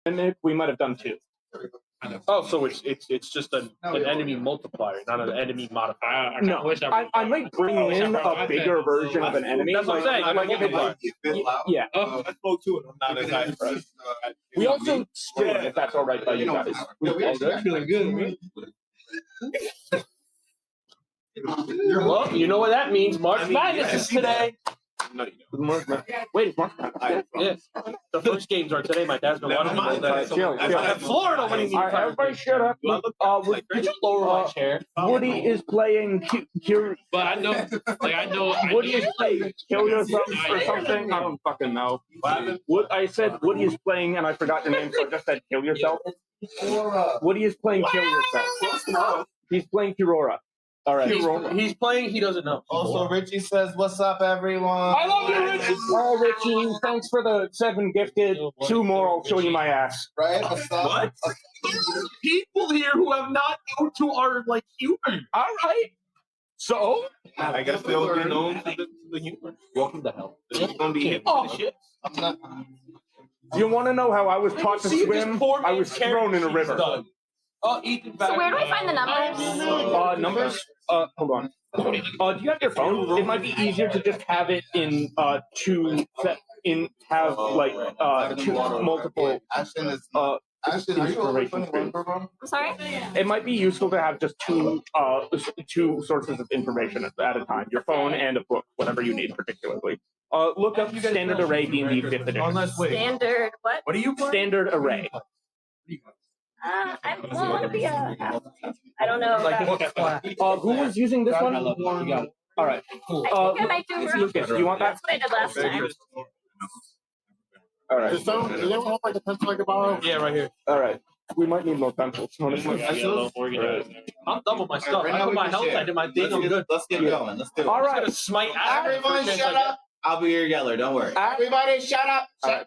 And we might have done 2. Oh, so it's just an enemy multiplier, not an enemy modifier. No, I might bring in a bigger version of an enemy. That's what I'm saying. Like yeah. I spoke to it. I'm not as high impressed. We also stream, if that's all right by you guys. Feeling good. Well, you know what that means. March Madness is today. No, you don't. Wait, it's March Madness. Yeah. The first games are today. My dad's been watching all day. Chill. I have Florida winning. All right, everybody shut up. Could you lower my chair? Woody is playing But I know. Woody is playing Kill Yourself or something. I don't fucking know. I said Woody is playing, and I forgot your name, so I just said Kill Yourself. Woody is playing Kill Yourself. He's playing Kirora. All right. He's playing. He doesn't know. Also, Richie says, "What's up, everyone?" I love you, Richie. Oh, Richie, thanks for the 7 gifted. 2 more, I'll show you my ass. Right? What's up? What? There's people here who have not known to our humor. All right. So I guess they'll be known to the humor. Welcome to hell. It's gonna be hip. Shit. I'm not. you want to know how I was taught to swim? I was thrown in a river. Ethan. So where do we find the numbers? Numbers? Hold on. Do you have your phone? It might be easier to just have it in two multiple Ashton is. Ashton, are you inspiration open? I'm sorry? It might be useful to have just two sources of information at a time. Your phone and a book, whatever you need particularly. Look up Standard Array D&D 5th edition. Standard what? What are you playing? Standard Array. I want to be a. I don't know. Who was using this one? All right. I think I might do. Lucas, you want that? That's what I did last time. All right. Does anyone have like a pencil I could borrow? Yeah, right here. All right. We might need more pencils. I'm done with my stuff. I put my health. I did my thing. I'm good. Let's get going. Let's do it. All right. Smite. Everyone, shut up. I'll be your yeller. Don't worry. Everybody, shut up. Shut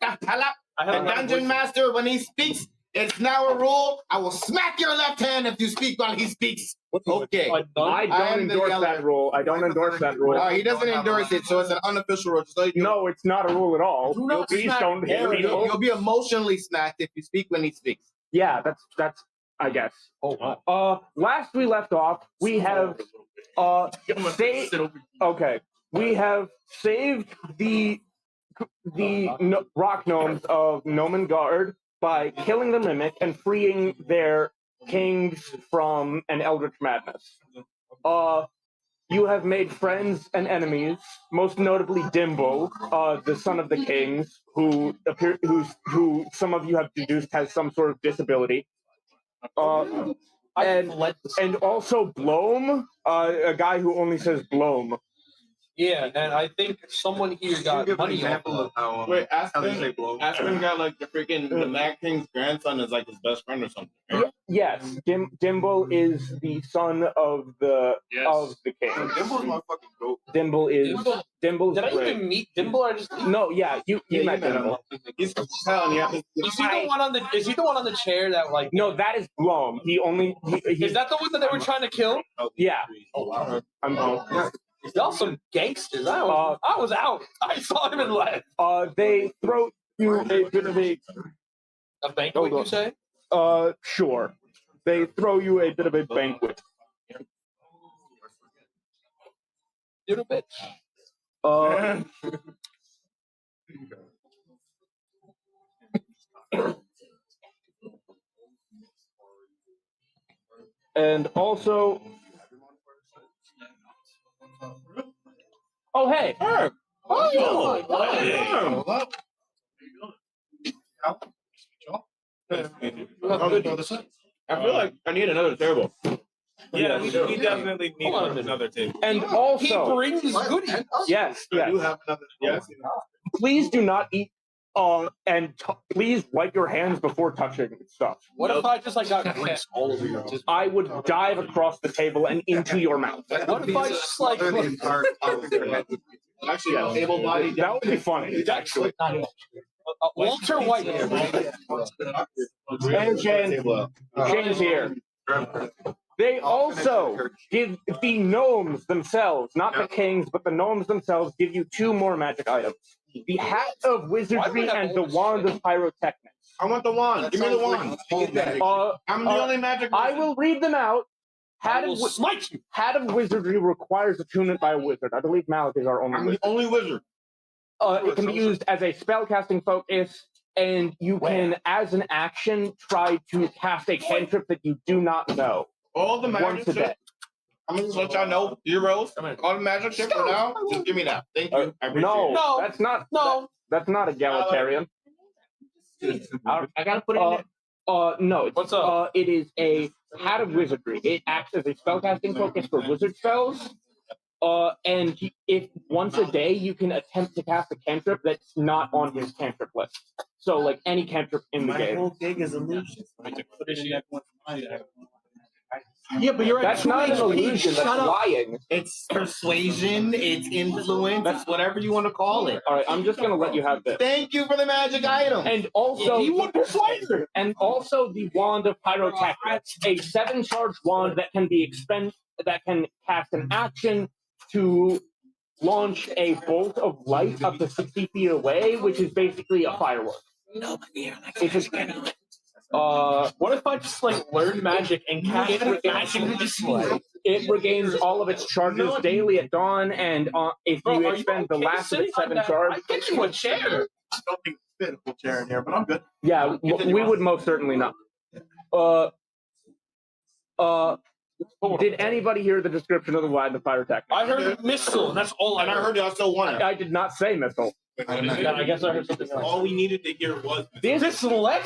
the hell up. The dungeon master, when he speaks, it's now a rule. I will smack your left hand if you speak while he speaks. Okay. I don't endorse that rule. I don't endorse that rule. No, he doesn't endorse it, so it's an unofficial rule. So No, it's not a rule at all. Please don't hit me. You'll be emotionally smacked if you speak when he speaks. Yeah, that's I guess. Oh wow. Last we left off, we have we have saved the rock gnomes of Nomengard by killing the mimic and freeing their kings from an eldritch madness. You have made friends and enemies, most notably Dimble, the son of the kings, who some of you have deduced has some sort of disability. And also Blome, a guy who only says Blome. Yeah, and I think someone here got money off. Wait, Aspen got like the Mad King's grandson is like his best friend or something. Right? Yes, Dimble is the son of the king. Dimble's my fucking goat. Dimble's Did I great. even meet Dimble or just? No, yeah, you met Dimble. He's cool as hell, and yeah. Is he the one on the? Is he the one on the chair that like? No, that is Blome. Is that the one that they were trying to kill? Yeah. Oh wow. I'm Y'all some gangsters. I was out. I saw him and left. They throw you a bit of a banquet, you say? Sure. They throw you a bit of a banquet. Little bit. And also, oh hey, Herb. I feel like I need another table. Yeah, we definitely need another table. And also, he brings goodies. Yes, I do have another. Yes. Please do not eat. Please wipe your hands before touching stuff. What if I just got grease all over your? I would dive across the table and into your mouth. What if I just Actually, table body. That would be funny. Actually, Walter White and James here. They also give the gnomes themselves, not the kings, but the gnomes themselves, give you 2 more magic items. The Hat of Wizardry and the Wand of Pyrotechnics. I want the wand. Give me the wand. I'm the only magic. I will read them out. I will smite you. Hat of Wizardry requires attunement by a wizard. I believe Malik is our only I'm wizard. the only wizard. It can be used as a spellcasting focus, and you can, as an action, try to cast a cantrip that you do not know. All the magic Once a day. shit. I'm gonna let y'all know. Zeros. All the magic shit for now. Just give me that. Thank you. I appreciate it. No. That's not. No. That's not egalitarian. I gotta put it in there. No. What's up? It is a Hat of Wizardry. It acts as a spellcasting focus for wizard spells. And if once a day you can attempt to cast a cantrip that's not on his cantrip list. So like any cantrip in the game. Yeah, but you're at That's not an illusion. That's lying. It's persuasion. It's influence. That's whatever you want to call it. All right, I'm just gonna let you have this. Thank you for the magic item. And also, persuader. And also the Wand of Pyrotechnics, a 7-charge wand that can be that can cast an action to launch a bolt of light up to 60 feet away, which is basically a firework. What if I just like learn magic and cast magic display? It regains all of its charges daily at dawn, and if you expend the last of its 7 charge, I get you a chair. I don't think it's fit a full chair in here, but I'm good. yeah, we would most certainly not. Did anybody hear the description of the Wand of Pyrotechnics? I heard missile, and that's all And I heard y'all still want it. I did not say missile. I guess I heard something else. All we needed to hear was This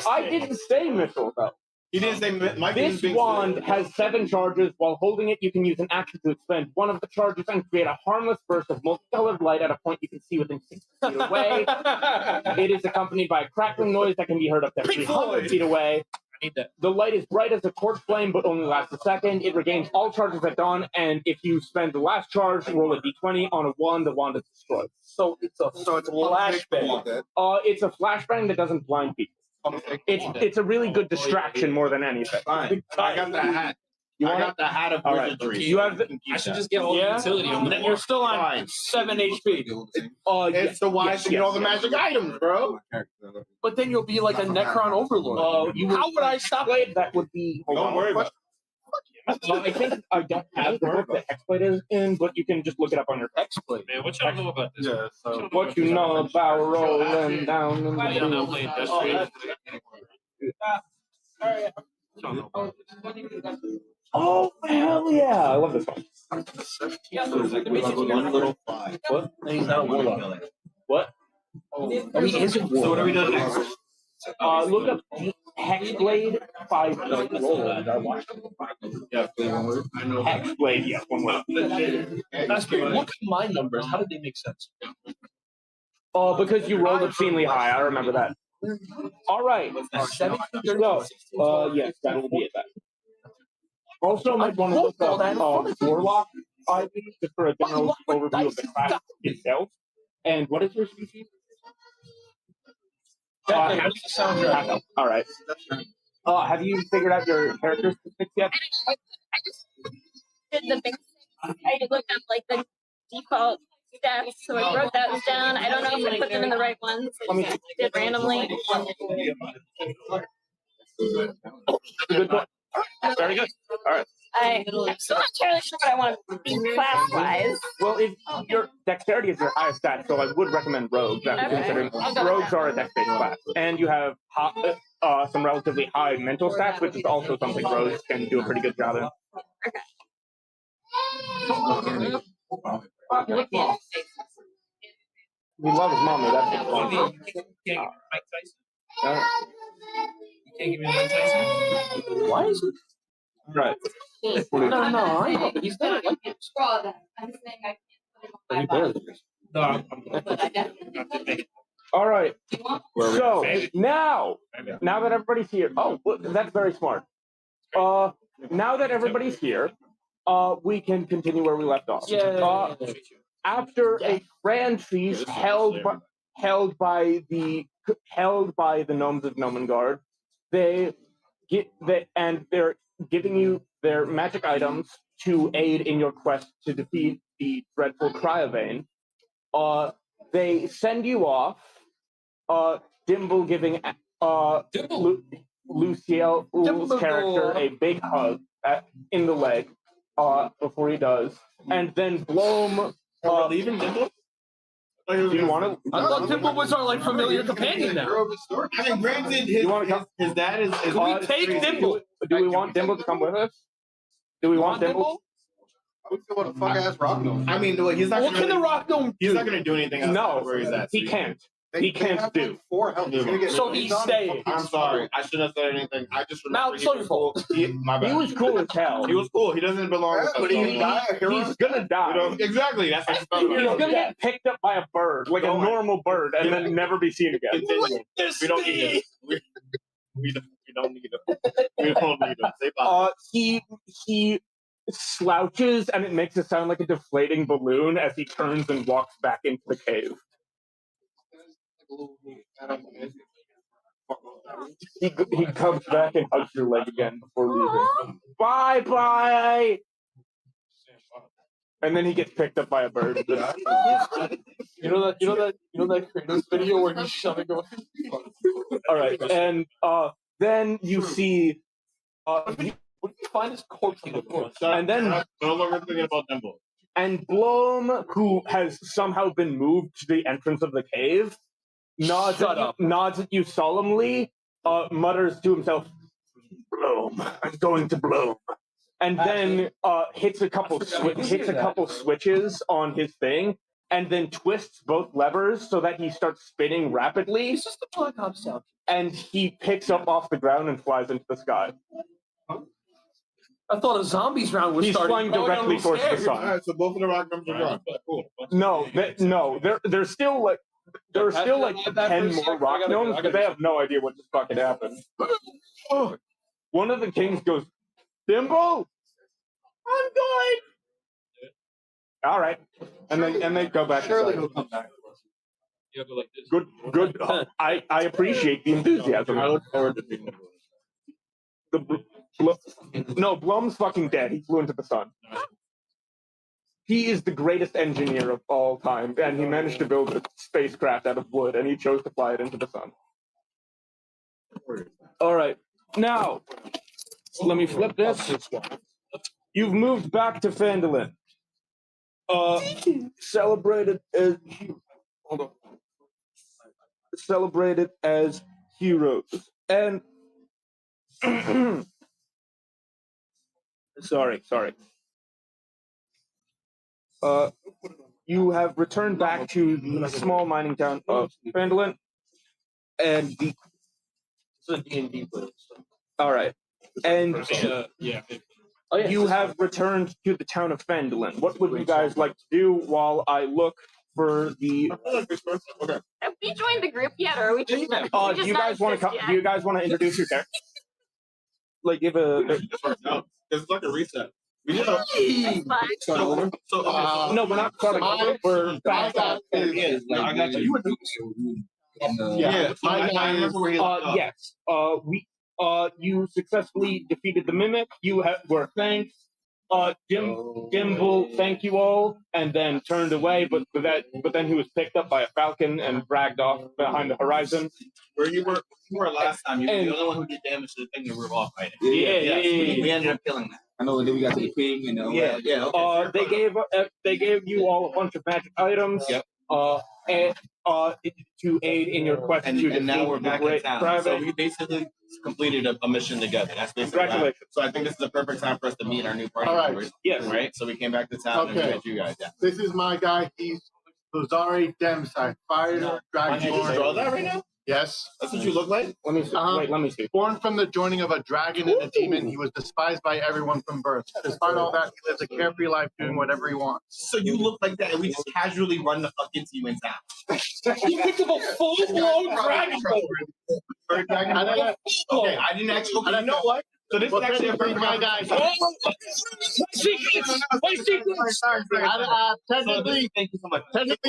I didn't say missile though. He didn't say Mike. This wand has 7 charges. While holding it, you can use an action to expend one of the charges and create a harmless burst of multicolored light at a point you can see within 60 feet away. It is accompanied by a crackling noise that can be heard up to 300 feet away. The light is bright as a torch flame, but only lasts a second. It regains all charges at dawn, and if you spend the last charge, roll a d20 on a wand. The wand is destroyed. So it's a flashbang. It's a flashbang that doesn't blind people. It's a really good distraction more than anything. Fine. I got the hat. I got the hat of wizardry. You have the, I should just get all the utility on Then you're still on Fine. 7 HP. It's the why I should get all the magic items, bro. But then you'll be like a Necron overlord. How would I stop it? That would be. Don't worry about it. I think I don't have the book that Hexblade is in, but you can just look it up on your Hexblade. Man, what y'all know about this? Yeah, so What you know about rolling down in I don't know the playing Death Oh hell yeah! I love this one. One little five. What? he's not a warlock. What? He is a warlock. So what are we doing next? Look up Hexblade 5 Hexblade, yeah, one word. That's weird. Look at my numbers. How did they make sense? Because you rolled obscenely high. I remember that. All right. So, yes, that will be it. Then. Also, might want to look up Warlock IV just for a general overview of the class itself. And what is your species? Soundtrack. All right. Have you figured out your character specifics yet? I just did the big. I looked up like the default stats, so I wrote those down. I don't know if I put them in the right ones. I just did randomly. Good point. Very good. All right. I'm still not entirely sure what I want to be class-wise. Well, if your dexterity is your highest stat, so I would recommend rogues. Considering I'll go with rogues that. are a dex-based class, and you have some relatively high mental stats, which is also something rogues can do a pretty good job in. We love his mommy. That's fun. You can't give Mike Tyson. You can't give me Mike Tyson. Why is it? Right. No, I know, but he's not like this. No, I'm All right. So now that everybody's here, that's very smart. Now that everybody's here, we can continue where we left off. After a grand feast held by the gnomes of Gnomengard, they're giving you their magic items to aid in your quest to defeat the dreadful Cryovane. They send you off, Dimble giving Lucille's character a big hug in the leg before he does, and then Blom. Leaving Dimple? Do you want to? I thought Dimple was our like familiar companion now. I mean, granted, his dad is. Can we take Dimple? Do we want Dimple to come with us? Do we want Dimple? I would feel what a fuck ass rock gnome. I mean, he's not. What can the rock gnome do? He's not going to do anything else. No, where he's at. he can't. He can't do. 4 health. He's gonna get So he's staying. I'm sorry. I shouldn't have said anything. I just Now remember it's your fault. My bad. He was cool as hell. He was cool. He doesn't belong. Yeah, but with us. He's gonna die. You know, exactly. That's what I He's felt. gonna get picked up by a bird, like a normal bird, and then never be seen again. Continue. We don't need him. We don't need him. We don't need him. Say bye. He slouches, and it makes it sound like a deflating balloon as he turns and walks back into the cave. He comes back and hugs your leg again before leaving. Bye bye. And then he gets picked up by a bird. You know that Kratos video where he's shoving away. All right, and then you see. What did you find his corpse on the floor? And then no longer thinking about Dimple. And Blom, who has somehow been moved to the entrance of the cave, nods at you solemnly, mutters to himself, "Blom, I'm going to Blom," and then hits a couple switches on his thing, and then twists both levers so that he starts spinning rapidly. It's just the Black Ops sound. And he picks up off the ground and flies into the sky. I thought a zombies round was He's starting. flying directly towards the sun. All right, so both of the rock numbers are gone. Cool. No, there's still like 10 more rock gnomes, but they have no idea what just fucking happened. One of the kings goes, "Dimple, I'm going." All right, and they go back. Surely he'll come back. You have to like this. Good. I appreciate the enthusiasm. I look forward to being No, Blum's fucking dead. He flew into the sun. He is the greatest engineer of all time, and he managed to build a spacecraft out of wood, and he chose to fly it into the sun. All right, now let me flip this. You've moved back to Phandalin. Celebrated as heroes, and sorry. You have returned back to the small mining town of Phandalin, and the. It's a D&D place. All right, and Yeah. you have returned to the town of Phandalin. What would you guys like to do while I look for the? Okay. Have we joined the group yet, or are we just? Do you guys want to? Do you guys want to introduce your character? Like give a. No, it's like a reset. We did That's fine. No, we're not starting over. We're back. I got you. You were Yeah. I remember where he left off. Yes. You successfully defeated the mimic. You were thanked. Dimble thanked you all, and then turned away. But then he was picked up by a falcon and dragged off behind the horizon. Where you were last time. You were the only one who did damage to the thing that we were all fighting. Yeah. We ended up killing that. I know. Then we got to the king, you know. Yeah. Okay. They gave you all a bunch of magic items. Yep. And to aid in your quest to And now we're back in great town. private. So we basically completed a mission together. That's basically what happened. Congratulations. So I think this is the perfect time for us to meet our new party All right. members. Yes. Right? So we came back to town and Okay. we met you guys. Yeah. This is my guy. He's Lazare Demsai, fighter, Can you draw dragonborn. that right now? Yes. That's what you look like? Let me see. Wait, let me see. Born from the joining of a dragon and a demon, he was despised by everyone from birth. Despite all that, he lives a carefree life doing whatever he wants. So you look like that and we just casually run the fuck into you in town. You picked up a full-blown dragon. And then, Okay, I didn't actually. Okay, you know what? So this is actually a perfect my guy. Technically, Thank you so much.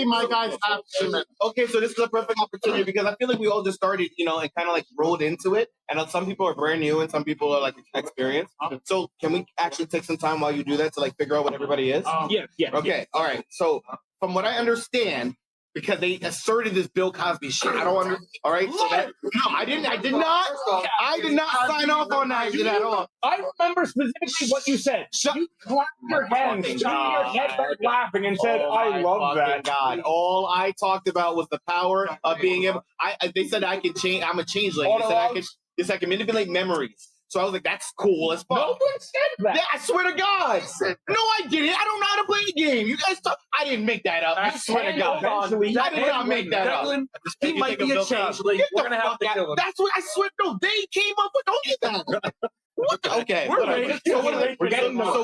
my guy's absent. Okay, so this is a perfect opportunity because I feel like we all just started, and kind of like rolled into it. And some people are brand new and some people are like experienced. So can we actually take some time while you do that to like figure out what everybody is? Yeah. Okay, all right. So from what I understand, because they asserted this Bill Cosby shit. I don't understand. All right, so that, no, I did not sign off on that shit at all. I remember specifically what you said. You clapped your hands, threw your head back laughing, and said, "I love that." God, all I talked about was the power of being able. They said I can change. I'm a changeling. They said I can manipulate memories. So I was like, that's cool as fuck. No one said that. Yeah, I swear to God. No, I didn't. I don't know how to play the game. You guys I didn't make that up. I swear to God. I did not make that up. He might be a changeling. We're going to have to kill him. That's what I swear. No, they came up with that. Okay. So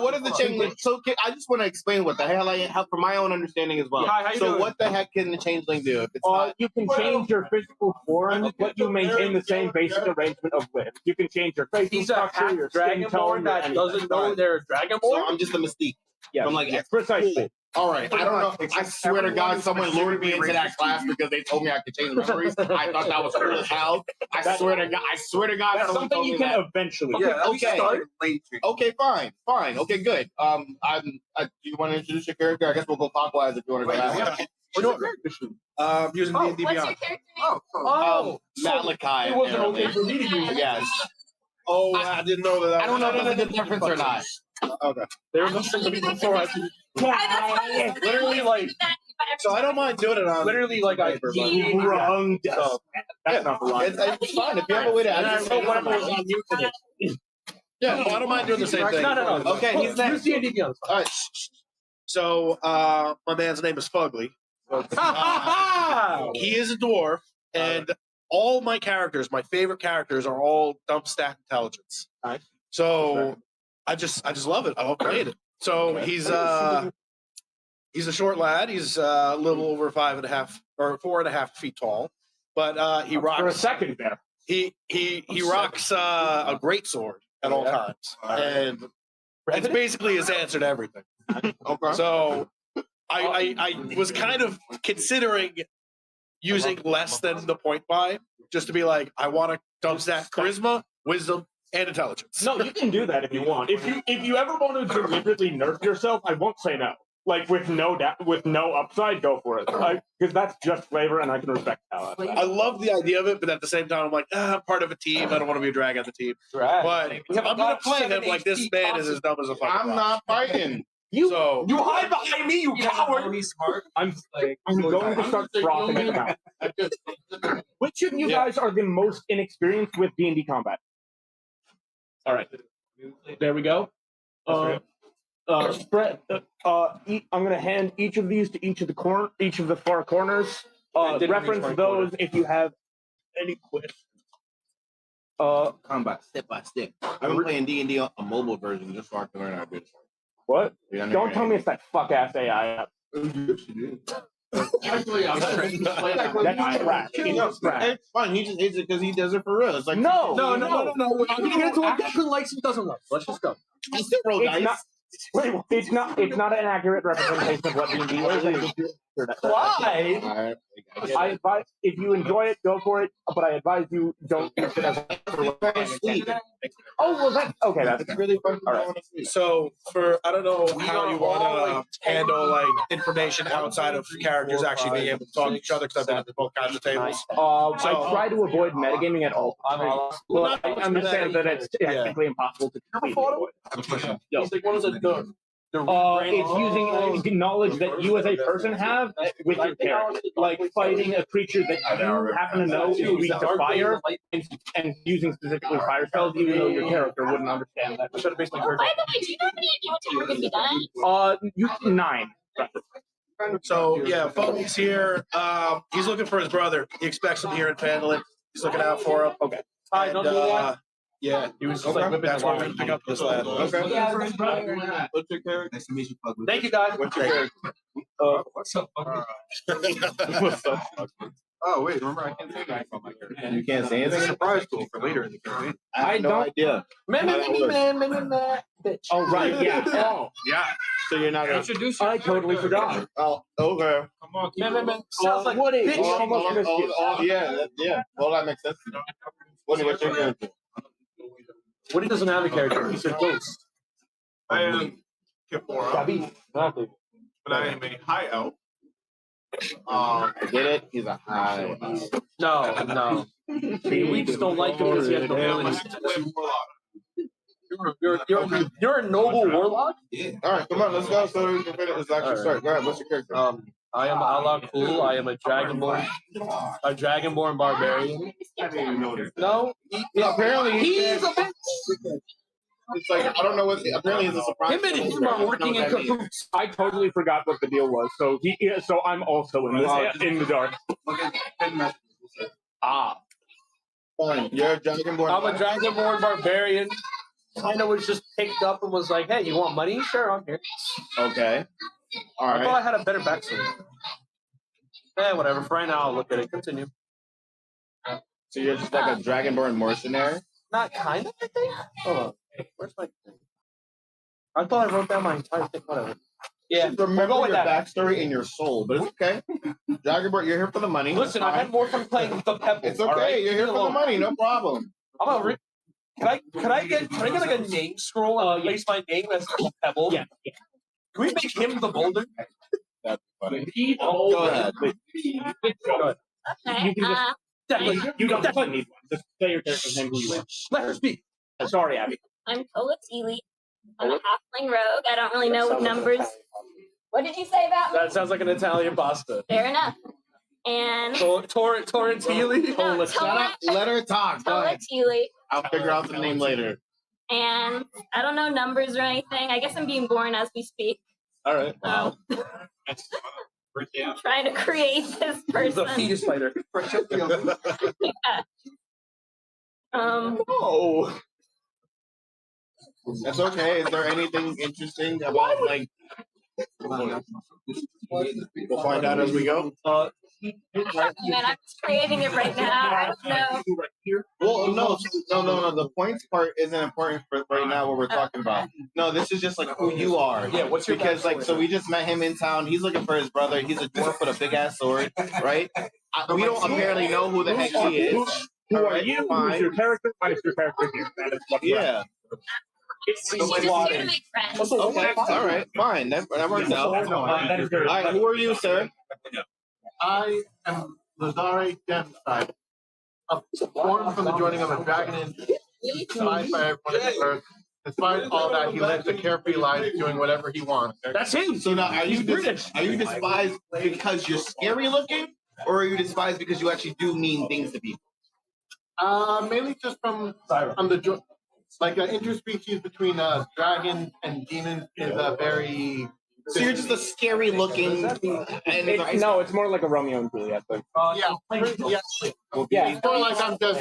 what is the changeling? So I just want to explain what the hell I have for my own understanding as well. Hi, So what the heck can the changeling do? If it's not, you can change your physical form, but you maintain the same basic arrangement of limbs. You can change your facial He's a structure, your skin tone, dragonborn that doesn't know they're a dragonborn. so I'm just a mystique. Yeah, I'm like, precisely. all right, I don't know. I swear to God, someone lured me into that class because they told me I could change memories. I thought that was cool as hell. I swear to God, That's someone something told you me can that. eventually. Okay, fine. Okay, good. Do you want to introduce your character? I guess we'll go clockwise if you want to go that way. Using Oh, D&D what's your Beyond. character name? Malachi. It wasn't apparently. okay for me to use it. Yes. Oh, I didn't know that. I don't know if there's a difference or not. Okay. They were listening to me before I could. Literally, like. So I don't mind doing it on. Literally, like I. Wrong. So, That's not the line. It's fine if you have a way to. and I wrote whatever was on you for this. Yeah, well, I don't mind doing the same thing. No. Okay, he's next. Use D&D Beyond. All right. So my man's name is Fugly. He is a dwarf, and all my characters, my favorite characters, are all dump stack intelligence. Nice. So I just love it. I love playing it. So he's a short lad. He's a little over 5.5 or 4.5 feet tall, but he rocks For a second there. He rocks a great sword at all times, and it's basically his answer to everything. Okay. So I was kind of considering using less than the point buy, just to be like, I want to dump stack charisma, wisdom, and intelligence. No, you can do that if you want. If you ever want to deliberately nerf yourself, I won't say no. Like with no upside, go for it. Because that's just flavor, and I can respect that. I love the idea of it, but at the same time, I'm like, I'm part of a team. I don't want to be a drag on the team. But I'm gonna play him like this man is as dumb as a fucking I'm rock. not fighting. You hide behind me, you coward. He's smart. I'm going to start frothing at the mouth. Which of you guys are the most inexperienced with D&D combat? All right, there we go. Spread. I'm going to hand each of these to each of the far corners. Reference those if you have any questions. Combat step by step. I've been playing D&D on a mobile version just so I can learn how to do it. What? Yeah, Don't tell me it's that fuck ass AI. Actually, I'm not ready to play that. That's trash. It's trash. It's fine. He just hates it because he does it for real. It's like No. No. I'm gonna get into what Declan likes and doesn't like. Let's just go. I still roll It's dice. not. Wait, it's not an accurate representation of what D&D is. Why? Alright, I advise if you enjoy it, go for it. But I advise you don't use it as. Oh well, that's okay. That's It's really fun. All right. So I don't know how you want to handle like information outside of characters actually being able to talk to each other, because I've been at both kinds of tables. I try to avoid metagaming at all times. Well, I understand that it's technically impossible to completely avoid. He's like, what is it doing? It's using knowledge that you as a person have with your character, like fighting a creature that you happen to know is weak to fire, and using specifically fire spells, even though your character wouldn't understand that. Oh, by the way, do you know how many of you attack can be done? 9. So yeah, Foggy's here. He's looking for his brother. He expects him here in Phandalin. He's looking out for him. Okay. Don't do that. Yeah, He was just like whipping that's the where we're line. gonna pick up this lad. Okay. What's your character? Nice to meet you, Pugly. Thank you, guys. What's your character? What's up, buddy? Oh wait, remember I can't say that on my character. You can't say It's a anything. surprise tool for later in the campaign. I have no idea. Bitch. Oh right, yeah. Oh, Yeah. So you're not gonna. Introduce I totally forgot. Oh, okay. Come on, keep it. Sounds like Woody. bitch. Yeah. Well, that makes sense. What's your character? Woody doesn't have a character. He's a ghost. I am Kipora, Gabi. but I am a high elf. I get it. He's a high. No. We just don't like him because he has no abilities. You're a noble warlock? All right, come on, let's go. So we can finish. Let's actually start. Go ahead. What's your character? I am Allah Cool. I am a dragonborn barbarian. No, apparently he's a bitch. It's like I don't know what. Apparently, he's a surprise. Him and him are working in cahoots. I totally forgot what the deal was. So so I'm also in the dark. Fine. You're a dragonborn. I'm a dragonborn barbarian. Kind of was just picked up and was like, "Hey, you want money? Sure, I'm here." Okay. All I thought I right. had a better backstory. Whatever. For right now, I'll look at it. Continue. So you're just like a dragonborn mercenary. Not kind of, I think. Hold on. Where's my thing? I thought I wrote down my entire thing. Whatever. Yeah, Remember go with your that. backstory in your soul, but it's okay. Dragonborn, you're here for the money. Listen, That's I had fine. more fun playing with the pebbles. It's okay. all right? You're here Leave me for the alone. money. No problem. I'm a Can I get like a name scroll and place my name as the pebble? Yeah. Can we make him the boulder? That's funny. Go Go ahead. Okay. You can just- Definitely. You don't actually need one. Just say your character's name who you are. Let her speak. Sorry, Abby. I'm Tola Teely. I'm a halfling rogue. I don't really know what numbers. What did you say about me? That sounds like an Italian pasta. Fair enough. And Torrentili. no, Shut up. Let her talk. Go Tola ahead. Teely. I'll figure out the name later. And I don't know numbers or anything. I guess I'm being born as we speak. All right. So, trying to create this The person. fetus fighter. Oh. That's okay. Is there anything interesting about like? We'll find out as we go. Man, I'm just creating it right now. I don't know. Well, no. The points part isn't important for right now. What we're talking about. No, this is just like who you are. Yeah, what's your Because like, backstory? so we just met him in town. He's looking for his brother. He's a dwarf with a big ass sword, right? We don't apparently know who the heck he is. Who are Alright, you? Who's fine. your character? Why is your character here? That is what Yeah. She's just here to make friends. Okay. All right. Fine. That works out. that is very All right. Who are you, sir? I am Lazare Demside. Born from the joining of a dragon and despised by everyone on the earth. Despite all that, he lives a carefree life doing whatever he wants. That's him. So now, are you British. are you despised because you're scary looking, or are you despised because you actually do mean things to people? Mainly just from the like an interspecies between dragons and demons is a very. So you're just a scary looking. No, it's more like a Romeo and Juliet thing. Yeah. Yeah. It's more like I'm just.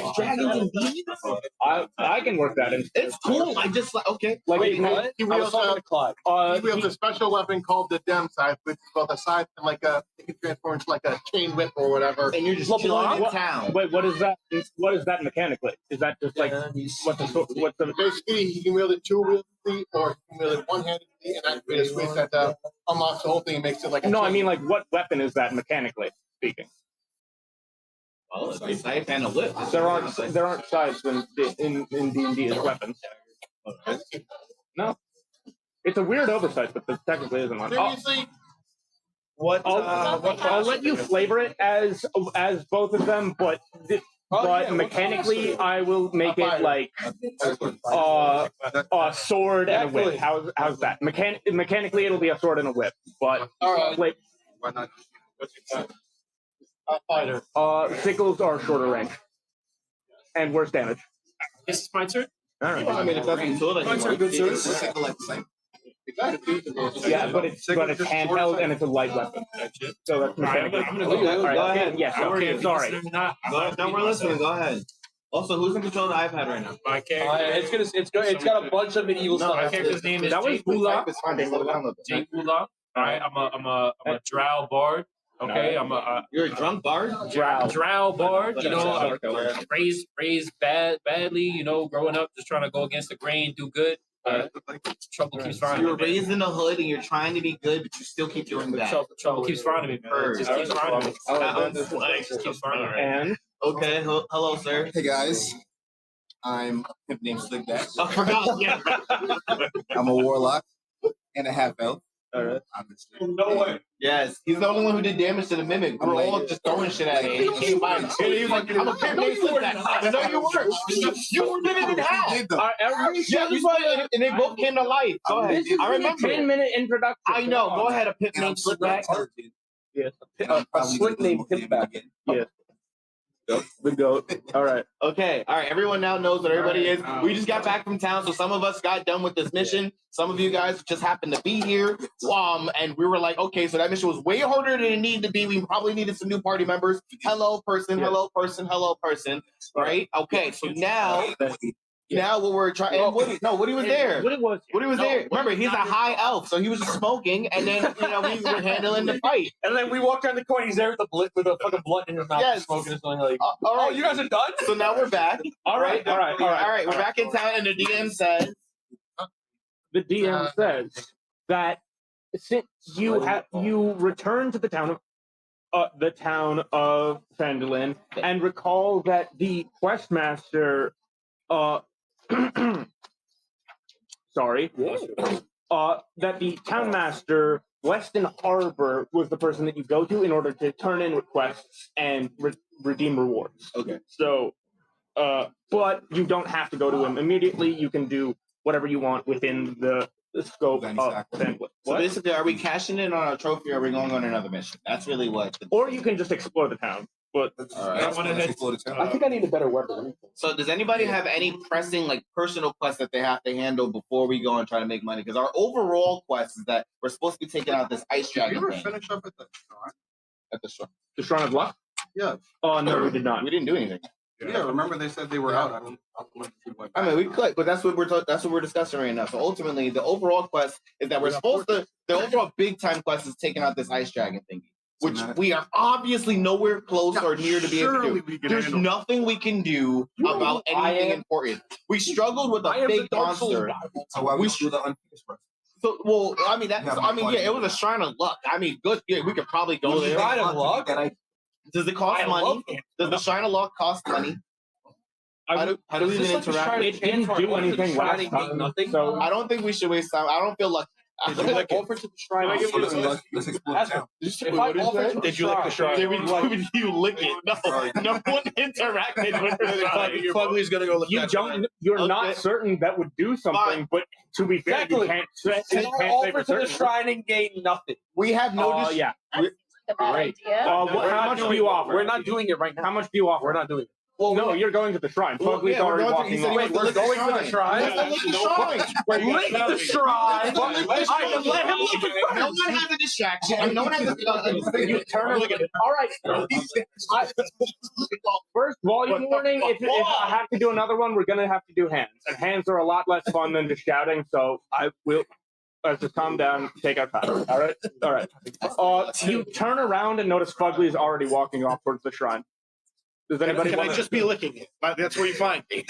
I can work that in. It's cool. I just like okay. Like, Wait, what? He I was talking to Clyde. He wields a special weapon called the Dem Scythe, which is both a scythe and like a it can transform into like a chain whip or whatever. And you're just chilling in town. Wait, what is that? What is that mechanically? Is that just like what's the? Basically, he can wield it two-wieldedly or he can wield it one-handedly, and activate a switch that unlocks the whole thing and makes it like a No, I chain. mean like what weapon is that mechanically speaking? Well, it's a scythe and a whip. There aren't sides in D&D as weapons. No, it's a weird oversight, but there technically isn't one. Seriously, I'll let you flavor it as both of them, but mechanically I will make it like a sword and a whip. How's that? Mechanically it'll be a sword and a whip, but why not? A fighter. sickles are shorter range and worse damage. This is my turn. All right. I mean, if that's a tool that Mine's a good sword. Yeah, but it's handheld and it's a light weapon. So that's mechanically. I'm gonna go. All right. Go ahead. Yes. Okay. Sorry. No, we're listening. Go ahead. Also, who's in control of the iPad right now? My character. It's got a bunch of medieval No, stuff. My character's name is That was Jake Bula. It's fine. Slow down a little bit. Jake Bula. All right, I'm a drow bard. Okay, I'm a You're a drunk bard? drow bard. You know, raised badly. You know, growing up, just trying to go against the grain, do good. Trouble keeps So finding you're me. raised in the hood and you're trying to be good, but you still keep doing bad. Trouble keeps finding me, man. It just keeps finding me. It Just keeps finding me. And Okay, hello, sir. Hey guys, I'm named Slickback. I forgot. Yeah. I'm a warlock and a half elf. Alright. No way. Yes, he's the only one who did damage to the mimic. We're all just throwing shit at him. He was like, I'm a pimp named Slipback. No, you weren't. You didn't even have. Yeah, you said, and they both came to life. Go ahead. I remember. 10-minute introduction. I know. Go ahead. A pimp named Slipback. Yes. A slick named Pimpback. Yes. The goat. All right. Okay, all right. Everyone now knows what everybody is. We just got back from town, so some of us got done with this mission. Some of you guys just happened to be here, and we were like, okay, so that mission was way harder than it needed to be. We probably needed some new party members. Hello, person. Hello, person. Hello, person. Right? Okay, so now what we're trying. Woody was there. Woody was there. Remember, he's a high elf, so he was just smoking, and then we were handling the fight. And then we walked around the corner. He's there with a fucking blunt in his mouth, Yes. smoking or something like. All right, you guys are done. So now we're back. All right. We're back in town, and the DM says. The DM says that since you return to the town of Phandalin and recall that the questmaster sorry, that the townmaster Weston Harbor was the person that you go to in order to turn in requests and redeem rewards. Okay. So, but you don't have to go to him immediately. You can do whatever you want within the scope of Phandalin. So basically, are we cashing in on a trophy or are we going on another mission? That's really what. Or you can just explore the town. But I think I need a better weapon. So does anybody have any pressing, like, personal quests that they have to handle before we go and try to make money? Because our overall quest is that we're supposed to be taking out this ice dragon You ever thing. finish up at the shrine? At the shrine. the Shrine of Luck? Yeah. Oh, no, we did not. We didn't do anything. Yeah, remember they said they were out. I mean, we could, but that's what we're discussing right now. So ultimately, the overall quest is that we're supposed to. The overall big time quest is taking out this ice dragon thingy, which we are obviously nowhere close or near to be able to do. There's nothing we can do about anything important. We struggled with a big monster. So why we do the unfinished quest? So, well, I mean, it was a Shrine of Luck. I mean, good. Yeah, we could probably go there. Shrine of Luck? Does it cost money? Does the Shrine of Luck cost money? How do we even interact? It didn't do anything last time, so I don't think we should waste time. I don't feel lucky. Did you offer to the shrine? Let's explore the town. If I offer to the Did you lick the shrine? Did you lick it? No one interacted with the shrine. Fugly's gonna go lick you that don't. You're not certain that would do something, Fine. but to be fair, you can't say Can I offer for to the certain. shrine and gain nothing? We have no. Yeah. A bad idea. How much do you offer? We're not doing it right now. How much do you offer? We're not doing it. Well, no, you're going to the shrine. Well, Fugly's yeah, we're already going to- he walking said he off. wants to We're lick the going to the shrine. Let's lick the shrine. Lick the shrine. I can let him lick it. No one has a distraction. No one has a. You turn and look at it. All right. First volume warning. If I have to do another one, we're gonna have to do hands, and hands are a lot less fun than just shouting. So I will. Just calm down. Take our time. All right. All right. You turn around and notice Fugly is already walking off towards the shrine. Does anybody? Can want I just be licking it? That's where you find me.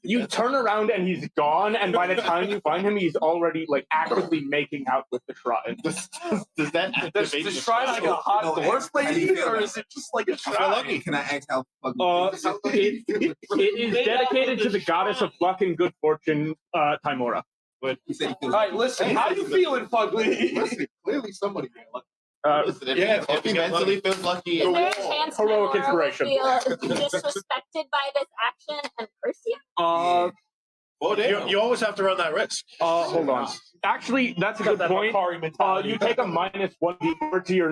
You turn around and he's gone, and by the time you find him, he's already like actively making out with the shrine. Does that Does the shrine like a hot dwarf lady, or is it just like a shrine? Can I ask how? It is dedicated to the goddess of luck and good fortune, Timora. He said he feels. All right, listen. How you feeling, Fugly? Listen, clearly somebody. Listen, if he mentally feels lucky. Is there a chance Heroic Timora inspiration. would feel disrespected by this action and curse you? You always have to run that risk. Hold on. Actually, that's a good point. You take a -1 to your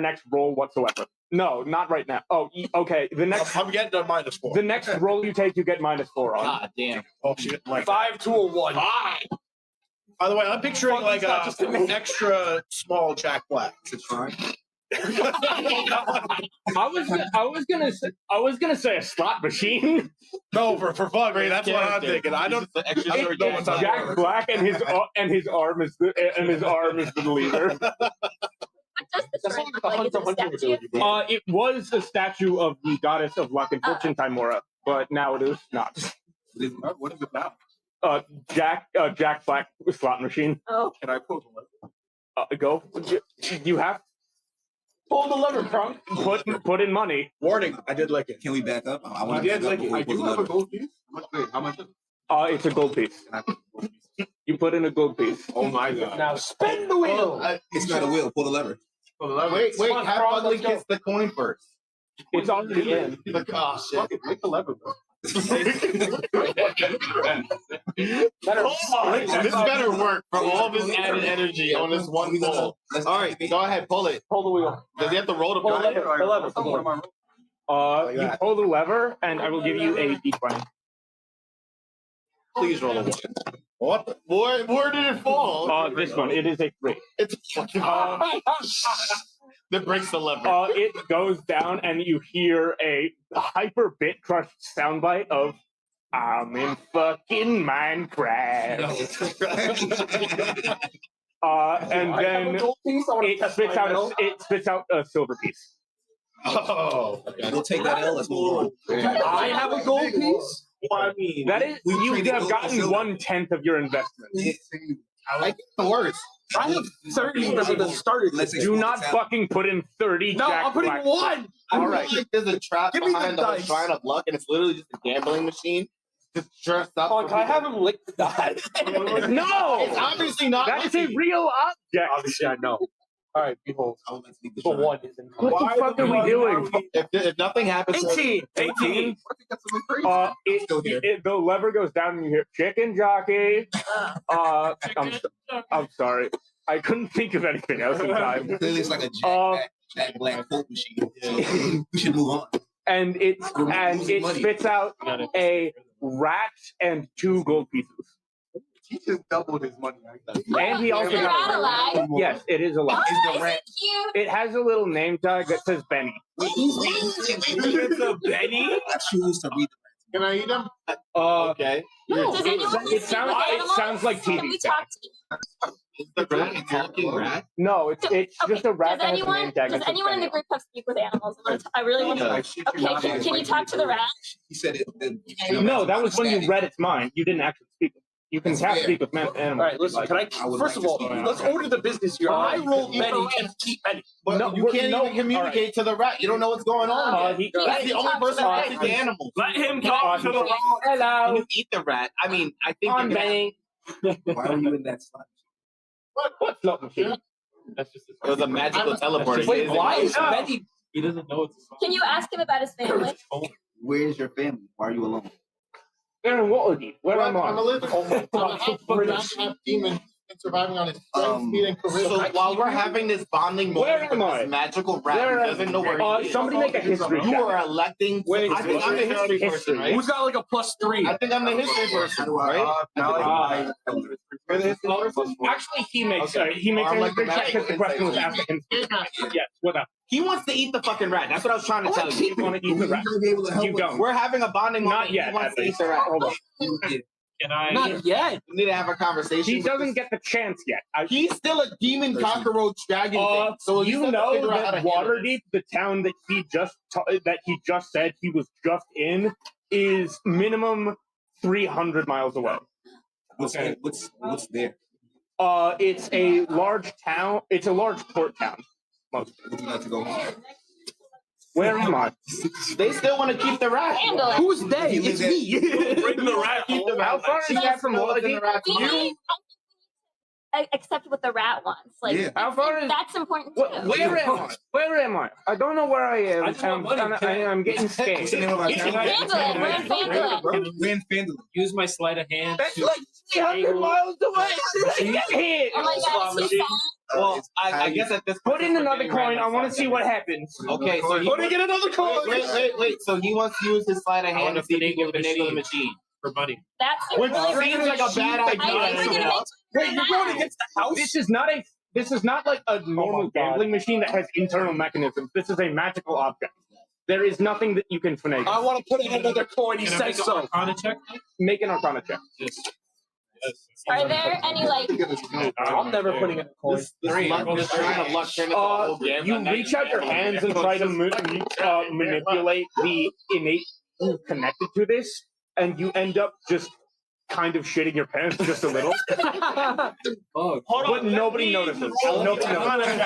next roll whatsoever. No, not right now. Oh, okay. The next I'm getting to -4. the next roll you take, you get -4 on. God damn. Oh shit! Like, 5 to a 1. by the way, I'm picturing like Fugly's not just an an extra small Jack Black. It's fine. I was gonna say a slot machine. No, for Fugly, that's what I'm thinking. I don't know what's on Jack Black and his arm is the leader. What does the shrine look like? Is it a statue? It was a statue of the goddess of luck and fortune, Timora, but now it is not. What is it now? Jack Black slot machine. Oh, Can I pull the lever? Go. You have Pull the lever, trunk. put in money. Warning, I did lick it. Can we back up? I want I to back up do before we pull the have a lever. gold piece. How much? Wait, how much? It's a gold piece. Can I pull the gold piece? You put in a gold piece. Oh my god. Now spin the wheel. It's not a wheel. Pull the lever. Wait, Come on, have Carl, Ugly let's go. kiss the coin first. It's already in. The oh shit. Make the lever, bro. This better work for all this added energy on this one pull. All right, go ahead, pull it. Pull the wheel. Does he have to roll to Pull the pull it? lever. The lever. Come on. You pull the lever, and I will give you a d20. Please roll a one. What? Where did it fall? This one. It is a 3. It's that breaks the lever. It goes down, and you hear a hyper bit crushed soundbite of "I'm in fucking Minecraft," and then it spits out a silver piece. Oh, We'll take that L. Let's move on. I have a gold piece. well, I mean, That is, We you traded have gold for gotten silver. 1/10 of your investment. I think the worst. I have 30 for the starter. Let's Do not fucking put in 30. No, Jack I'm putting Black. 1. I All feel right. like there's a trap Give me the behind the whole dice. shrine of luck, and it's literally just a gambling machine. Just dressed up. Oh, for can I have people. him lick the die? No, It's obviously not. that is a lucky. real object. Obviously, I know. All right, behold. I would like to leave the The shrine. 1 is in. What the fuck are we doing? If nothing happens, 18. 18. Still here. The lever goes down and you hear chicken jockey. I'm sorry. I couldn't think of anything else in time. Clearly, it's like a Jack Black Coke machine. So we should move on. And it spits out a rat and 2 gold pieces. He just doubled his money. And he also Is the rat alive? Yes, it is alive. Oh, is it cute? It has a little name tag that says Benny. It's a Benny. I choose to read Can I eat him? okay. Does anyone It sounds like Can TV. we talk to Is the rat a talking rat? No, it's just a rat that has a name tag. Does that says anyone in the Benny. group have speak with animals? I really want to. Okay, can you talk to the rat? He said it. No, that was when you read its mind. You didn't actually speak. You can have speak with animals. All right, listen. Can I? would First like of all, to speak. let's order the business here. I roll Benny and keep Benny. But No, you can't no, even communicate to the rat. You don't know what's going on. yet. That's the only person who can the animals. Let him talk to the rat. Hello. You eat the rat. I mean, I think On you're Benny. Why are you in that slot? What slot machine? That's just his it was a magical teleporter. Wait, why is No. Benny? He doesn't know it's a song. Can you ask him about his family? Where's your family? Why are you alone? They're in Waterdeep. Where am I'm a I? lizard. I'm a half demon and surviving on his strength, speed, and So charisma. while we're having this bonding Where moment am with I? this magical rat Where who am doesn't know where he is, Somebody make a history you check. are electing. Wait, I think I'm the history person, right? Who's got like a +3? I think I'm the history person, right? Actually, he makes a I'm history like the check because the question was asked of him. Yes, what up? He wants to eat the fucking rat. That's what I was trying to tell you. You want to eat the rat? You don't. We're having a bonding moment. Not yet. He wants at to eat least. the rat. Hold on. Can I? Not yet. We need to have a conversation. He with doesn't this- get the chance yet. He's still a demon cockroach dragon thing. So You have to know figure out how that to handle this. Waterdeep, the town that he just said he was just in, is minimum 300 miles away. What's there? It's a large town. It's a large port town. Would you like to go home? Where am I? They still want to keep the rat. Handle it. Who's they? You It's live me. Bring the rat. Keep the rat. How far is that from Waterdeep? We need accept what the rat wants. Like, Yeah. How far is? that's important too. Where am I? Where am I? I don't know where I am. I just want money. I'm getting What's the scared. name of our Handle town? it. We're in Fandolin. We're in Fandolin. Use my sleight of hand. That's to like 300 miles away. How did I get here? Oh my god, is he sad? Well, I guess at this point, Put in another coin. I want to see what happens. Okay, so he, Putting in another coin. wait. So he wants to use his sleight of I hand want to to see if he can finagle the finagle the machine. for money. That seems Which really seems like a bad I think we're idea. gonna make Wait, you're going against the house? This is not like a normal gambling machine that has internal mechanisms. This is a magical object. There is nothing that you can finagle. I want to put in another coin. He Can I says make an so. Arcana check? Make an Arcana check. Just. Are there any like I'm never putting in a coin. This shrine of luck turned into a whole game. You reach out your hands and try to manipulate the innate connected to this, and you end up just kind of shitting your pants just a little. Oh, But nobody notices. Nobody notices.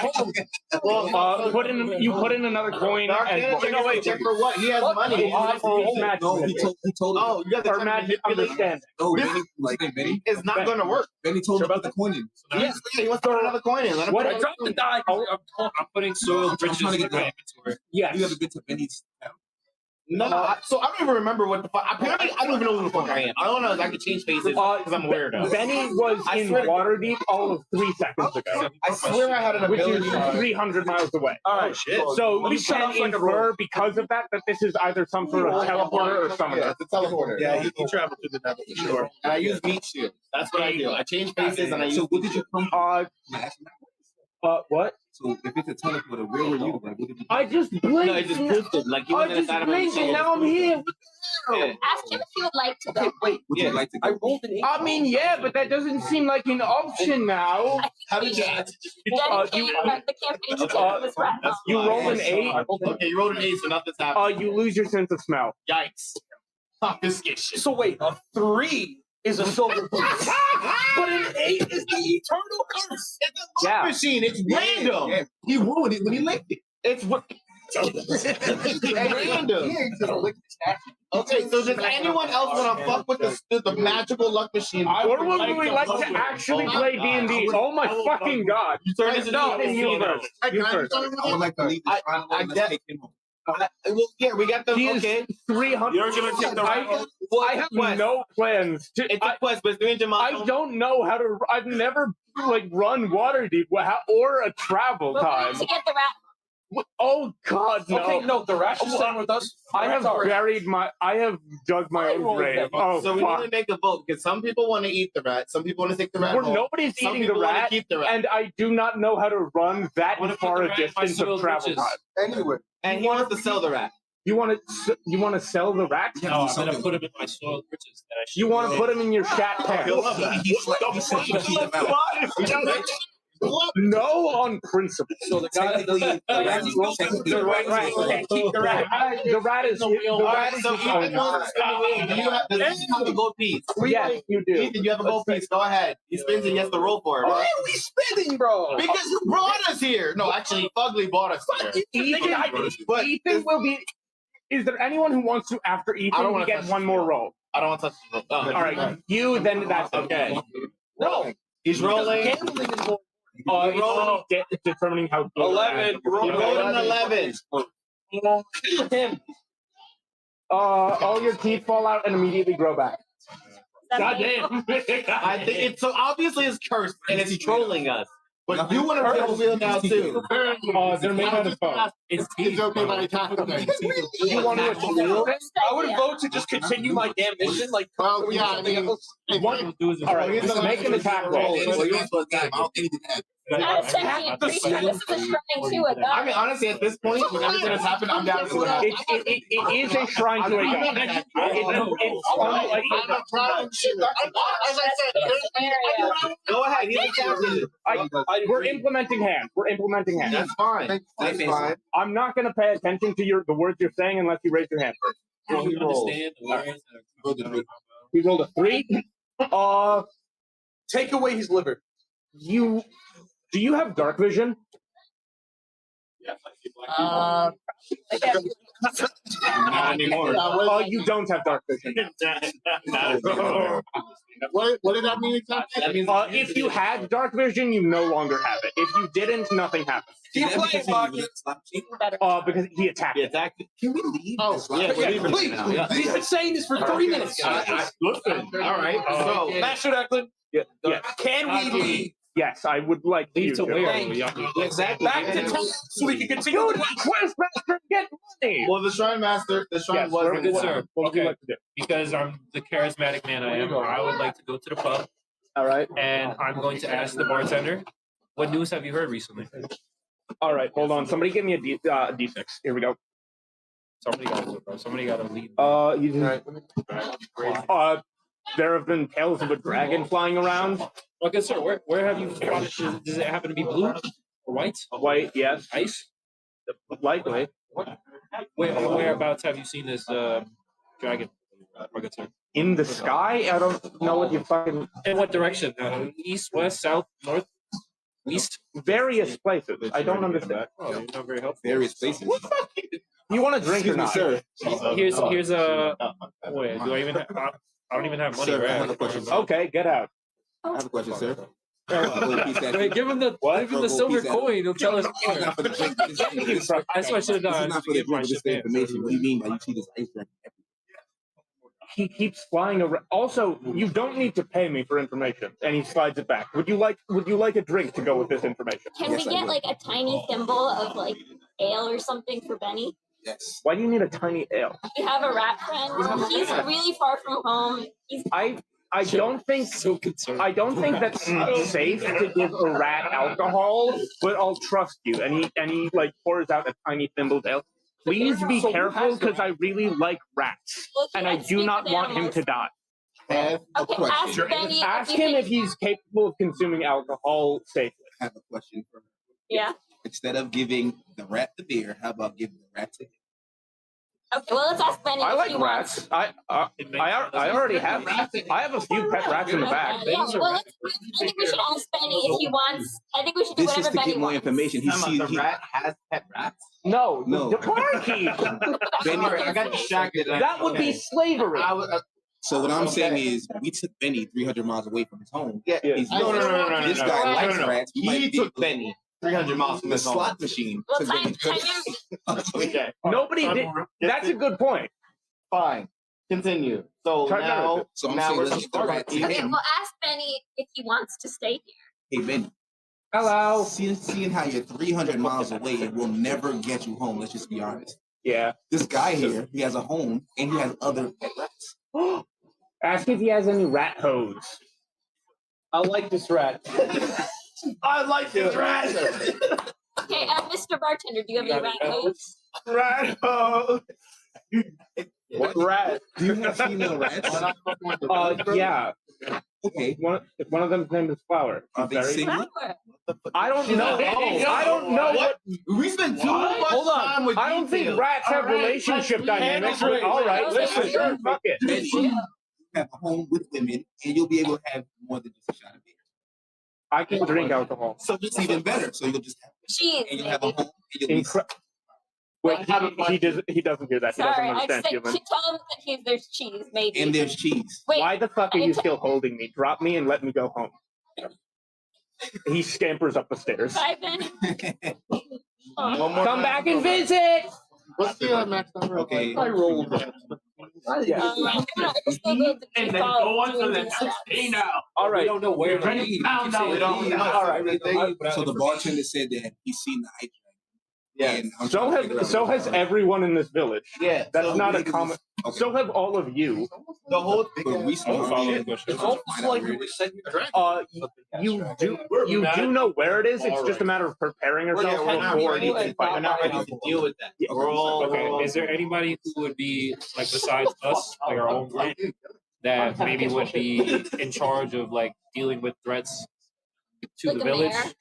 Put in another coin and No, wait, check for what? He has money. No, he told him. Oh, you got the or check magic manipulation. understanding. No, This- Benny, like Benny. It's not going to work. Benny told him to put the coin in. Yes, he wants to put another coin in. Let him What? put I it- dropped the die. I'm putting soiled I'm trying to bridges in get my that. inventory. Yes. You ever been to Benny's town? No, so I don't even remember what the fuck. Apparently, I don't even know who the fuck I am. I don't know if I can change faces because I'm a weirdo. Benny was I in swear to- Waterdeep all of 3 seconds ago, I swear I had an which is ability. 300 miles away. All right, shit. So Let me you shut can up so I can infer roll. because of that this is either some sort of teleporter or Yeah, summoner. it's a teleporter. Yeah, he traveled through the nether for sure. And I use meat shield. That's what I do. I change faces and I use. So what did you come? What? So if it's a teleporter, where were you? Like, what did you? I just blinked. No, it just boosted. Like you I went just inside of my blinked and soul. now I'm here. Yeah. Ask him if he would like to go. Would Yeah. you like to I go? rolled an 8. I mean, yeah, but that doesn't seem like an option now. How did you? Then you- the campaign was wrapped up. You roll an 8, Okay, you rolled an 8, so nothing's happening. you lose your sense of smell. Yikes! Confiscation. So wait, a 3 is a silver piece. But an 8 is the eternal curse. It's a Yeah. machine. It's random. Yeah. He ruined it when he licked it. It's what. It's random. Okay, so does anyone else want to fuck with the magical luck machine? Or would we like to actually play D&D? Oh my fucking god. You turn this into No, a you casino. first. You first. I would like to leave the shrine alone. Let's get- take him home. Well, yeah, we got the He is okay. 300. You're gonna take the right. I have no plans to. It's a quest, but it's 300 miles. I don't know how to. I've never run Waterdeep or a travel We're going time. to get the rat. Oh God, no! Okay, no, the rash is staying with us. I have Rats are- buried my. I have dug my I own rolled grave. them. Oh So we need fuck! to make a vote because some people want to eat the rat, some people want to take the rat. home, Nobody's some eating the people want to rat, keep the rat. and I do not know how to run that Wanna put far the a rat in my distance of soiled travel britches. time. Anyway, And he wants to sell the rat. You want to sell the rat? Yeah, No, I'm something. gonna put him in my soiled britches. That I You want to put him in your shat pants? He said he keep them out. No, on principle. So the guy that Technically, The rat can't keep the rat. The rat is. The rat is So his Ethan own. wants to spin the wheel. Do you have the gold piece? Yes, you do. Ethan, you have a gold piece. Go ahead. He spins and he has to roll for it. Why Right? are we spinning, bro? Because you brought us here. No, actually, Fugly brought us here. But Ethan will be. Is there anyone who wants to, after I don't Ethan, we wanna get touch one the more roll. roll? I don't want to touch the roll. Oh, All right, you then. That's okay. Roll. He's rolling. Gambling is more. It's determining how good. 11. You rolled an 11. Him. All your teeth fall out and immediately grow back. God damn. I think it's so obviously it's cursed and it's trolling us. But you want to play the wheel now too. They're made out of bone. It's it's okay, but I can't. Okay. You want to appeal? I would vote to just continue my damn mission. Like, Well, yeah, I mean, One. All right, make an attack roll. Well, you're supposed to have anything to add. As sentient creature, this is a shrine to a god. I mean, honestly, at this point, when everything has happened, I'm down to see what happens. It is a shrine to a god. It's unlike. I'm not trying to. As I said, Go ahead. He's a captain. We're implementing hand. We're implementing hand. That's fine. That's fine. I'm not going to pay attention to the words you're saying unless you raise your hand first. You understand the words that are You rolled a 3. take away his liver. Do you have dark vision? Not anymore. You don't have dark vision. what did that mean exactly? That means If you had dark vision, you no longer have it. If you didn't, nothing happens. Keep playing, Pocket. Because he attacked. he attacked. Can we leave? Oh, this Yeah, live? we're leaving Please. now. Yeah. He's been saying this for 3 minutes. Listen. All right. So Master Declan, Yeah. can we leave? Yes, I would like you lead to to. where? exactly. Back to town so we can continue. Questmaster, get money. Well, the shrine master, the shrine Yes, wasn't. good, sir. What would you Okay. like to do? Because I'm the charismatic man I am. I would like to go to the pub All right. and I'm going to ask the bartender, what news have you heard recently? All right. Hold on. Somebody give me a D6. Here we go. Somebody got to, bro. Somebody got to lead. You just, there have been tales of a dragon flying around. Well, good sir. Where have you spotted? Does it happen to be blue or white? White, yes. Ice? Likely. Whereabouts have you seen this dragon? My good sir. In the sky? I don't know what you fucking. In what direction? East, west, south, north, east? Various places. I don't understand. Oh, you're not very helpful. Various places. You want a drink or not? Sir. Here's a. Wait, do I even have? I don't even have money, Sir, I right? have a question. Okay, get out. I have a question, sir. Wait, give him the silver coin. He'll tell us more. That's what That's what I should have done. not for the drink, just the information. What do you mean by you see this ice drink? He keeps flying around. Also, you don't need to pay me for information. And he slides it back. Would you like a drink to go with this information? Can Yes, we I get would. like a tiny thimble of like ale or something for Benny? Yes. Why do you need a tiny ale? We have a rat friend. He's really far from home. He's I don't think So concerned. I don't think that's safe to give a rat alcohol, but I'll trust you. And he like pours out a tiny thimble of ale. Please be careful because I really like rats. well, he And I likes do to not speak with want him animals. to die. Have a Okay, question. ask Benny. Ask if you him think- if he's capable of consuming alcohol safely. I have a question for her. Yeah. Instead of giving the rat the beer, how about giving the rat the Okay. Well, let's ask Benny. I if like he wants. rats. I already have. I have a few pet rats in the back. Okay, yeah. Well, I think we should ask Benny if he wants. I think we should do This is whatever to Benny get more wants. information. He sees The rat has pet rats. No, No. the barkeep. Benny. Sorry, I got distracted. That would be slavery. So what I'm saying is, we took Benny 300 miles away from his home. Yeah. Yeah. No. This guy likes No. rats. We He might be took able to- Benny 300 miles from The his home. slot machine. Well, took time, Benny. Okay. Nobody did. That's a good point. Fine. Continue. So Try now, So I'm now saying we're let's get the rat to Okay, him. well, ask Benny if he wants to stay here. Hey, Benny. Hello. Seeing how you're 300 miles away, it will never get you home. Let's just be honest. Yeah. This guy here, he has a home and he has other pet rats. Ask if he has any rat hose. I like this rat. I like this rat. Okay, Mr. Bartender, do you have any rat hose? Rat hose. What rat? Do you have female rats? Yeah. Okay. One of them's name is Flower. Are they single? Flower. I don't know. I don't know what. We spent too much Hold on. time with I don't think details. rats have All right, relationship let's dynamics. handle it. All right, Okay, listen, okay. sure, fuck it. Benny, you have a home with women and you'll be able to have more than just a shot of beer. I can drink alcohol. So it's even better. So you'll just have Cheese, and you'll have a maybe. home and you'll be Wait, he doesn't hear that. He Sorry, doesn't I understand said human. tell him that there's cheese, maybe. and there's cheese. Wait, Why the fuck are you I- still holding me? Drop me and let me go home. He scampers up the stairs. bye, Benny. One more Come time. back and visit. What's the max number? Okay. I rolled that. Yeah. I'm gonna still go the And then default go on to the doing next steps. day now. All We right. don't know where to Already leave. found out. We don't know. All right. So the bartender said that he's seen the ice Yeah. and I'm So trying to figure out so what has it is. everyone in this village. Yeah. That's so not a maybe common. Okay. So have all of you. the whole thing. But recently, Oh, follow shit, the question. it's almost like we were setting You do know where it is. It's just a matter of preparing Well, yourself yeah, we're not before ready. you can find We're not ready out. to deal with that. Yeah. We're all. Okay, is there anybody who would be like besides us, like our own group, that maybe would be in charge of like dealing with threats to Like the the village? mayor?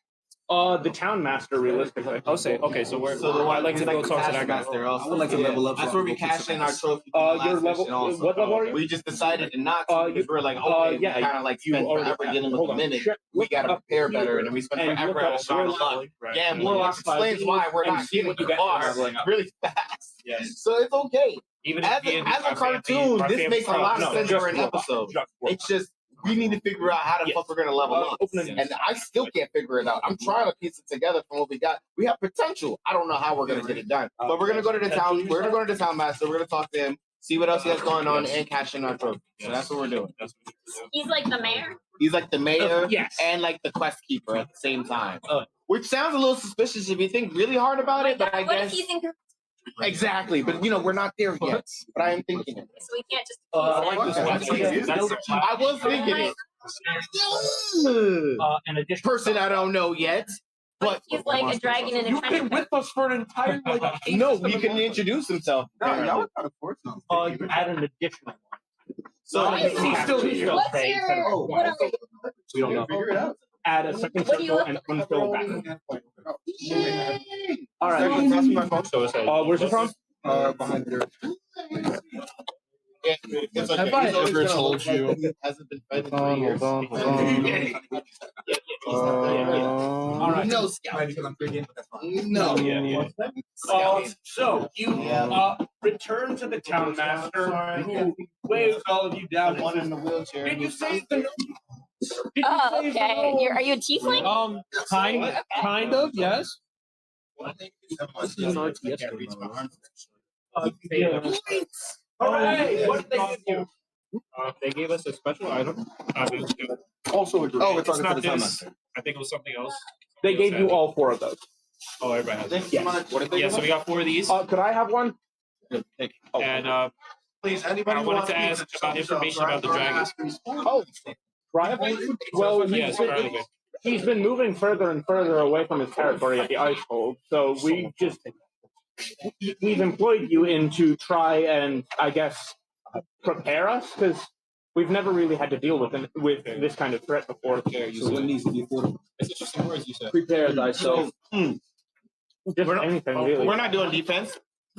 The town master, realistically. I'll say okay. So we're. So the one I'd like to go talk to that guy. I would like to level up. That's so where I we can go cash kick in our some ass. trophy. from the Your last level. mission also. What level are you? We just decided to not because you- we're like, okay, yeah, we kind of like you spend already forever have. dealing with Hold the on. minute. Check- We look gotta up prepare here better, and then we spend and forever look at up a shot your of luck. level. Gambling, Look which explains up why we're and not see getting what you the get bar leveling up. really fast. Yes. So it's okay. Even As if me a, and as our a cartoon, family- this makes a lot of No, sense just for an Roblox. episode. Just Roblox. It's just we need to figure out how the Yes. fuck we're gonna level up. Open And I still can't figure it out. I'm trying to piece it together from what we got. We have potential. I don't know how we're gonna get it done. But we're gonna go to the town. We're gonna go to the town master. We're gonna talk to him, see what else he has going on, and cash in our trophy. So that's what we're doing. He's like the mayor. He's like the mayor Yes. and like the quest keeper at the same time. Which sounds a little suspicious if you think really hard about it, but I What if guess he's in? exactly. But we're not there yet. But I am thinking it. So we can't just. I like this one. I was thinking it. An additional Person I don't know yet. But He's like a dragon in a You've been trench coat. with us for an entire like. no, he can introduce himself. No, of course not. You add an additional one. So Why is he still What's your? What are we? We don't know. Figure it out. Add a second What do you circle and unfill back. All Second, right. that's my phone. So it's like, Where's it from? Behind your. It's like Have I ever told you hasn't been fed in 3 years. All right. No, Scout, because I'm pretty in, but that's fine. No. So you return to the town master, who waves all of you down. One in the wheelchair. Did you say the? Oh, okay. Are you a tiefling? Kind of, yes. All right. What did they give you? They gave us a special item. Also agree. Oh, it's It's on not the time. this. I think it was something else. They gave you all 4 of those. Oh, everybody has it. Thank you much. What did they Yeah, give so we got 4 of these. Could I have one? And Please, anybody I who wanted wants to ask pizza, about just information about the dragon. Oh, right. Well, Yes, Charlie. he's been moving further and further away from his territory at the Ice Hold, so we've employed you in to try and, I guess, prepare us, because we've never really had to deal with this kind of threat before. So what needs to be affordable? It's just some words you said. Prepare thyself. Just anything, really. We're not doing defense.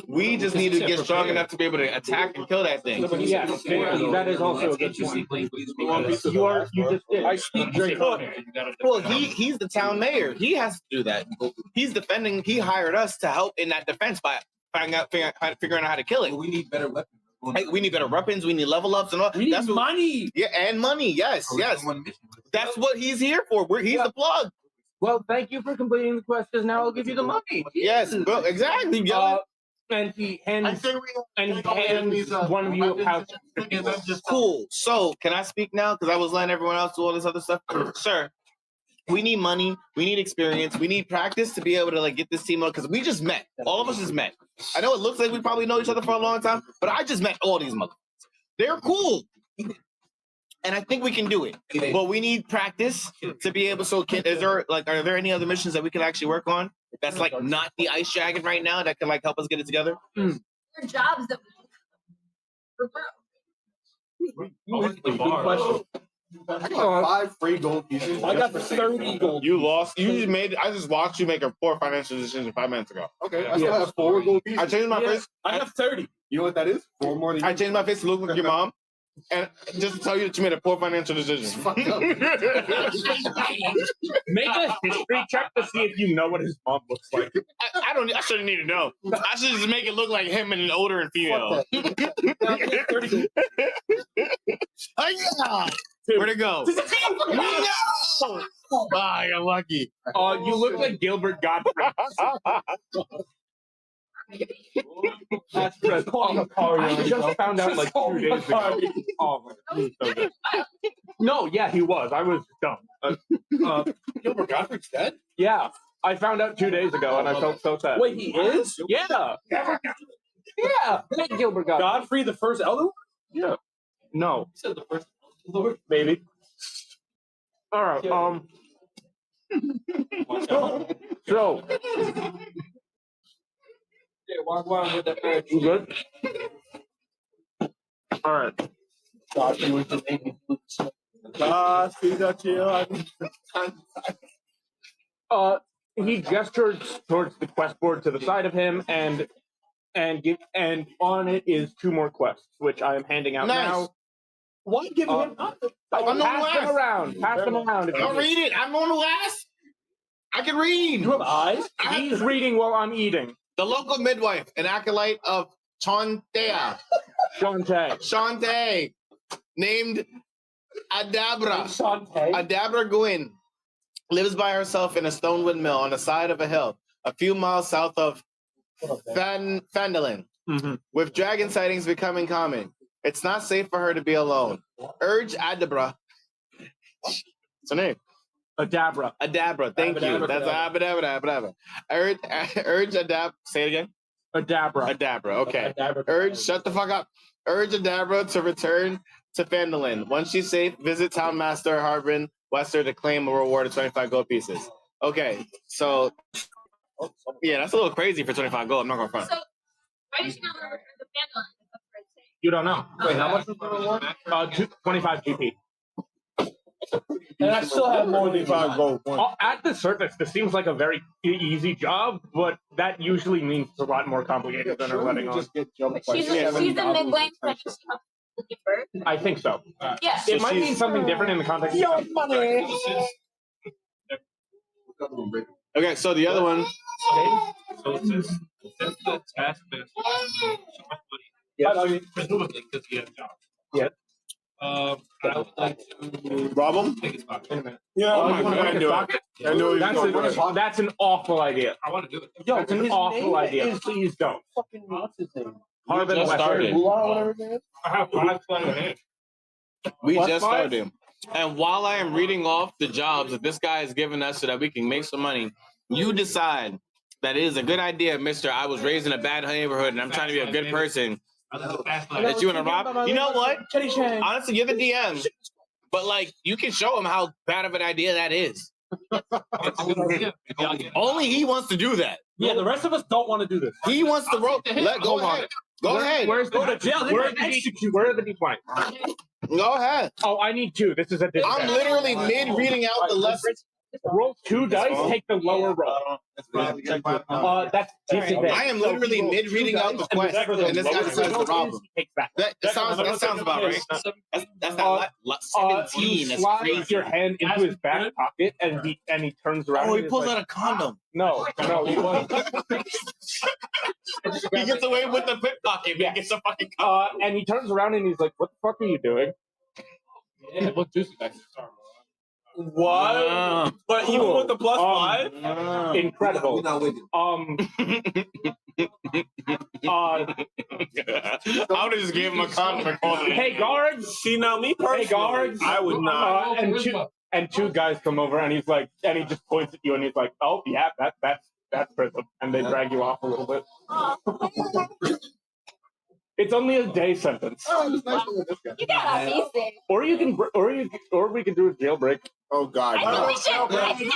We just need to get strong enough to be able to attack and kill that thing. Yeah, that is also a good point. You just did. I speak Drake. Well, he's the town mayor. He has to do that. He's defending. He hired us to help in that defense by figuring out how to kill it. We need better weapons. Hey, we need better weapons. We need level ups and all. We need money. Yeah, and money. Yes, yes. That's what he's here for. He's the plug. Well, thank you for completing the quest, because now I'll give you the money. Yes, bro. Exactly. And he I hands think one of you a pouch. Cool. So, can I speak now? Because I was letting everyone else do all this other stuff. Sir, we need money. We need experience. We need practice to be able to get this team up. Because we just met. All of us just met. I know it looks like we probably know each other for a long time, but I just met all these motherfuckers. They're cool. And I think we can do it. But we need practice to be able. So, are there any other missions that we can actually work on? That's not the Ice Dragon right now. That can help us get it together. Your jobs that The bar. I got 5 free gold pieces. I got 30 gold. You lost. You just made. I just watched you make a poor financial decision 5 minutes ago. Okay, I still have 4 gold pieces. I changed my face. I have 30. You know what that is? 4 more than you. I changed my face to look like your mom, and just to tell you that you made a poor financial decision. Make a history check to see if you know what his mom looks like. I don't. I shouldn't need to know. I should just make it look like him and an older and female. Where'd it go? No! Ah, you're lucky. You look like Gilbert Godfrey. That's good. I just found out 2 days ago. Oh, my God. No, yeah, he was. I was dumb. Gilbert Gottfried's dead? Yeah, I found out 2 days ago, and I felt so sad. Wait, he is? Yeah. Yeah. Big Gilbert Godfrey. Godfrey, the first Elder? Yeah. No. He said the first Lord. Maybe. All right. So. You good? All right. He gestured towards the quest board to the side of him, and on it is 2 more quests, which I am handing out now. Why give him? I'm the one who Pass them asked. around. Pass them around. if you I'll read it. I'm the one who asked. I can read. You have eyes? He's reading while I'm eating. The local midwife, an acolyte of Chontea. Shantae, named Adabra. Adabra Gwyn lives by herself in a stone windmill on the side of a hill, a few miles south of Phandalin. With dragon sightings becoming common, it's not safe for her to be alone. Urge Adabra. What's her name? Adabra. Adabra. Thank you. That's Adabra. Urge Adabra. Say it again. Adabra. Adabra. Okay. Urge. Shut the fuck up. Urge Adabra to return to Phandalin. Once she's safe, visit Town Master Harbin Wester to claim a reward of 25 gold pieces. Okay. So, yeah, that's a little crazy for 25 gold. I'm not gonna front. So why did you not return the Phandalin? You don't know. Wait, how much was the reward? 25 GP. And I still have more than 5 gold. At the surface, this seems like a very easy job, but that usually means it's a lot more complicated than we're letting on. She's a midwife, but she helps I think so. Yeah. It might mean something different in the context. Your money. Okay, so the other one. So since the taskmaster has so much money, presumably because he has a job. Yeah. I would like to Rob him? take his pocket. Yeah. Oh my God, do it. I know he's going to do it. That's an awful idea. I want to do it. That's an awful idea. Please don't. Fucking what's his name? Harbin just started. Whatever his name is. I have 5 playing in. We What, just Mike? started. And while I am reading off the jobs that this guy has given us so that we can make some money, you decide that it is a good idea, mister. I was raised in a bad neighborhood and I'm trying to be a good person. That you want to rob. You know what? Honestly, you're the DM. But, like, you can show him how bad of an idea that is. Only he wants to do that. Yeah, the rest of us don't want to do this. He wants to roll. Go ahead. Go ahead. Where's Go to jail. Where are the D20? Go ahead. Oh, I need 2. This is a I'm disadvantage. literally mid-reading out the lesson. Roll 2 dice, take the lower roll. That's disadvantage. I am literally mid-reading out the quest, and this guy decides to rob him. That sounds about right. That's not 17. You That's slide crazy. your hand into his back pocket, and he turns around. Oh, and he he's pulls like, out a condom. No, he wasn't. He gets away with the pickpocket. He gets a fucking And he turns around and he's like, "What the fuck are you doing?" Yeah, look juicy guys. What? But even with the +5? Incredible. We're not with you. I would have just gave him a condom and called it. Hey guards! See, now me personally, Hey guards! I would not. And two guys come over and he's like, and he just points at you and he's like, "Oh yeah, that's Prism," and they drag you off a little bit. It's only a day sentence. You got off easy. Or we can do a jailbreak. Oh God! I think we should let him.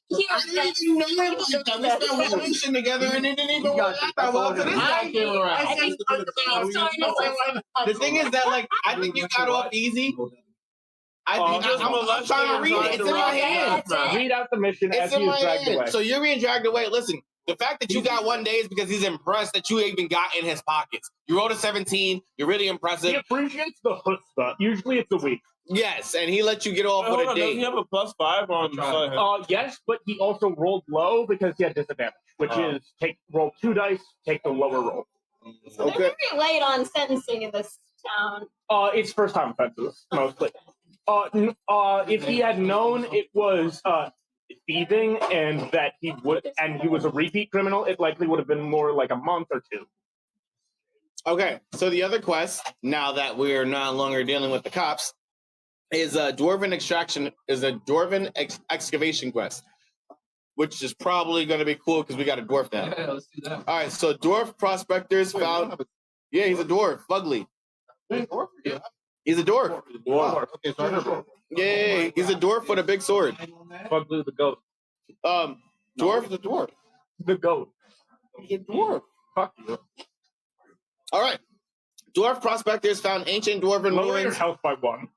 He was I didn't even know it like that. We spent one mission together and it didn't even work out that well for this guy came around. The thing is that, like, I think you got off easy. I'm trying to read it. It's in my hand. Read out the mission It's as in he my is dragged away. hand. So you're being dragged away. Listen, the fact that you got 1 day is because he's impressed that you even got in his pockets. You rolled a 17. You're really impressive. He appreciates the chutzpah. Usually it's a week. Yes, and he let you get off with a Doesn't he date. have a +5 on the Yes, but he also rolled low because he had disadvantage, which is roll 2 dice, take the lower roll. They're very light on sentencing in this town. It's first time offenses mostly. If he had known it was thieving and that he was a repeat criminal, it likely would have been more like a month or 2. Okay, so the other quest, now that we're no longer dealing with the cops, is a dwarven excavation quest, which is probably going to be cool because we got a dwarf now. Yeah, let's do that. All right, so dwarf prospectors found. Yeah, he's a dwarf. Fugly. He's a dwarf. Okay, so I never. Yeah, he's a dwarf with a big sword. Fugly the goat. Dwarf is a dwarf. The goat. He's a dwarf. Fuck you. All right. Dwarf prospectors found ancient dwarven Lower your ruins. health by 1.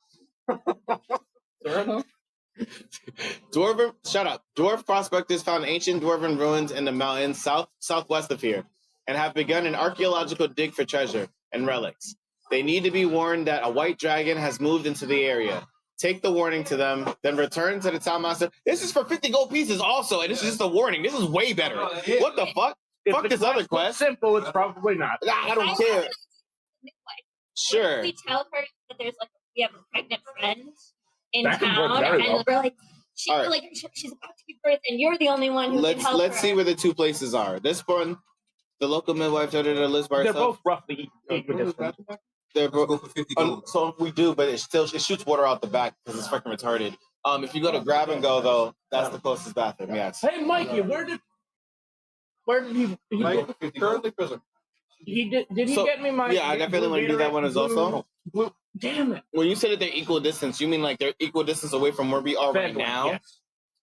Shut up. Dwarf prospectors found ancient dwarven ruins in the mountains southwest of here and have begun an archaeological dig for treasure and relics. They need to be warned that a white dragon has moved into the area. Take the warning to them, then return to the town master. This is for 50 gold pieces also, and this is just a warning. This is way better. What the fuck? If Fuck the this other looks quest. simple, it's probably not. I don't care. Sure. We tell her that we have a pregnant friend in That could work town, very and well. we're like, All right. she's about to give birth, and you're the only one who can help Let's her. see where the 2 places are. This one, the local midwife lives by They're herself. both roughly equidistant. They're Go both. for 50 gold. So we do, but it shoots water out the back because it's fucking retarded. If you go to grab and go though, that's the closest bathroom. Yes. Hey, Mikey, where did he Currently prison. did he So, get me my yeah, I definitely want to do that one as also. blue, damn it. When you said that they're equal distance, you mean like they're equal distance away from where we are right Vaguely, now? yes.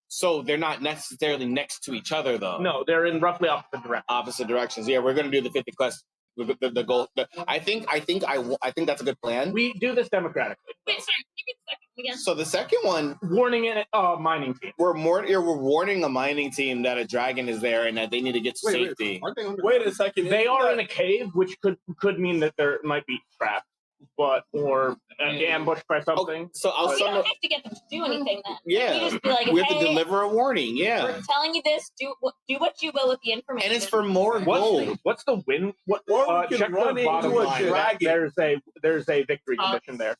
So they're not necessarily next to each other though. No, they're in roughly opposite directions. Opposite directions. Yeah, we're gonna do the 50 quest. The goal. I think that's a good plan. We do this democratically. Wait, sorry, give me a second. again? So the second one, warning in mining team. we're warning a mining team that a dragon is there and that they need to get to safety. Wait a second. They are in a cave, which could mean that there might be trapped, or ambushed by something. So I'll We don't have to get them to do anything then. Yeah, We just be like, we have to hey, deliver a warning. Yeah, we're telling you this. Do what you will with the information. and it's for more gold. What's the win? What? Or we can Check run the bottom into a line. dragon. There's a victory condition there.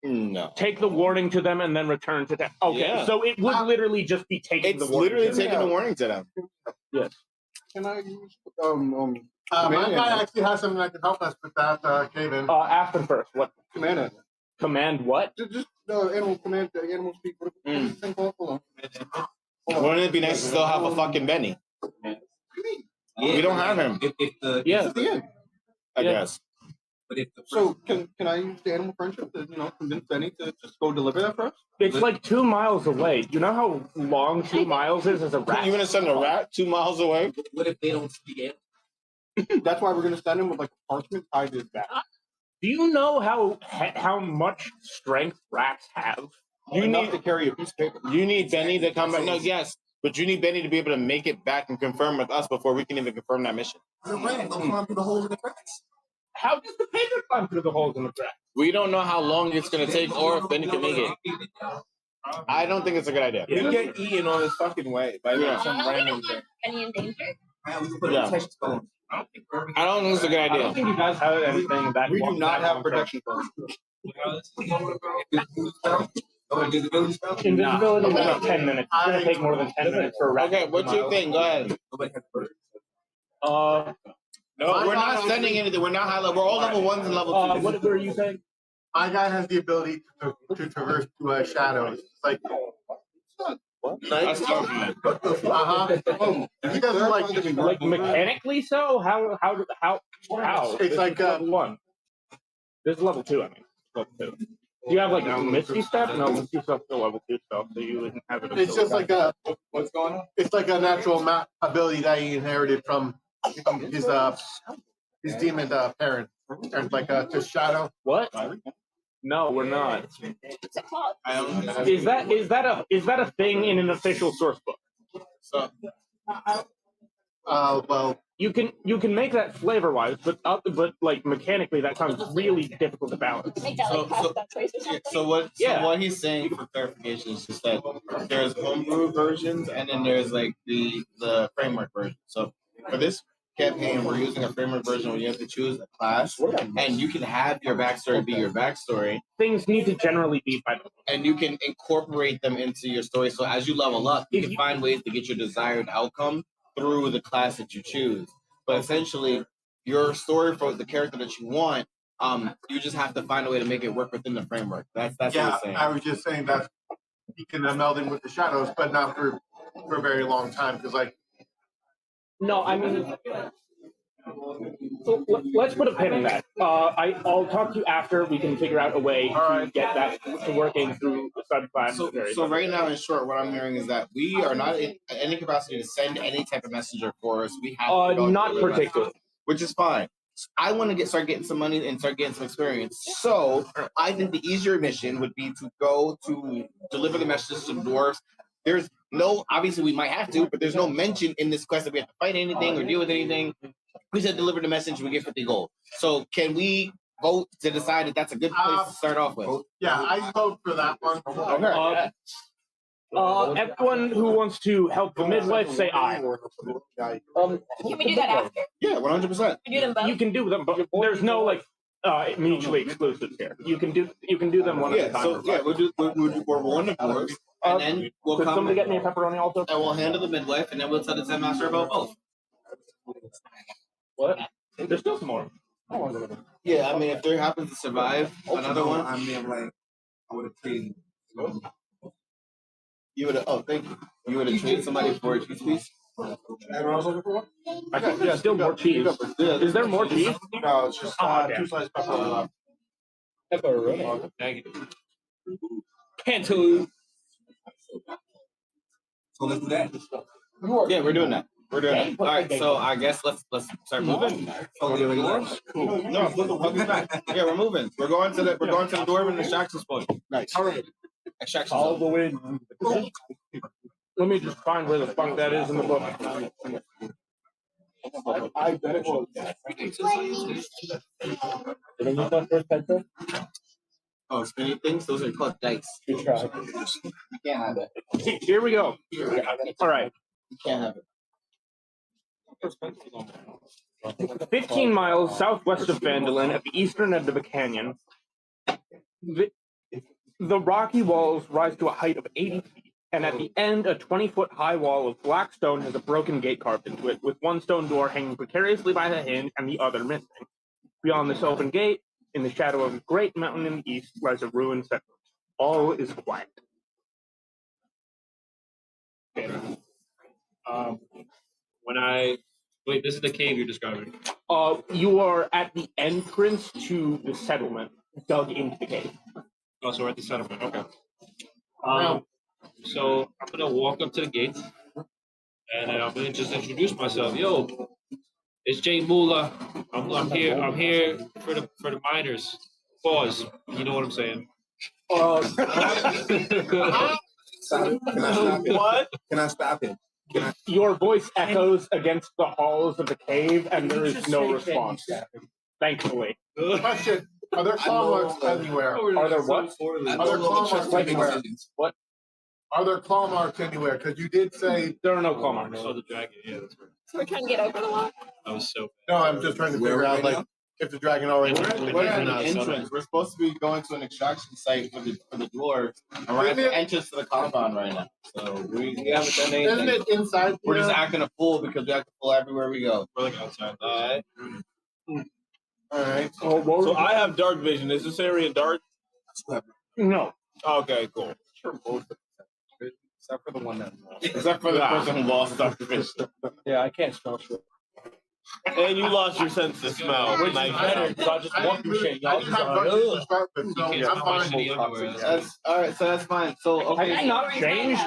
No, Take the warning to them and then return to them. Okay, Yeah. so it would literally just be taking it's the warning. literally to them. taking the warning to them. Yes. Can I use my guy actually has something that can help us with that cave in. Ask them first. What Command command? What? Just animal command. The animal speak. What is this thing called? Hold on. Wouldn't it be nice to still have a fucking Benny? We don't have him. Yeah. I guess. But if So can I use the animal friendship to convince Benny to just go deliver that for us? It's like 2 miles away. You know how long 2 miles is as a rat? You're gonna send a rat 2 miles away? what if they don't speak it? That's why we're gonna send him with like a parchment tied to his back. Do you know how much strength rats have? You need to carry a piece of paper. You need Benny to come back. No, yes, but you need Benny to be able to make it back and confirm with us before we can even confirm that mission. The ram don't climb through the holes in the cracks. How does the paper climb through the holes in the grass? We don't know how long it's gonna take or if Benny can make it. I don't think it's a good idea. You get eaten on his fucking way by some we don't random want any in danger. Man, we can put Yeah. protection stones. I don't think it's a good I don't idea. think you guys have anything that We do long- not that have long protection phones. Invisibility spell? term. Invisibility is about 10 minutes. It's gonna take more than 10 minutes for a rat. Okay, what's your thing? Go ahead. Nobody has first. No, we're not sending anything. We're not high level. We're all level 1s and level 2s. What were you saying? My guy has the ability to traverse through shadows. It's like That's tough. Oh, he doesn't Like mechanically so? How? It's like level 1. This is level 2. I mean, level 2. Do you have like a Misty Step? No, Misty Step's still level 2 stuff, so you wouldn't have it. it's just like a What's going on? it's like a natural ability that he inherited from his demon parent. And like to shadow. What? No, we're not. What's it called? Is that a thing in an official source book? So, Well, You can make that flavor wise, but like mechanically that sounds really difficult to balance. Make that like So- pasta choice or something. Yeah. what he's saying for clarification is just that there's homebrew versions and then there's like the framework version. So for this campaign, we're using a framework version where you have to choose a class and you can have your backstory be your backstory Things need to generally be by the book. and you can incorporate them into your story. So as you level up, you can find ways to get your desired outcome through the class that you choose. But essentially, your story for the character that you want, you just have to find a way to make it work within the framework. That's what yeah, he's saying. I was just saying that he can meld in with the shadows, but not for a very long time because like No, I mean, so let's put a pin in that. I'll talk to you after we can figure out a way to get that to working through the subclass. So right now, in short, what I'm hearing is that we are not in any capacity to send any type of messenger for us. We have to go not through the particularly. which is fine. I want to start getting some money and start getting some experience. So I think the easier mission would be to go to deliver the messages to the dwarves. There's no, obviously we might have to, but there's no mention in this quest that we have to fight anything or deal with anything. We said deliver the message, we get 50 gold. So can we vote to decide that that's a good place to start off with? yeah, I vote for that one. Okay. Everyone who wants to help the midwife, say aye. Can we do that after? Yeah, 100%. We do them both. You can do them, but there's no like mutually exclusive here. You can do them one at a Yeah, time. so yeah, we're one of dwarves, and then we'll Could come somebody and get me a pepperoni also? we'll handle the midwife, and then we'll tell the Zen Master about both. What? There's still some more. Yeah, I mean, if there happens to survive another one, I mean, like, I would have traded. you would have. Oh, thank you. You would have traded somebody for a cheese piece. I think there's still more cheese. Is there more cheese? No, it's just Okay. 2 slices pepperoni. Pepperoni. Negative. Cantaloupe. So let's do that. Yeah, we're doing that. We're doing. All right, so I guess let's start moving. Cool. No, focus back. Okay, we're moving. We're going to the dwarven extraction point. Nice. All right. Extraction All zone. the way. Let me just find where the fuck that is in the book. I bet it was. Did I get that first pencil? Oh, spinning things? Those are called dice. Good try. You can't have it. Here we go. All right. You can't have it. 15 miles southwest of Vandalin at the eastern end of a canyon. The rocky walls rise to a height of 80 feet, and at the end, a 20-foot high wall of black stone has a broken gate carved into it, with one stone door hanging precariously by the hinge and the other missing. Beyond this open gate, in the shadow of a great mountain in the east, lies a ruined settlement. All is quiet. Wait, this is the cave you're describing. You are at the entrance to the settlement, dug into the cave. Oh, so we're at the settlement. Okay. So I'm gonna walk up to the gate, and I'm gonna just introduce myself. Yo, it's Jay Moolah. I'm here. I'm here for the miners. Pause. You know what I'm saying? What? Can I stop him? Your voice echoes against the halls of the cave, and there is no response. Thankfully. Question: are there claw marks anywhere? Are there what? Are there claw marks anywhere? What? Are there claw marks anywhere? Because you did say there are no claw marks. Oh, the dragon. Yeah, that's right. So we're trying to get over the wall. I was so. No, I'm just trying to figure out like if the dragon already. We're at the entrance. We're supposed to be going to an extraction site for the dwarves, and we're at the entrance to the compound right now. So we haven't done anything. Isn't it inside? We're just acting a fool because we have to fool everywhere we go. We're like outside. All right. So I have dark vision. Is this area dark? No. Okay, cool. Except for the one that except for the person who lost dark vision. Yeah, I can't smell shit. And you lost your sense of smell. Which is better, because I just walk through shit. Y'all I just have dark vision to start with, so I'm fine. That's all right. So that's fine. So okay, have you not changed?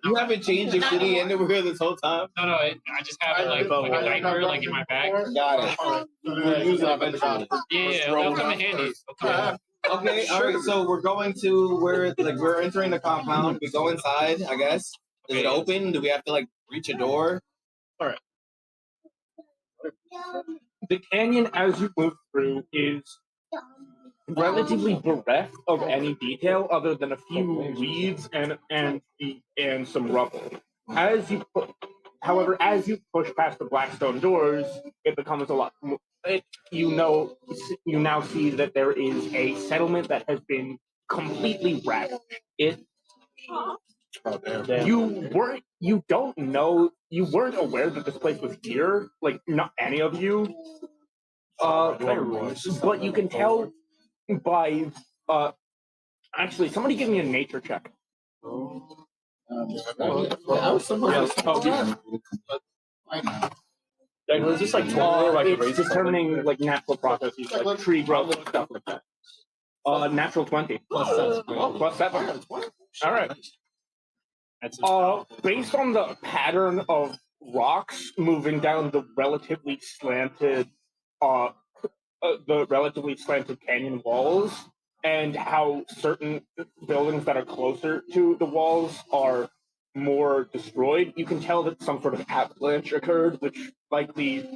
You haven't changed your shitty underwear this whole time. No, I just have it like a diaper, like in my bag. Got it. We'll use it eventually. Yeah, that'll come in handy. Okay, all right. So we're going to we're entering the compound. We go inside, I guess. Is it open? Do we have to like reach a door? All right. The canyon, as you move through, is relatively bereft of any detail other than a few weeds and some rubble. However, as you push past the blackstone doors, it becomes a lot more. You now see that there is a settlement that has been completely ravaged. You weren't aware that this place was here, like not any of you. But you can tell by actually somebody give me a nature check. Is this like it's determining like natural processes, like tree growth and stuff like that. Natural 20. Plus 7. All right. Based on the pattern of rocks moving down the relatively slanted canyon walls, and how certain buildings that are closer to the walls are more destroyed, you can tell that some sort of avalanche occurred, which likely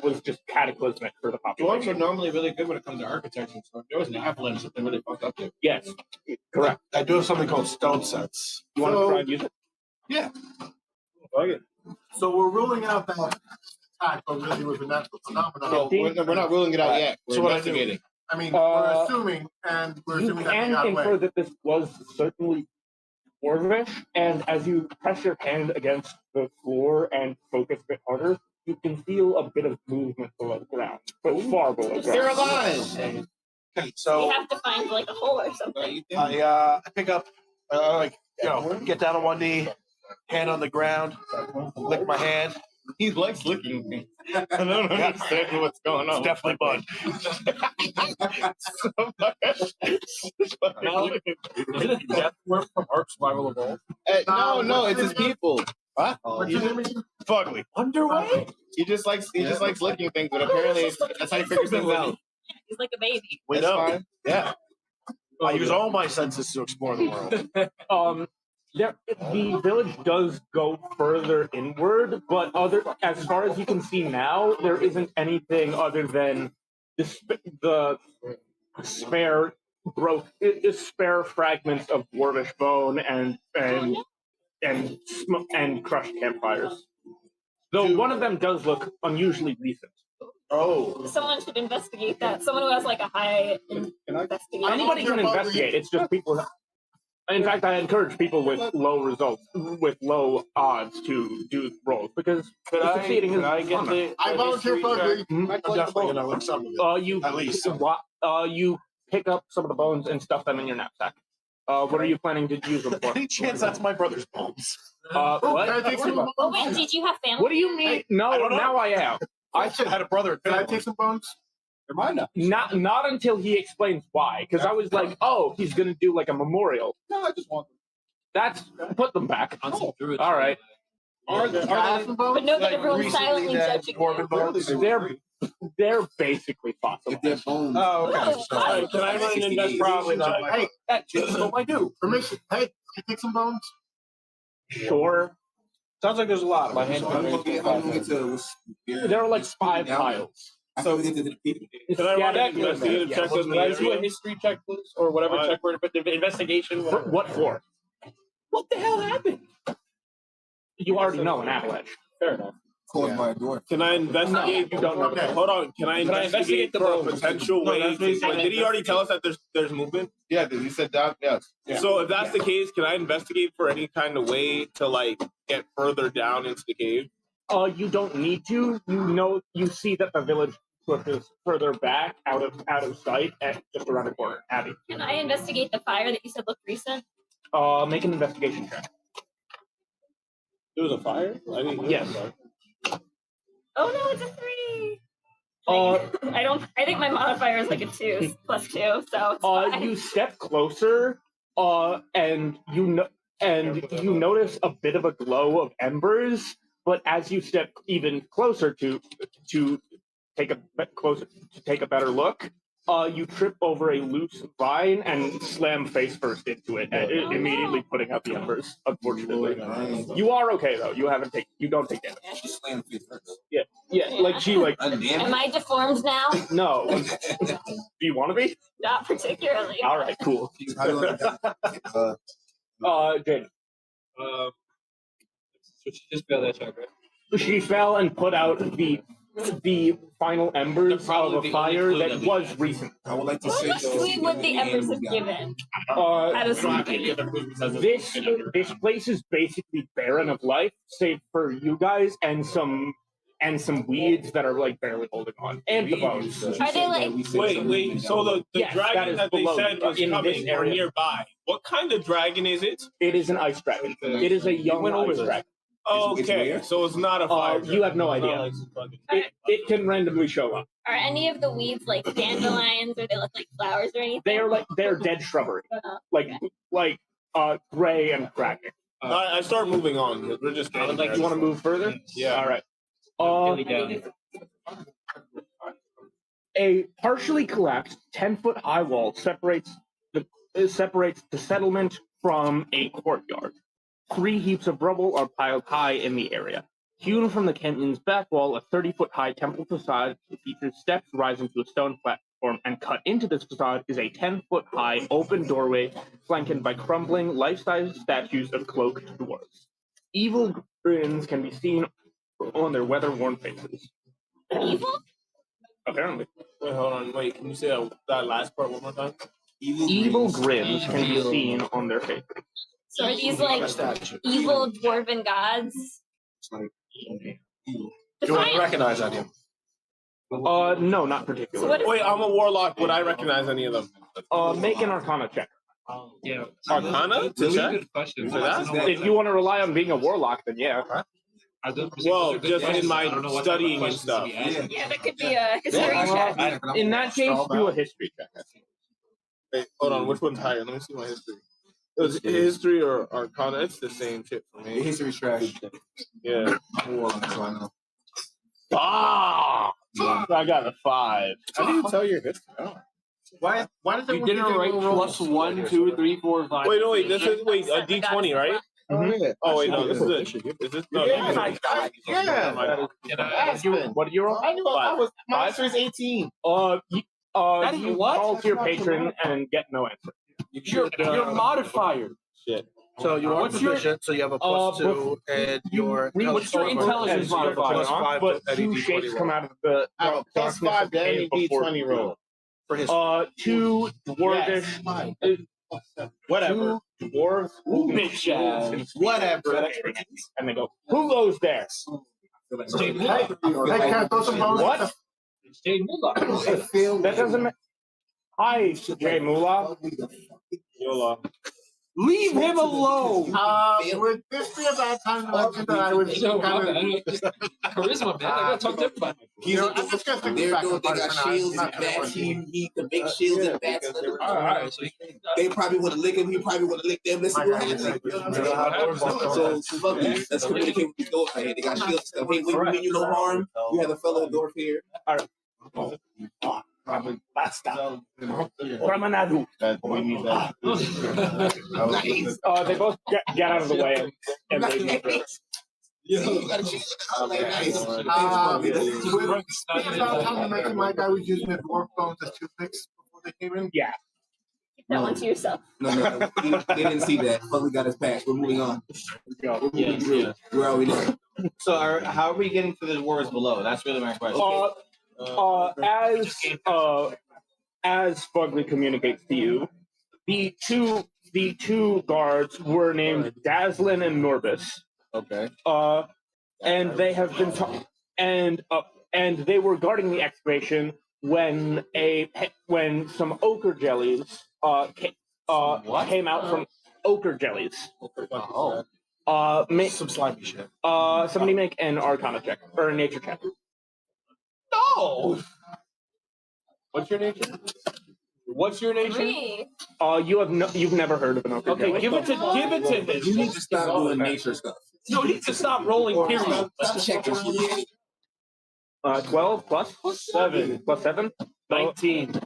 was just cataclysmic for the population. Dwarves are normally really good when it comes to architecture. So if there was an avalanche, something really fucked up there. Yes, correct. I do have something called stone sets. You want to try and use it? Yeah. Okay. So we're ruling out that attack, but really was a natural phenomenon. So we're not ruling it out yet. We're investigating. I mean, we're assuming, and we're assuming that you they got can infer away. that this was certainly dwarvish, and as you press your hand against the floor and focus a bit harder, you can feel a bit of movement below the ground, but far below the ground. They're alive. Okay, so We have to find like a hole or something. I pick up, get down on one knee, hand on the ground, lick my hand. He likes licking me. I don't understand what's going on. It's definitely Bud. Is it a death work from Ark Survival Evolved? No, it's his people. Huh? What's your name again? Fugly. Underway? He just likes licking things, but apparently that's how he figures things out. He's like a baby. We That's know. fine. Yeah. I use all my senses to explore the world. The village does go further inward, but as far as you can see now, there isn't anything other than the spare fragments of dwarvish bone and crushed campfires. Though one of them does look unusually recent. Oh. Someone should investigate that. Someone who has like a high investigation. Anybody can investigate. It's just people. In fact, I encourage people with low odds to do rolls because succeeding is fun. I volunteer for the. I'm definitely gonna look some of it. You At least. you pick up some of the bones and stuff them in your knapsack. What are you planning to use them for? Any chance that's my brother's bones? What? Can I take some? Oh wait, did you have family? What do you mean? No, I don't know. now I am. I had a brother. Can I take some bones? They're mine now. Not until he explains why, because I was like, oh, he's gonna do like a memorial. No, I just want them. That's put them back. All right. Are there some bones? But no, that everyone's silently judging you. They're basically fossils. If they're bones. Oh, okay. Oh, Can I run and invest probably not? Hey, That's what I do. permission. Hey, can I take some bones? Sure. Sounds like there's a lot. My hands I'm gonna get to. There are like 5 piles. So we get to the people. Can I run that? Investigative Yeah, check? Can I do a history check, please, or whatever check we're investigation? For, what for? What the hell happened? You already know an avalanche. Fair enough. Caused by a door. Can I investigate? You don't know. Okay. Hold on. Can I investigate the for a bones? potential No, way? that's what he said. Like, did he already tell us that there's movement? Yeah, dude, you said that. Yes. Yeah. So if that's the case, can I investigate for any kind of way to like get further down into the cave? You don't need to. You see that the village pushes further back out of sight at just around the corner. Abby, Can I investigate the fire that you said looked recent? make an investigation check. There was a fire? I didn't hear Yes. a fire. Oh no, it's a 3. I think my modifier is like a 2 plus 2, so it's fine. You step closer, and you notice a bit of a glow of embers. But as you step even closer to take a better look, you trip over a loose vine and slam face first into it, immediately putting out the embers. Unfortunately, you are okay though. You don't take damage. She slammed me first. Yeah, like she like Am I deformed now? no. Do you want to be? Not particularly. All right, cool. How do I- Jane. So she just failed that check, right? She fell and put out the final embers of a fire that was recent. I would like to How say much food would the embers have given? Out of some This place is basically barren of life, save for you guys and some weeds that are like barely holding on, and the bones. Are they like? Wait. So the Yes, that dragon is that they below said you, was in coming this or area. nearby. What kind of dragon is it? It is an ice dragon. It is a young ice dragon. Okay, so it's not a fire. You have no dragon. idea. It's not like- It can randomly show up. Are any of the weeds like dandelions, or they look like flowers or anything? They're dead shrubbery, like gray and cracking. I start moving on. We're just You want to move further? Yeah. All right. Nearly down. A partially collapsed 10-foot high wall separates the settlement from a courtyard. 3 heaps of rubble are piled high in the area. Hewn from the canyon's back wall, a 30-foot high temple facade features steps rising to a stone platform, and cut into this facade is a 10-foot high open doorway flanked by crumbling, life-size statues of cloaked dwarves. Evil grins can be seen on their weather-worn faces. Evil? Apparently. Wait, hold on. Wait, can you say that last part one more time? Evil grins can be seen on their faces. So are these like evil dwarven gods? Do you want to recognize any of them? No, not So particularly. what is Wait, I'm a warlock. Would I recognize any of them? Make an Arcana check. Yeah. Arcana? To Really check? good question. So that's If you want to rely on being a warlock, then yeah. Well, just in my studying and stuff. Yeah, that could be a history check. In that case, do a history check. Wait, hold on. Which one's higher? Let me see my history. was history or arcana. It's the same shit for me. History's trash. Yeah. So I know. Ah, I got a 5. How do you tell your history? Why does You did it right. +1, 2, 3, 4, 5. Wait, no, wait. This is a D20, right? Mm-hmm. Oh wait, no. This is it. Is this no? Yeah. What did you roll? I knew I was. My answer is 18. You what? call to your patron and get no answer. Your modifier. Shit. So you are What's your- proficient, so you have a +2, and your What's your intelligence modifier? +5 But to any two D20 shapes roll. come out of the I have a darkness +5 of to any cave before D20 you. roll. For history. 2 dwarvish, Whatever. 2 dwarves, Bitch ass. Whatever. and they go, "Who goes there?" Hey, can I throw some bones? What? It's Jay Mullah. That doesn't. Hi, Jay Mullah. Yola. Leave him alone. Would this be a bad time to mention that I was No, my kind of... bad. Charisma, man. I gotta talk to everybody. I'm just gonna stick They're back doing, and they forth got for now. shields It's and not gonna bats. work. He can make shields and bats. All right, so They probably want to lick him. He probably want to lick them. Let's see what happens. You know what I'm saying? So fuck you. Let's communicate with these dwarves right here. They got shields and stuff. Hey, we mean you no harm. You have a fellow dwarf here. Basta. Pramanadu. We need that. They both get out of the way and leave. You got a shield. Nice. Would it be about time to mention my guy was using his dwarf bones as toothpicks before they came in? Yeah. Keep that one to yourself. No. They didn't see that. Fuck, we got his patch. We're moving on. Yeah. Where are we now? So, how are we getting to the dwarves below? That's really my question. As Fugly communicates to you, the two guards were named Dazzlin and Norbus. Okay. And they have been and they were guarding the excavation when some ochre jellies came out from ochre jellies. Some slimy shit. Somebody make an Arcana check or a Nature check. No. What's your nature? What's your nature? 3. You've never heard of an ochre jelly. Okay, give it to him. You need to stop doing nature stuff. No, he needs to stop rolling. Period. Stop checking shit. 12 plus 7 plus 7. 19.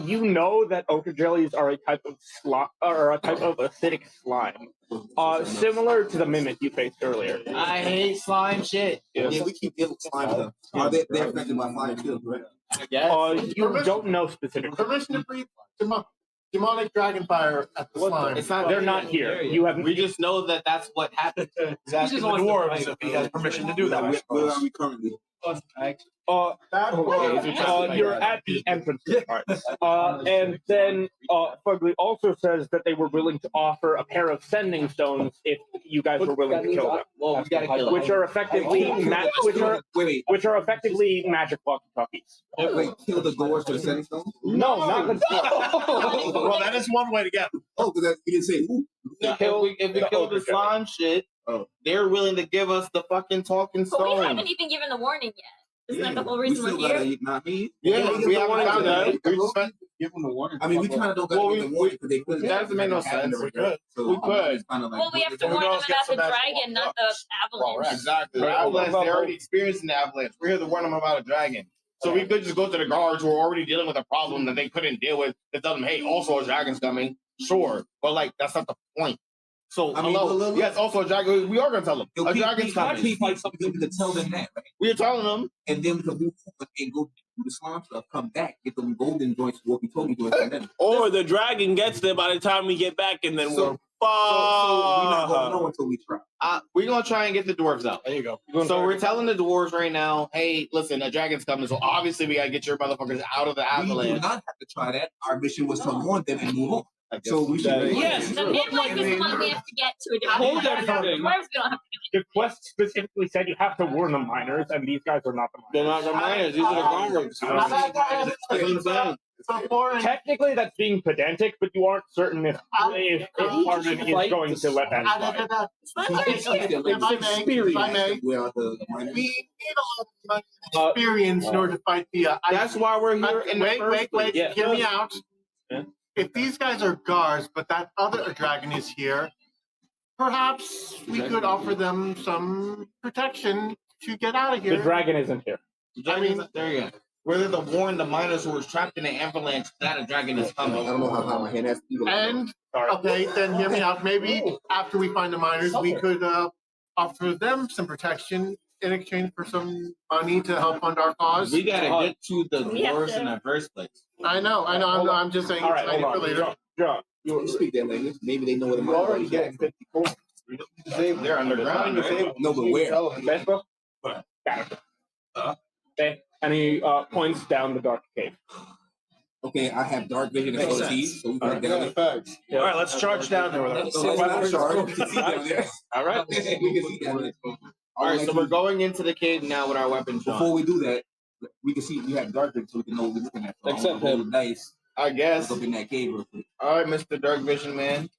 You know that ochre jellies are a type of acidic slime, similar to the mimic you faced earlier. I hate slime shit. Yeah, we keep dealing with slime stuff. Are they're affected by fire too, correct? You don't know specifically. Permission to breathe demonic dragon fire at the slime. It's not. They're not here. You haven't. We just know that that's what happened. He's asking the dwarves if he has permission to do that. Where are we currently? You're at the entrance to the part. And then Fugly also says that they were willing to offer a pair of sending stones if you guys were willing to kill them. Well, we gotta kill them. Which are effectively which are effectively magic walkie-talkies. Wait, kill the doors for the setting stone? No, not the Well, that is one way to get them. Oh, because you didn't say who. If we kill the slime shit, they're willing to give us the fucking talking But we stone. haven't even given the warning yet. Isn't that the whole reason we're here? Not me. Yeah, we haven't found that. Give them the warning. I mean, we kind of don't got to get the warning because they could. That doesn't make no sense. We could. Well, we have to warn them about the dragon, not the avalanche. Exactly. The avalanche, they already experienced an avalanche. We're here to warn them about a dragon. So we could just go to the guards who are already dealing with a problem that they couldn't deal with. That tell them, hey, also a dragon's coming. Sure. But like, that's not the point. So, I mean, hello. Yes, also a dragon. We are going to tell them. A dragon's coming. We can tell them that, right? We're telling them. And then we can move forward and go do the slime stuff, come back, get them golden joints, walkie-talkie joints, and then. Or the dragon gets there by the time we get back, and then we're So we're not going to know until we try. We're going to try and get the dwarves out. There you go. So we're telling the dwarves right now, hey, listen, a dragon's coming, so obviously we got to get your motherfuckers out of the We do avalanche. not have to try that. Our mission was to warn them and move on. So we should. Yes. The midwife is the one we have to get to a different Hold place. everything. Dwarves, we don't have to do The quest specifically said you have to warn the miners, and these guys are not the They're miners. not the miners, these are the guards. That's what I'm saying. So foreign. Technically, that's being pedantic, but you aren't certain if Harmon is going to let that slide. If I may, We are the. we need a lot of experience in order to fight the. That's why we're here in the Wait, first wait, place. wait. Hear me out. if these guys are guards, but that other dragon is here, perhaps we could offer them some protection to get out of here. The dragon isn't here. I mean, there you go. Whether to warn the miners who were trapped in an avalanche that a dragon is coming. I don't know how my hand has to do. And okay, then hear me out. Maybe after we find the miners, we could offer them some protection in exchange for some money to help fund our cause. We gotta get to the dwarves in the first place. I know. I'm just saying. All right, it's hold on. for later. John, You speak that language. Maybe they know where the You already mine get 50 coins. They're underground. Right? No, but where? Vespa? Got it. Okay. And he points down the dark cave. Okay, I have dark vision and so he. So we can down there. Facts. All right, let's charge down there with us. So let's not charge. We can see down there. All right. We can see down there. All right, so we're going into the cave now with our weapons. Before we do that, we can see we have dark vision, so we can know what we're looking at. Except roll the dice. I guess. Look in that cave real quick. All right, Mr. Dark Vision Man.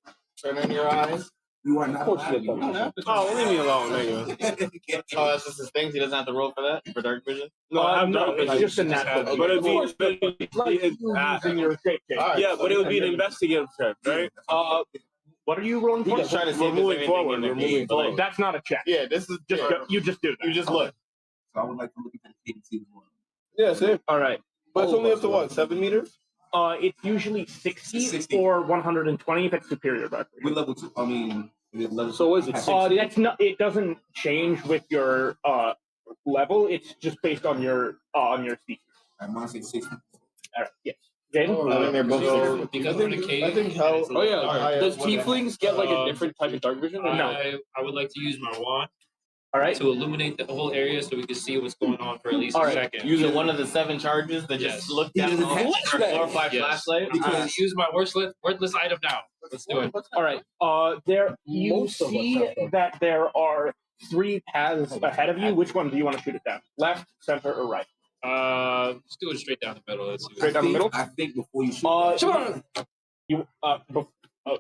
Turn in your eyes. You are not. Oh, leave me alone, nigga. Oh, that's just his things. He doesn't have to roll for that, for Dark Vision? No, it's just a natural. But it'd be, Using your shape change. yeah, but it would be an investigative check, right? What are you rolling for? He's trying to see if there's moving anything forward, in the we're cave. moving forward. That's not a check. Yeah, this is Just you just do that. You just look. So I would like to look at the cave and see what's Yeah, same. All right. But it's only up to what, 7 meters? It's usually 60, 60. or 120 if it's superior record. we level 2. I mean, level So is it 6? That's not. It doesn't change with your level. It's just based on your speed. I want to say 60. All right. Yes. Jaden? I think they're both So, there. Because we're in a cave. I think how. Oh yeah. Alright. Does tieflings get like a different type of dark vision? Or no. I would like to use my wand All right. to illuminate the whole area so we can see what's going on for at least All a right. second. Using one of the 7 charges that Yes. just look He down doesn't on have or flashlight. glorify Yes. flashlight. Because- Use my worthless item now. Let's do it. All right. There you Most of us see have them. that there are 3 paths ahead of you. Which one do you want to shoot it down? Left, center, or right? Let's do it straight down the middle. Let's see. Straight down the middle. I think before you shoot.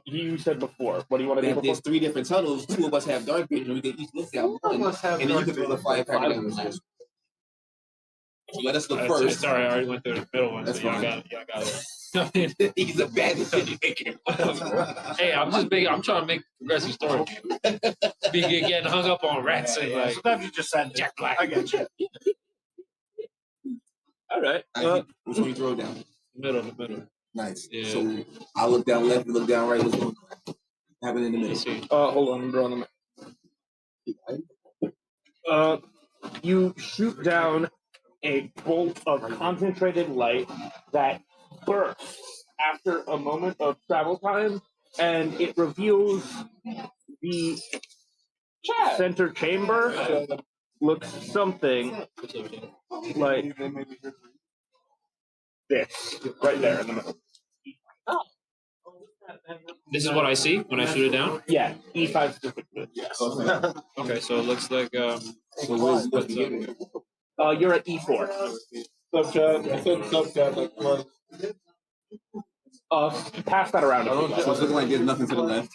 You said before. What do you want to do That before? there's 3 different tunnels. 2 of us have dark vision. We can each look down one, and then you can throw the fire pack down. So let us look first. Sorry, I already went through the middle one. That's So y'all fine. got it. He's a bad decision maker. Hey, I'm trying to make progressive story. Be getting hung up on rats and like Sometimes you just send Jack Black. I get you. All right. Which one you throw down? The middle. Nice. Yeah. So I look down left, you look down right. What's going on? Happen in the Let's middle. see. Hold on, I'm drawing them. You shoot down a bolt of concentrated light that bursts after a moment of travel time, and it reveals the center chamber. Looks something like this, right there in the middle. This is what I see when I shoot it down. Yeah, E5 specifically. Okay, so it looks like So what's You're at E4. Subchat. I said subchat like once. Pass that around. So it's looking like there's nothing to the left.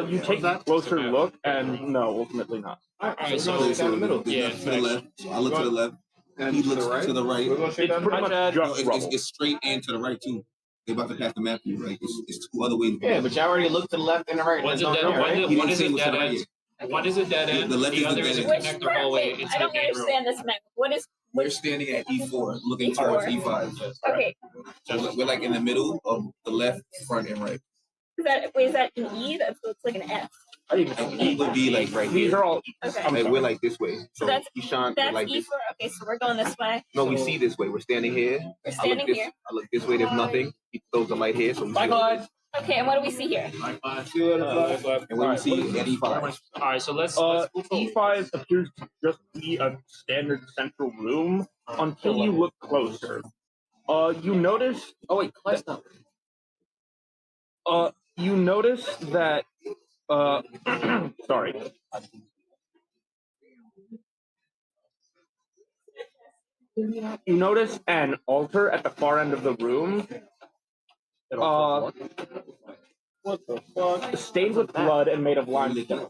You take a closer look, and no, ultimately not. Alright, So so down the middle. yeah, To the left. So I look to the left. He looks to the right. We're going straight It's down the pretty middle. much No, just it's, rubble. it's straight and to the right too. They're about to pass the map to you, right? It's 2 other ways. Yeah, but you already looked to the left and the right. One's There's a no dead, there, right? He one didn't is say a what's to dead the end. right. One is a dead end. The left is The the other dead is a end. Which connector part? hallway Wait, into I the don't main room. understand this map. What is We're standing at E4, looking towards E5. okay? So we're like in the middle of the left, front, and right. Is that an E? That looks like an F. And E would be like right These here. are all. Okay. Like, We're like this way. So So that's- Ishan That's like E this. for. Okay, so we're going this way. No, we see this way. We're standing here. We're I look standing this. here. I look this way. There's nothing. He throws the light here. So we see Clyde. Okay, and what do we see here? And what we see at E5. Alright, so let's move forward. E5 appears to just be a standard central room until you look closer. You notice. Oh wait, Clyde's not. You notice that. Sorry. You notice an altar at the far end of the room. What the fuck? Stained with blood and made of limestone.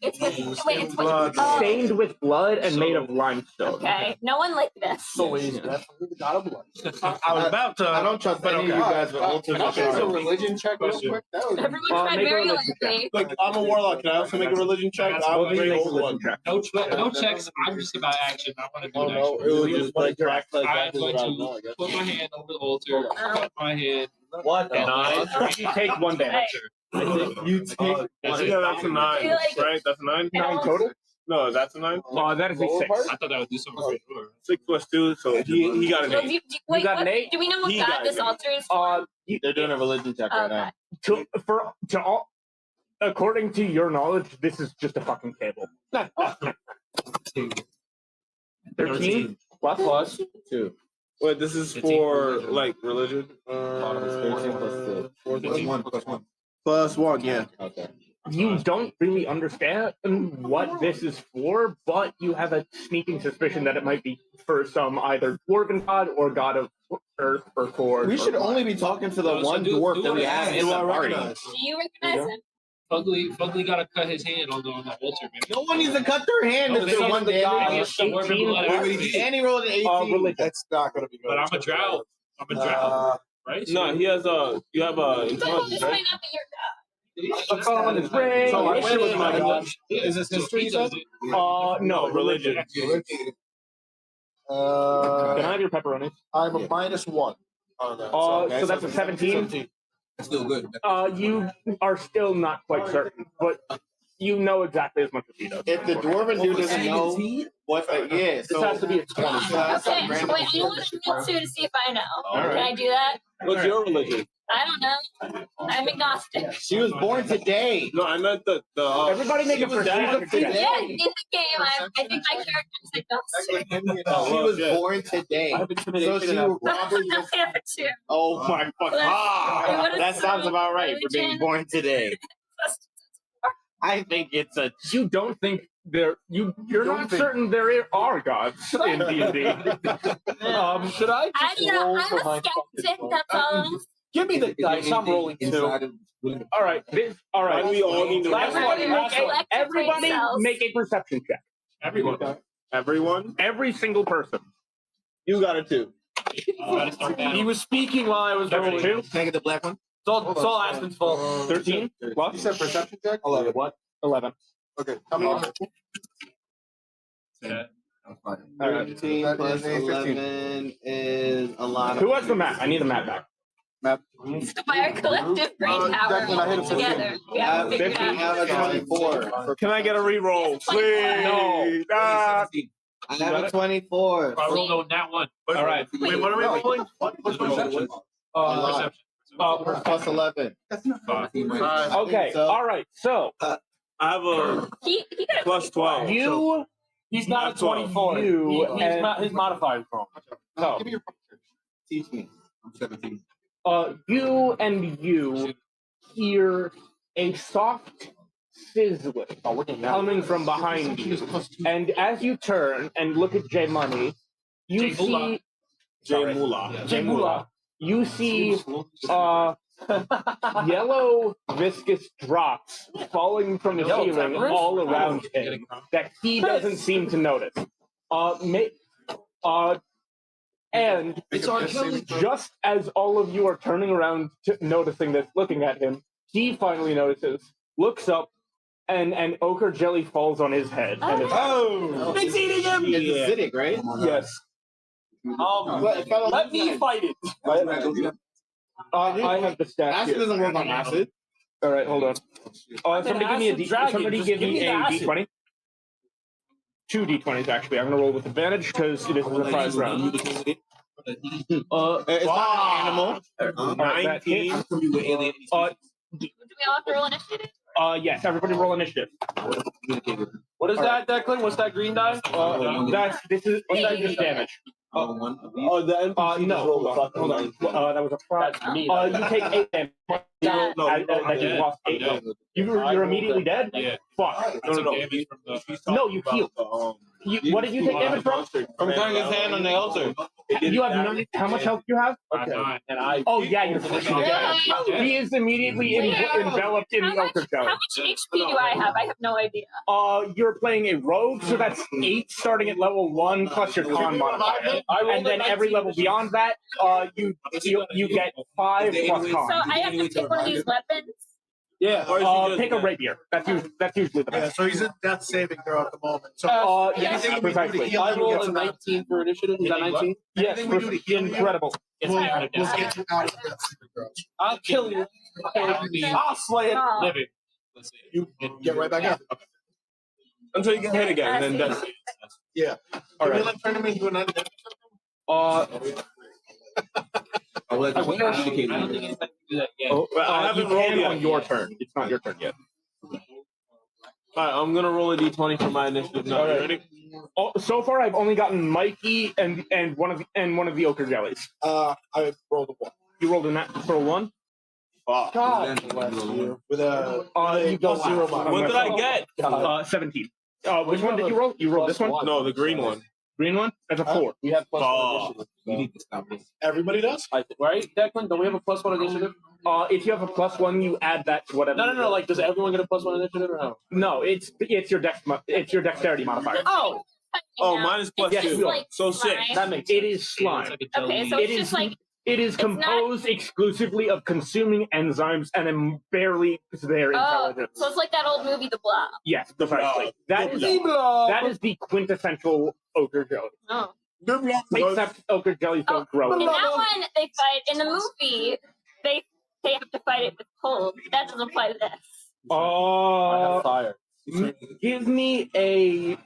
It's with, wait, it's with, blood. oh, Stained with blood and made of limestone. okay. No one like this. So easy. That's the god of blood. I was about to. I don't trust but any of okay. you guys with ultimate Can I make a charge. religion check real quick? That was Everyone tried make a very religion lightly. Look, I'm a warlock. Can I also make a religion check? That's I'm what a we very Make a old religion one. check. No checks. I'm just about action. I want to do Oh an no, action. it was just like your act like I'm that. going to put my hand over the altar, cut my hand, What? and I You take 1 damage. You take. I think that's a 9, feel like- right? That's a 9. 9 total? No, that's a 9. That is a 6. I thought that would do something. 6 plus 2, so he got an Well, 8. wait, got an what, 8? do we know what He god got this it. altar is for? They're doing a religion check right now. Okay. To all, according to your knowledge, this is just a fucking table. 13 plus 2. Wait, this is 15 for like religion. 13 plus 2. 1 plus 1. Plus 1, yeah. Okay. You don't really understand what this is for, but you have a sneaking suspicion that it might be for some either dwarven god or god of earth or core. We should only be talking to the So one do dwarf that we it. have in Do the I party. recognize? Do you recognize him? Fugly got to cut his hand on the altar, man. No one needs to cut their hand No, if they they're need one the guy damage. with the dwarven 18 blood. And he rolled an 18. Religion. That's not going to be good. But I'm a drought. I'm a drought, right? No, he has a. You have a So intelligence, this right? might not be your god. A phone is ring. So Wish it was my god. Is this history? does it. No, religion. Can I have your pepperoni? I'm a -1 on that. So that's a 17. Still good. You are still not quite certain, but you know exactly as much as he does. If the dwarven dude doesn't know what, yeah, This so has to be a 20. so that's Okay, some wait, random. I want to roll 2 to see if I know. Alright. Can I do that? What's your religion? I don't know. I'm agnostic. She was born today. No, I meant the. Everybody make a perception check. Yeah, in the game, I think my character is agnostic. She was born today. So she will probably just. I have a 2. Oh my fuck! Ah, What is that sounds about right for being religion? born today. I think it's a. You don't think you're not certain there are gods in D&D. Should I I, just you know, roll I'm for a my skeptic, that's all. Give me the dice. I'm rolling 2. All right, all right. We all need to. Everybody make a perception check. Everyone. Everyone. Every single person. You got a 2. Gotta start that. He was speaking while I was rolling. 2, Can I get the black one? It's all Aspen's fault. 13, plus You said perception check? 11. what? 11. Okay. How many? Yeah. All right. 13 plus 11 is a lot. Who has the map? I need the map back. By our collective brain power Declan, I hit a 15. together. We I have have to figure it 15, I out. have a 24. Can I get a reroll, please? No. I have a 24. I rolled on that one. All right. Wait, what are we rolling? Perception. Plus 11. Okay. So- All right. So I have a He got plus 12. you, He's not a Not 12. 24. You and- His modifier is wrong. so Give me your Teach me. I'm 17. you and you hear a soft sizzling coming from behind you, and as you turn and look at J Money, you J Moolah. see J Moolah. J Moolah. You see yellow viscous drops falling from the ceiling all around him that he doesn't seem to notice. And just as all of you are turning around, noticing this, looking at him, he finally notices, looks up, and an ochre jelly falls on his head. And it's, It's eating him! It's acidic, right? yes. Let me fight it. I have the stats Acid here. doesn't work on acid. All right, hold on. Somebody give me a acid D. dragon, Somebody just give give me me the a acid. D20. 2 D20s actually. I'm gonna roll with advantage because it is the prize round. It's not an animal. All right, that hits. I'm with alien. Do we all have to roll initiative? Yes, everybody roll initiative. What is that, Declan? What's that green die? This is damage. One. No, hold on. That was a prize. You take 8 damage. Yeah. That you lost 8 health. You're immediately dead? Yeah. Fuck. No. No, you healed. What did you take damage from? From throwing his hand on the altar. You have 9. How much health do you have? Okay. Oh, yeah, you're pushing dead. He is immediately enveloped in the altar How jelly. much HP do I have? I have no idea. You're playing a rogue, so that's 8 starting at level 1 plus your con modifier. And then every level beyond that, you get 5 plus con. So I have to pick one of these weapons. Yeah, pick a rapier. That's usually the Yeah, best. so he's in death saving throw at the moment. So Yes, precisely. I roll a 19 for initiative. Is that 19? Yes, incredible. we'll get you out of death saving throws. I'll kill you. I'll slay it. Oh. Living. You get right back up. Until you get hit again, and then that's it. Yeah. All Can we right. turn him into an undead? I'll let you I don't think anybody can do that yet. I haven't you rolled can yet. on your turn. It's not your turn yet. All right, I'm gonna roll a d20 for my initiative. Now, Okay. you ready? So far, I've only gotten Mikey and one of the ochre jellies. I rolled a 1. You rolled a natural 1. God. With a You go plus 0 mod. What did I get? 17. Which one did you roll? You rolled this one. No, the green one. Green one. That's a 4. We have plus Oh. 1 initiative. You need to stop this. Everybody does? Right, Declan? Don't we have a plus 1 initiative? If you have a +1, you add that to whatever. No. Like, does everyone get a plus 1 initiative or no? No, it's your dexterity modifier. Oh. Oh, mine is plus Yes, 2. you are. So 6. slime. That makes it is slime. Okay, so It it's is- just like It is composed exclusively of consuming enzymes and barely their intelligence. so it's like that old movie, The Blob. Yes, precisely. That is the quintessential ochre jelly. Oh. Except ochre jellies don't grow. In that one, they fight. In the movie, they have to fight it with cold. That doesn't apply to this. I have fire. Give me a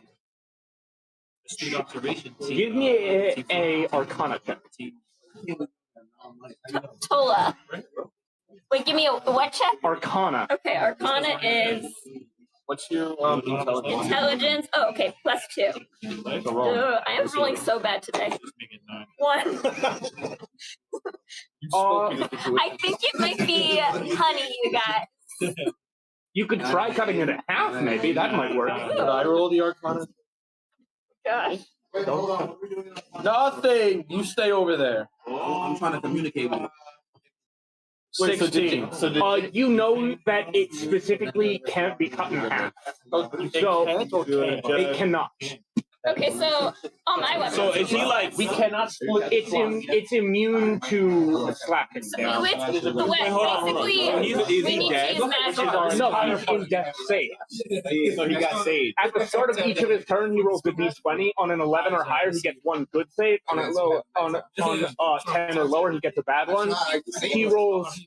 Street observation. give me a Arcana check. Tola. Wait, give me a what check? Arcana. Okay, Arcana is What's your intelligence? intelligence. Oh, okay, +2. Ugh, I am rolling so bad today. 1. I think it might be honey, you guys. You could try cutting it in half, maybe. That might work. Did I roll the Arcana? Gosh. Nothing. You stay over there. I'm trying to communicate with you. Wait, 16. You know that it specifically can't be cut in half. So it cannot. Okay, so on my weapon. So is he like We cannot split. It's immune to slapping. So it's the Wait, hold on, hold on. basically So is we he need dead? to use magic. No, he's in death save. So he got saved. At the start of each of his turn, he rolls a d20. On an 11 or higher, he gets 1 good save. On a low, on 10 or lower, he gets a bad one. He rolls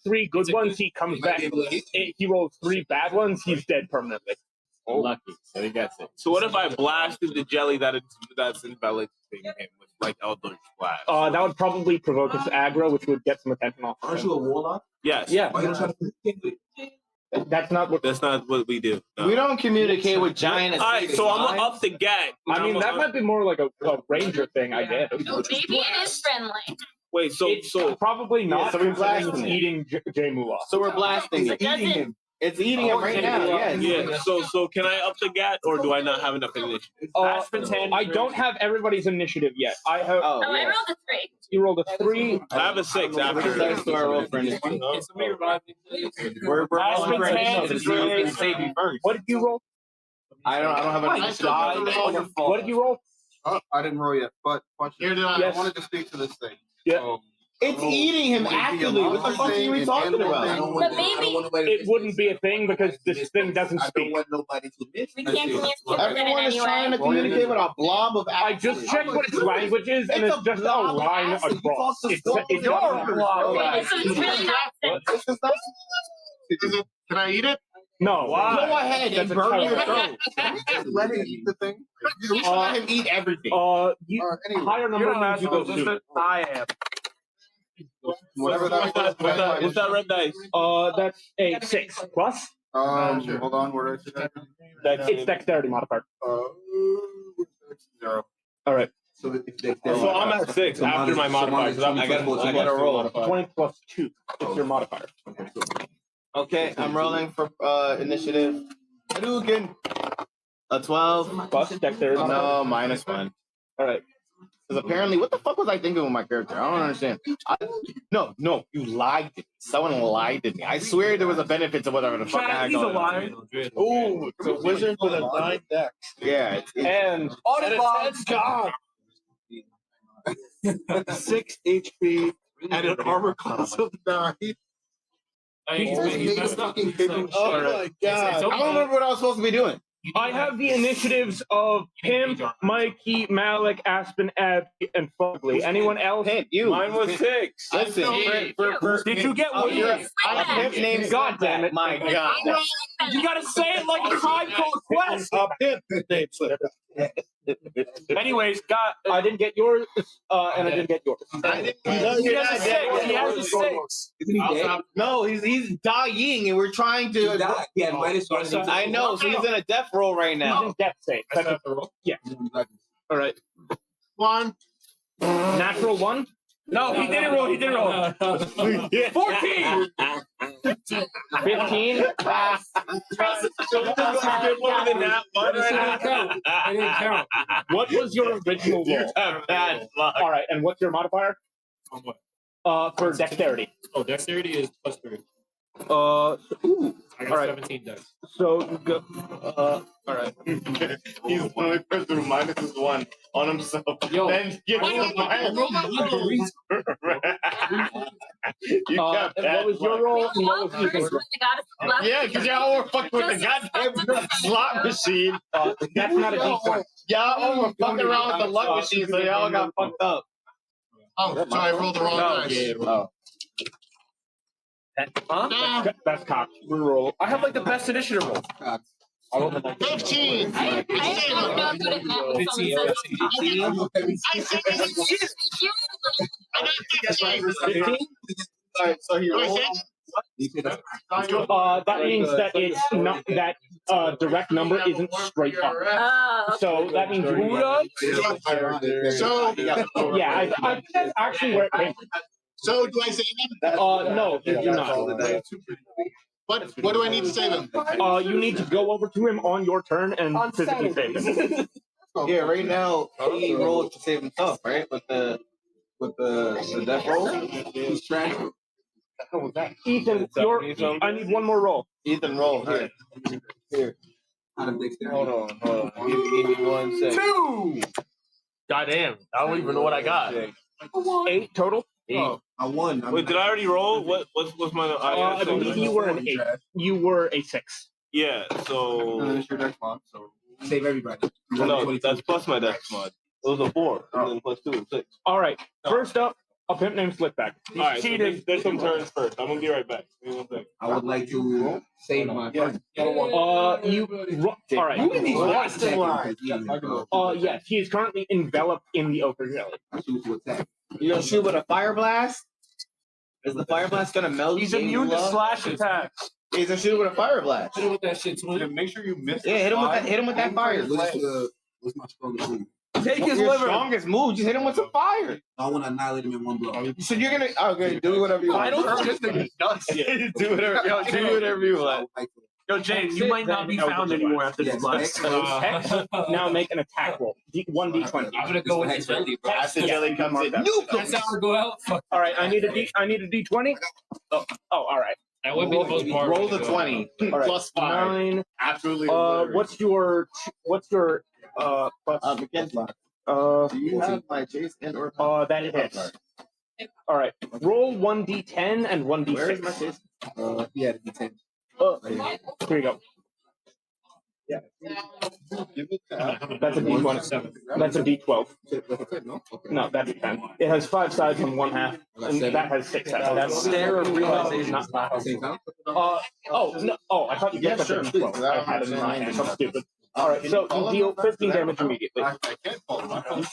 3 good ones. He comes back. He rolls 3 bad ones. He's dead permanently. Lucky. So he got saved. So what if I blasted the jelly that's enveloping him with like Eldritch Blast? That would probably provoke his aggro, which would get some attention off. Aren't you a warlock? Yes. Yeah, Why you trying to communicate with you? that's not what. That's not what we do. No. We don't communicate with giant. All right, so I'm gonna up the gat. I mean, that might be more like a ranger thing, I guess. Maybe it is friendly. Wait, It's so probably not. Yeah, so we're considering blasting it's it. eating Jay Moolah. So we're blasting So it. does it? It's eating him right now. yeah, so can I up the gat or do I not have enough initiative? I don't have everybody's initiative yet. I have. Oh, I rolled a 3. You rolled a 3. I have a 6 after. That's to our roll for initiative. We're Aspen rolling for 10 initiative. is- What did you roll? I don't have an initiative. What did you roll? I didn't roll yet, but here did I Yes. wanted to speak to this thing. Yeah. It's eating him actively. What the fuck are we talking about? But maybe It wouldn't be a thing because this thing doesn't I don't speak. want nobody to miss. we can't communicate with it Everyone is trying to anyway. communicate with a blob of I just checked what its language is, and it's just a line across. It's Okay, so it's really not. Can I eat it? No. Go ahead and That's a burn your terrible- throat. Let it eat the thing. You should let him eat everything. Anyway, Higher number means you go sooner. I am. whatever that was. What's that red dice? That's a 6 plus. Hold on. Where did I see that? It's dexterity modifier. 0. All right. So if they, So I'm at 6 after my modifier. So I gotta roll. 20 plus 2. It's your modifier. Okay, I'm rolling for initiative. Hadouken. A 12. Plus dexterity. No, -1. All right. Because apparently, what the fuck was I thinking with my character? I don't understand. No, you lied to me. Someone lied to me. I swear there was a benefit to whatever the fuck I had going on. Ooh, it's a wizard with a 9 dex. Yeah. And it's gone. 6 HP and an armor class of 9. He's messed up. Oh my god. I don't remember what I was supposed to be doing. I have the initiatives of Pimp, Mikey, Malik, Aspen, Abby, and Fugly. Anyone else? Pimp, you. Mine was 6. Listen, Did you get one? Pimp's name. God damn it. My God. You gotta say it like a Tribe Called Quest. Pimp name slip. Anyways, I didn't get yours, and I didn't get yours. He has a 6. He has a 6. No, he's dying, and we're trying to. Yeah, -1. I know, so he's in a death roll right He's now. in death save. Yeah. All right. 1. Natural 1. No, he didn't roll. He didn't roll. 14. 15. I didn't count. What was your original roll? All right, and what's your modifier? On what? For dexterity. Oh, dexterity is +3. Ooh. I got All right. 17 dex. So you go. All right. He's the only person who -1 on himself. Yo, Then gets the minus. You got and what was your roll? And what was Ethan's roll? Yeah, because y'all were fucking with the goddamn slot machine. That's not a D20. Y'all were fucking around with the luck machine, so y'all got fucked up. Oh, so I rolled the wrong dice. That's cocked. Reroll. I have like the best initiative roll. 15. I don't know if it matters. Alright, so he rolled. That means that it's not that direct number isn't straight up. So that means So, yeah, I think that's actually where it came from. so do I save him? No, you do not. What do I need to save him? You need to go over to him on your turn and physically save him. Yeah, right now he rolled to save himself, right? With the death roll. He's trying. Ethan, I need one more roll. Ethan, roll here. Hold on. Give me 1 second. 2. Goddamn. I don't even know what I got. 8 total. I won. Wait, did I already roll? What's my? I believe you were an 8. You were a 6. Yeah. So It's your dex mod, so save everybody. no, that's plus my dex mod. It was a 4, and then plus 2 is 6. All right. First up, a pimp named Slickback. All right, so there's some turns first. I'm gonna be right back. Give me 1 second. I would like to save my friend. All right. Yes, he is currently enveloped in the ochre jelly. I choose to attack. You gonna shoot with a fire blast? Is the fire blast gonna melt? He's immune to slash attacks. He's gonna shoot with a fire blast. Hit him with that shit, Twin. Make sure you miss. Yeah, hit him with that fire. What's my strongest move? Take his Your liver. strongest move. Just hit him with some fire. I want to annihilate him in one blow. So you're gonna do whatever you want. I don't this nigga's nuts. do whatever you want. Yo, Jane, you might not be found anymore after this blast. Now make an attack roll. 1d20. I'm gonna go with the jelly, bro. As the jelly comes in. That's how we go out. Fuck. All right, I need a d20. Oh, all right. That would be the most bar. Roll the 20 All right. plus 5. 9. Absolutely. What's your plus? Mackenzie, Do you have my chase and or that hits. All right. Roll 1d10 and 1d6. Where is my chase? Yeah, the D10. Here you go. Yeah. That's a d20. That's a d12. No, that's 10. It has 5 sides and 1 half, and that has 6 sides. That stare of realization. Oh no! Oh, I thought you guessed that a d12. I had it in my hand. I'm stupid. All right, so you deal 15 damage immediately. I can't pull him.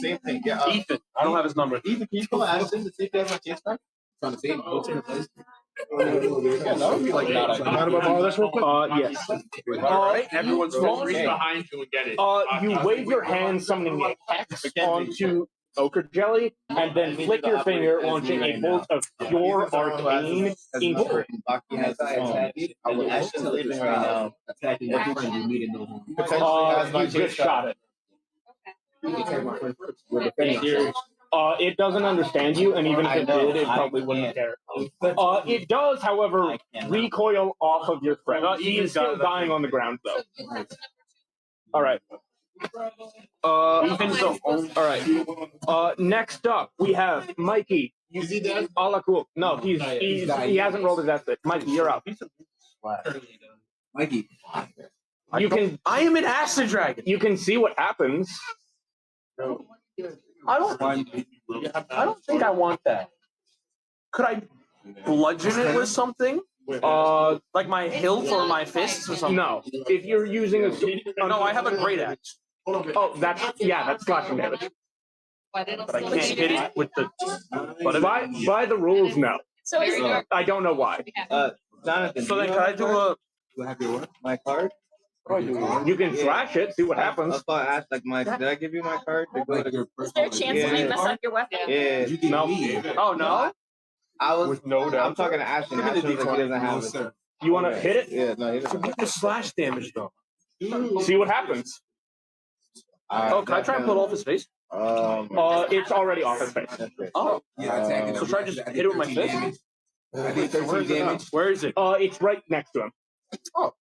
Same thing. Yeah. Ethan. I don't have his number. Ethan, can you call Ashton to see if he has my chase back? Trying to save him. Go to the place. Yeah, that would be like not. Mind if I borrow this real quick? Yes. All right, everyone's Reach behind you and get it. You wave your hand summoning a hex onto ochre jelly, and then flick your finger, launching a bolt of pure arcane into it. You just shot it. It doesn't understand you, and even if it did, it probably wouldn't care. It does, however, recoil off of your friend. He is still dying on the ground, though. All right. All right. Next up, we have Mikey. Is he dead? Cool. No, he hasn't rolled his estimate. Mikey, you're up. Mikey. I am an acid dragon. You can see what happens. I don't think I want that. Could I bludgeon it with something? Like my hilt or my fists or something? No. If you're using a no, I have a great axe. Oh, that's slashing damage. But I can't hit it with the. By the rules, no. So I don't know why. Jonathan. So then, can I do a? Do I have your what? My card? You can slash it, see what happens. That's why I asked, like, did I give you my card? To go to your is there a chance that I mess up your weapon? Yeah. No. Oh no. I was. With no doubt. I'm talking to Ashton. Ashton was like, he doesn't have it. You want to hit it? Yeah, no, he doesn't. Get the slash damage though. See what happens. Oh, can I try and pull it off his face? It's already off his face. Oh. So should I just hit it with my fist? I did 13 damage. Where is it? It's right next to him. Oh.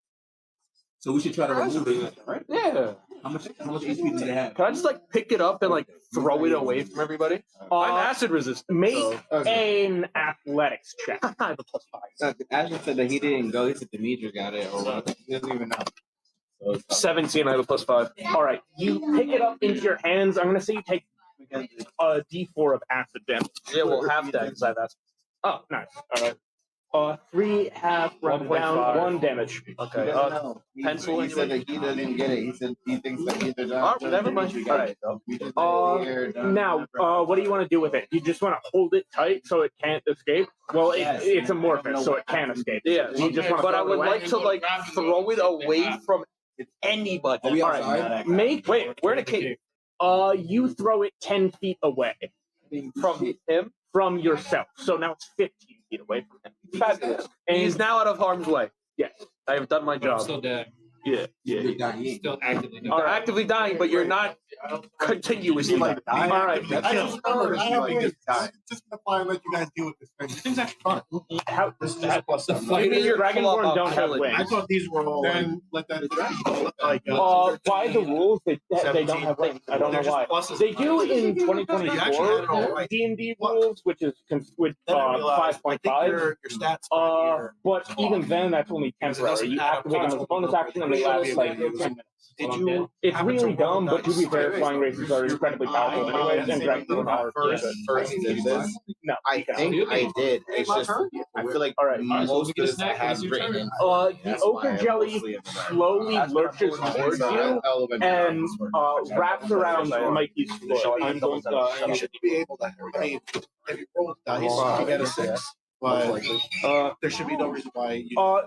So we should try to remove it, right? Yeah. How much HP do they have? Can I just like pick it up and like throw it away from everybody? I'm acid resistant. Make an athletics check. I have a +5. Ashton said that he didn't go. He said Demetra got it, or what? He doesn't even know. 17. I have a +5. All right, you pick it up into your hands. I'm gonna say you take a D4 of acid damage. Yeah, we'll have that because I have acid. Oh, nice. All right. 3 half round down, 1 damage. Okay. Pencil. He said that he doesn't get it. He said he thinks that either. Never mind. All right. Now, what do you want to do with it? You just want to hold it tight so it can't escape? Well, it's amorphous, so it can escape. Yeah. You just want to but I would like to like throw it away from anybody. All right. Wait, where the cave? You throw it 10 feet away From him? from yourself. So now it's 15 feet away from him. Fabulous. And he's now out of harm's way. Yes. I have done my I'm job. still dead. Yeah. Still actively dying. You're actively dying, but you're not continuously dying. All right. I just gonna let you guys deal with this thing. This thing's actually fun. How, This is the plus stuff. Dragonborn don't have I wings. thought these were all. Then let that like. By the rules, they don't have wings. I don't know why. They do in 2024 D&D rules, which is with 5.5. Your stats. But even then, that's only temporary. You activate them as a bonus action, and they last like 10 minutes. It's really dumb, but to be fair, flying races are incredibly powerful anyways, and Dragonborn are First did this. No, I think I did. It's just I feel like most of this I have written. The ochre jelly slowly lurches towards you and wraps around Mikey's foot. I'm going You should be able to. I mean, if you roll dice, you get a 6. But there should be no reason why.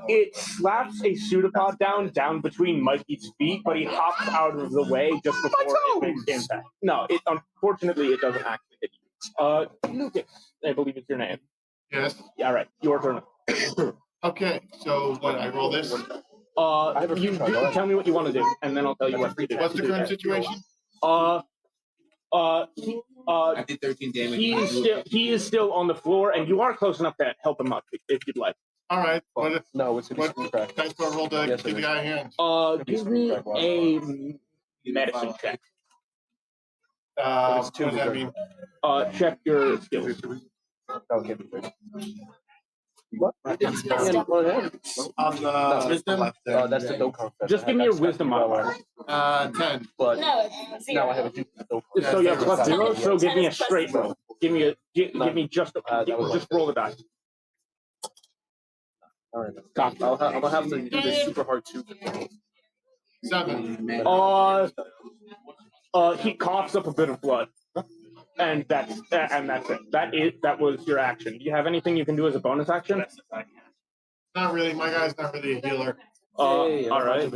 It slaps a pseudopod down between Mikey's feet, but he hops out of the way just before it makes impact. No, unfortunately it doesn't actually hit you. Lucas, I believe it's your name. Yes. Yeah, all right, your turn. Okay, so what? I roll this. You tell me what you want to do, and then I'll tell you what to do. What's the current situation? I did 13 damage. He is still on the floor, and you are close enough to help him up if you'd like. All right. No, it's What dice do I roll to give the guy a hand? Give me a medicine check. What does that mean? Check your skills. Okay. What? On the wisdom? That's the dope. Just give me your wisdom modifier. 10. But No, it's 0. now I have a dope. So you have +0. So give me a straight roll. Give me just roll the die. All right. I'm gonna have to do this super hard too. 7. He coughs up a bit of blood. and that's it. That was your action. Do you have anything you can do as a bonus action? Not really. My guy's not really a healer. All right.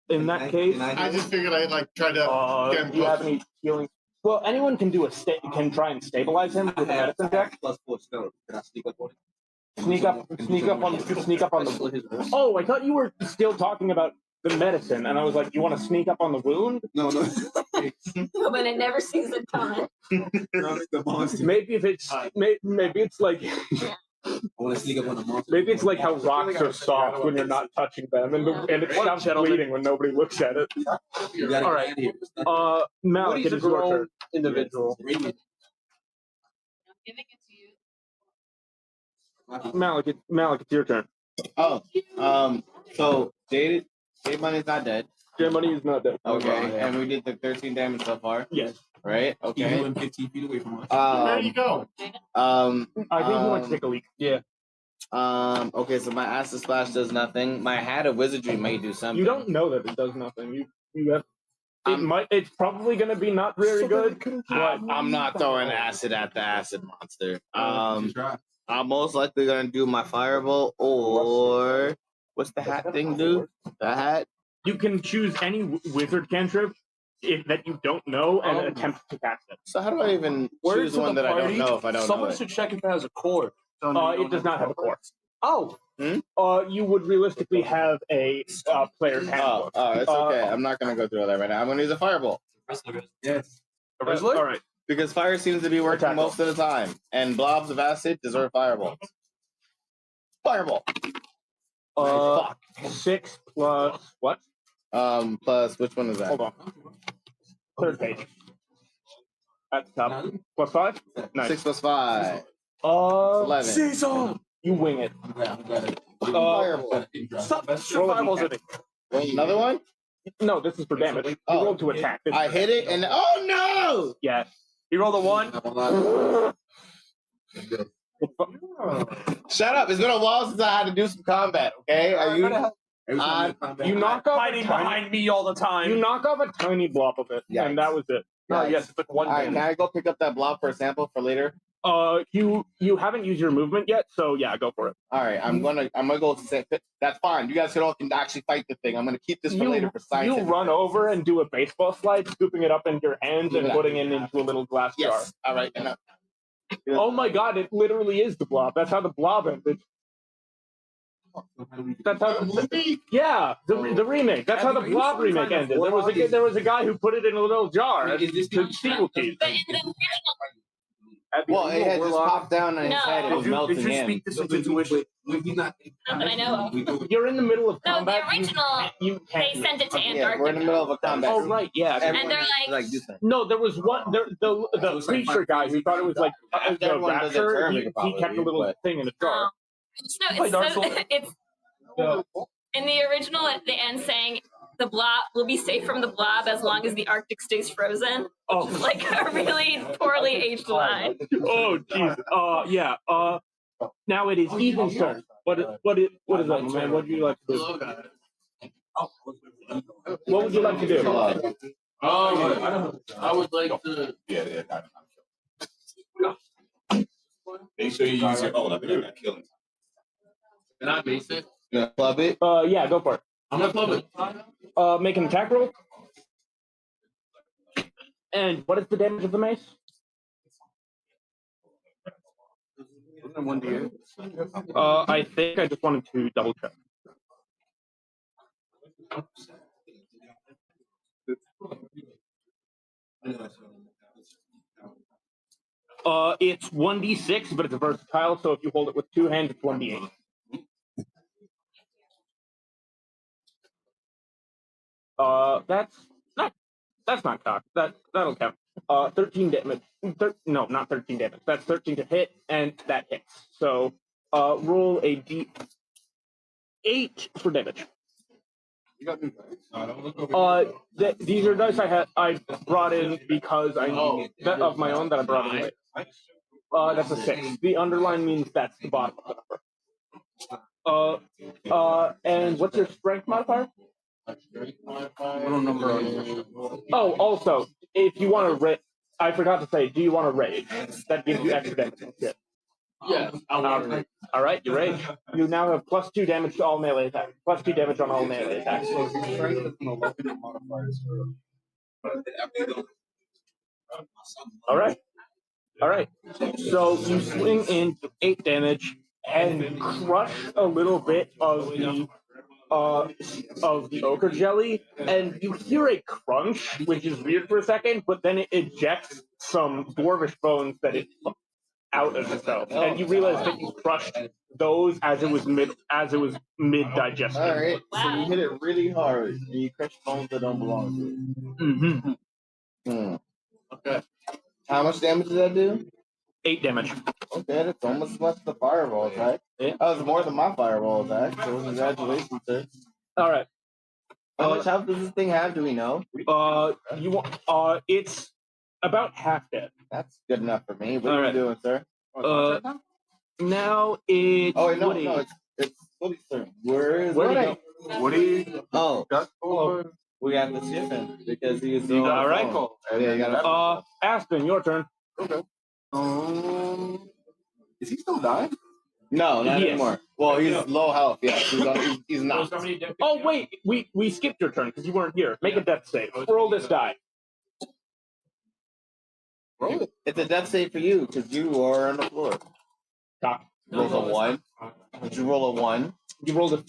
In that case, I just figured I'd like try to get him do you have close. any healing? Well, anyone can do can try and stabilize him with a medicine check. +4 spell. Can I sneak up on it? Sneak up on the. Oh, I thought you were still talking about the medicine, and I was like, you want to sneak up on the wound? No. But it never sees it coming. Maybe if it's maybe it's like I want to sneak up on the monster. maybe it's like how rocks are soft when you're not touching them, and it stops bleeding when nobody looks at it. All right. Malik, it is your turn. Individual. I'm giving it to you. Malik, it's your turn. Oh, so Jade Money's not dead. J Money is not dead. Okay, and we did the 13 damage so far. Yes. Right. He's Okay. moving 15 feet away from us. There you go. I think he went to take a leak. Yeah. Okay, so my acid splash does nothing. My hat of wizardry may do something. You don't know that it does nothing. You have. It's probably going to be not very good. But I'm not throwing acid at the acid monster. I'm most likely gonna do my fireball or what's the hat thing do? The hat. You can choose any wizard cantrip that you don't know and attempt to cast it. So how do I even Words choose one to the that I don't party, know if I don't know someone it? should check if it has a cord. It does not have a core. Oh. You would realistically have a player's handbook. It's okay. I'm not gonna go through all that right now. I'm gonna use a fireball. Yes. A Rizzler? All right. Because fire seems to be working most of the time, and blobs of acid deserve fireballs. Fireball. Fuck. 6 plus what? Plus which one is that? Hold on. Third page. At the top. Plus 5? Nice. 6 plus 5. 11. Cecil! You wing it. Fireball. Stop fireballs at me. Another one? No, this is for damage. You rolled to attack. I hit it and oh no! Yes. He rolled a 1. Shut up! It's been a while since I had to do some combat. Okay, are you? You knock off Hiding behind me all the time. You knock off a tiny blob of it, and that was it. Yes, but one. All right, can I go pick up that blob for a sample for later? You haven't used your movement yet, so yeah, go for it. All right, I'm gonna go. That's fine. You guys can actually fight the thing. I'm gonna keep this for later for science. You run over and do a baseball slide, scooping it up into your hands and putting it into a little glass jar. Yes. All right. Oh my god! It literally is the blob. That's how the blob ended. That's how the movie. Yeah, the remake. That's how the blob remake ended. There was a guy who put it in a little jar to sequel tease. But in the original, Well, it had just popped down on his head and it was melting Did you in. speak this into intuition? not that I know of. You're in the middle of No, combat. the original, You they can't. sent it to Yeah, we're in the Antarctica. middle of a combat. Oh right, yeah. And they're like, No, there was one. The preacher guy who thought it was like the Everyone does it rapture. German, He kept a little but- thing in a jar. no, it's in the original at the end saying the blob will be safe from the blob as long as the Arctic stays frozen. Oh, Like a really poorly aged line. oh, jeez. Yeah. Now it is Ethan's turn. What is that, man? What would you like to do? What would you like to do? I would like to. Make sure you use your own. I think I'm gonna kill him. Can I base it? You gonna club it? Yeah, go for it. I'm gonna club it. Make an attack roll. And what is the damage of the mace? 1d8. I think I just wanted to double check. It's 1d6, but it's versatile, so if you hold it with 2 hands, it's 1d8. That's not cocked. That'll count. 13 damage. No, not 13 damage. That's 13 to hit, and that hits. So, roll a d8 for damage. You got new dice? These are dice I brought in because I need that of my own that I brought in late. That's a 6. The underline means that's the bottom of the number. And what's your strength modifier? What number are you? Oh, also, if you want to I forgot to say, do you want to rage? That gives you extra damage and shit. Yeah. All right, you rage. You now have +2 damage to all melee attacks. +2 damage on all melee attacks. All right. All right. So you swing in 8 damage and crush a little bit of the ochre jelly, and you hear a crunch, which is weird for a second, but then it ejects some dwarvish bones that it out of itself, and you realize that you crushed those as it was mid digestion. All right, so you hit it really hard, and you crush bones that don't belong to it. Mm-hmm. Okay. How much damage did that do? 8 damage. Okay, that's almost as much as the fireball attack. Yeah. That was more than my fireball attack. So congratulations, sir. All right. How much health does this thing have? Do we know? It's about half dead. That's good enough for me. What are you doing, sir? Now it's. Oh wait, no, Woody. no, it's Woody's turn. Where is Where'd he Woody? go? Woody. Oh, we got the shipping because he was. All right. Yeah, you got. Aspen, your turn. Okay. Is he still dying? No, not Yes. anymore. Well, he's low health. Yeah, he's not. Oh wait, we skipped your turn because you weren't here. Make a death save. Roll this die. It's a death save for you because you are on the floor. Cock. Roll a 1. Did you roll a 1? You rolled a.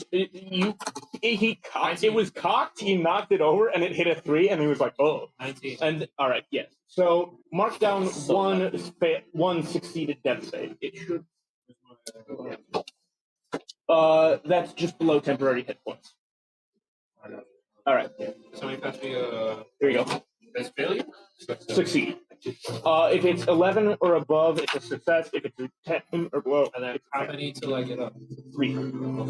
He cocked. It was cocked. He knocked it over, and it hit a 3, and he was like, "Oh." 19. And all right, yes. So mark down one succeeded death save. It should. That's just below temporary hit points. All right. Somebody pass me Here you go. best failure? Succeed. If it's 11 or above, it's a success. If it's 10 or below, And then it's how many till I get up? 3.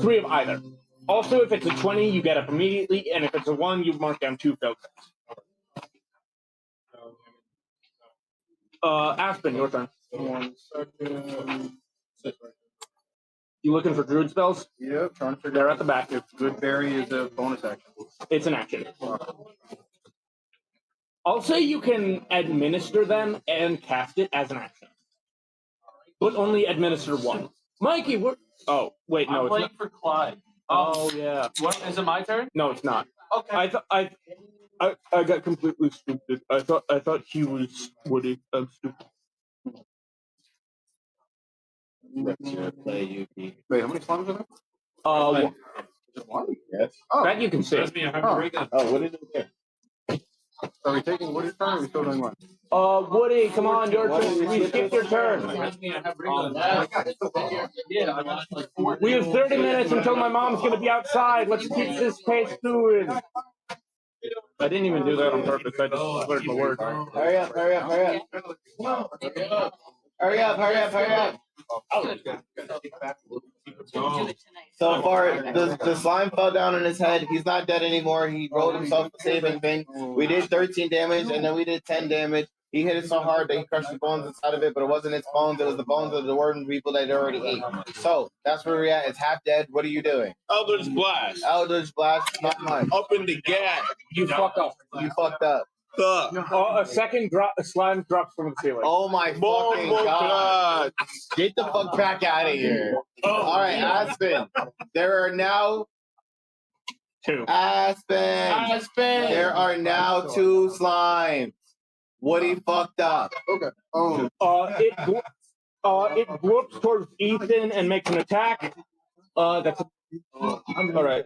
3 of either. Also, if it's a 20, you get up immediately, and if it's a 1, you mark down 2 failed saves. Aspen, your turn. 1 second. You looking for druid spells? Yep, trying to figure They're at the back. if Good Berry is a bonus action. It's an action. I'll say you can administer them and cast it as an action, but only administer 1. Mikey, what? Oh, wait, no, I'm it's playing not. for Clyde. Oh, yeah. What is it? My turn? No, it's not. Okay. I got completely stupid. I thought he was Woody. I'm stupid. Play Yuki. Wait, how many slimes are there? Just one? Yes. Oh, That you can see. Trust me, I have a break up. Oh, what did you get? are we taking Woody's turn or are we still doing one? Woody, come on, your turn. We skipped your turn. Trust me, I have break up. Yeah, I got like 4. We have 30 minutes until my mom's gonna be outside. Let's keep this pace going. I didn't even do that on purpose. I just slurred my words. Hurry up, hurry up, hurry up. Hurry up, hurry up, hurry up. So far, the slime fell down on his head. He's not dead anymore. He rolled himself a saving thing. We did 13 damage, and then we did 10 damage. He hit it so hard that he crushed the bones inside of it, but it wasn't its bones. It was the bones of the dwarven people that it already ate. So that's where we're at. It's half dead. What are you doing? Eldritch Blast. Eldritch Blast, not mine. Up in the gap. You fucked up. You fucked up. A second slime drops from the ceiling. Oh my fucking god. Get the fuck back out of here. All right, Aspen. There are now 2. Aspen. There are now 2 slimes. Woody fucked up. Okay. Oh, It whoops towards Ethan and makes an attack. That's all right.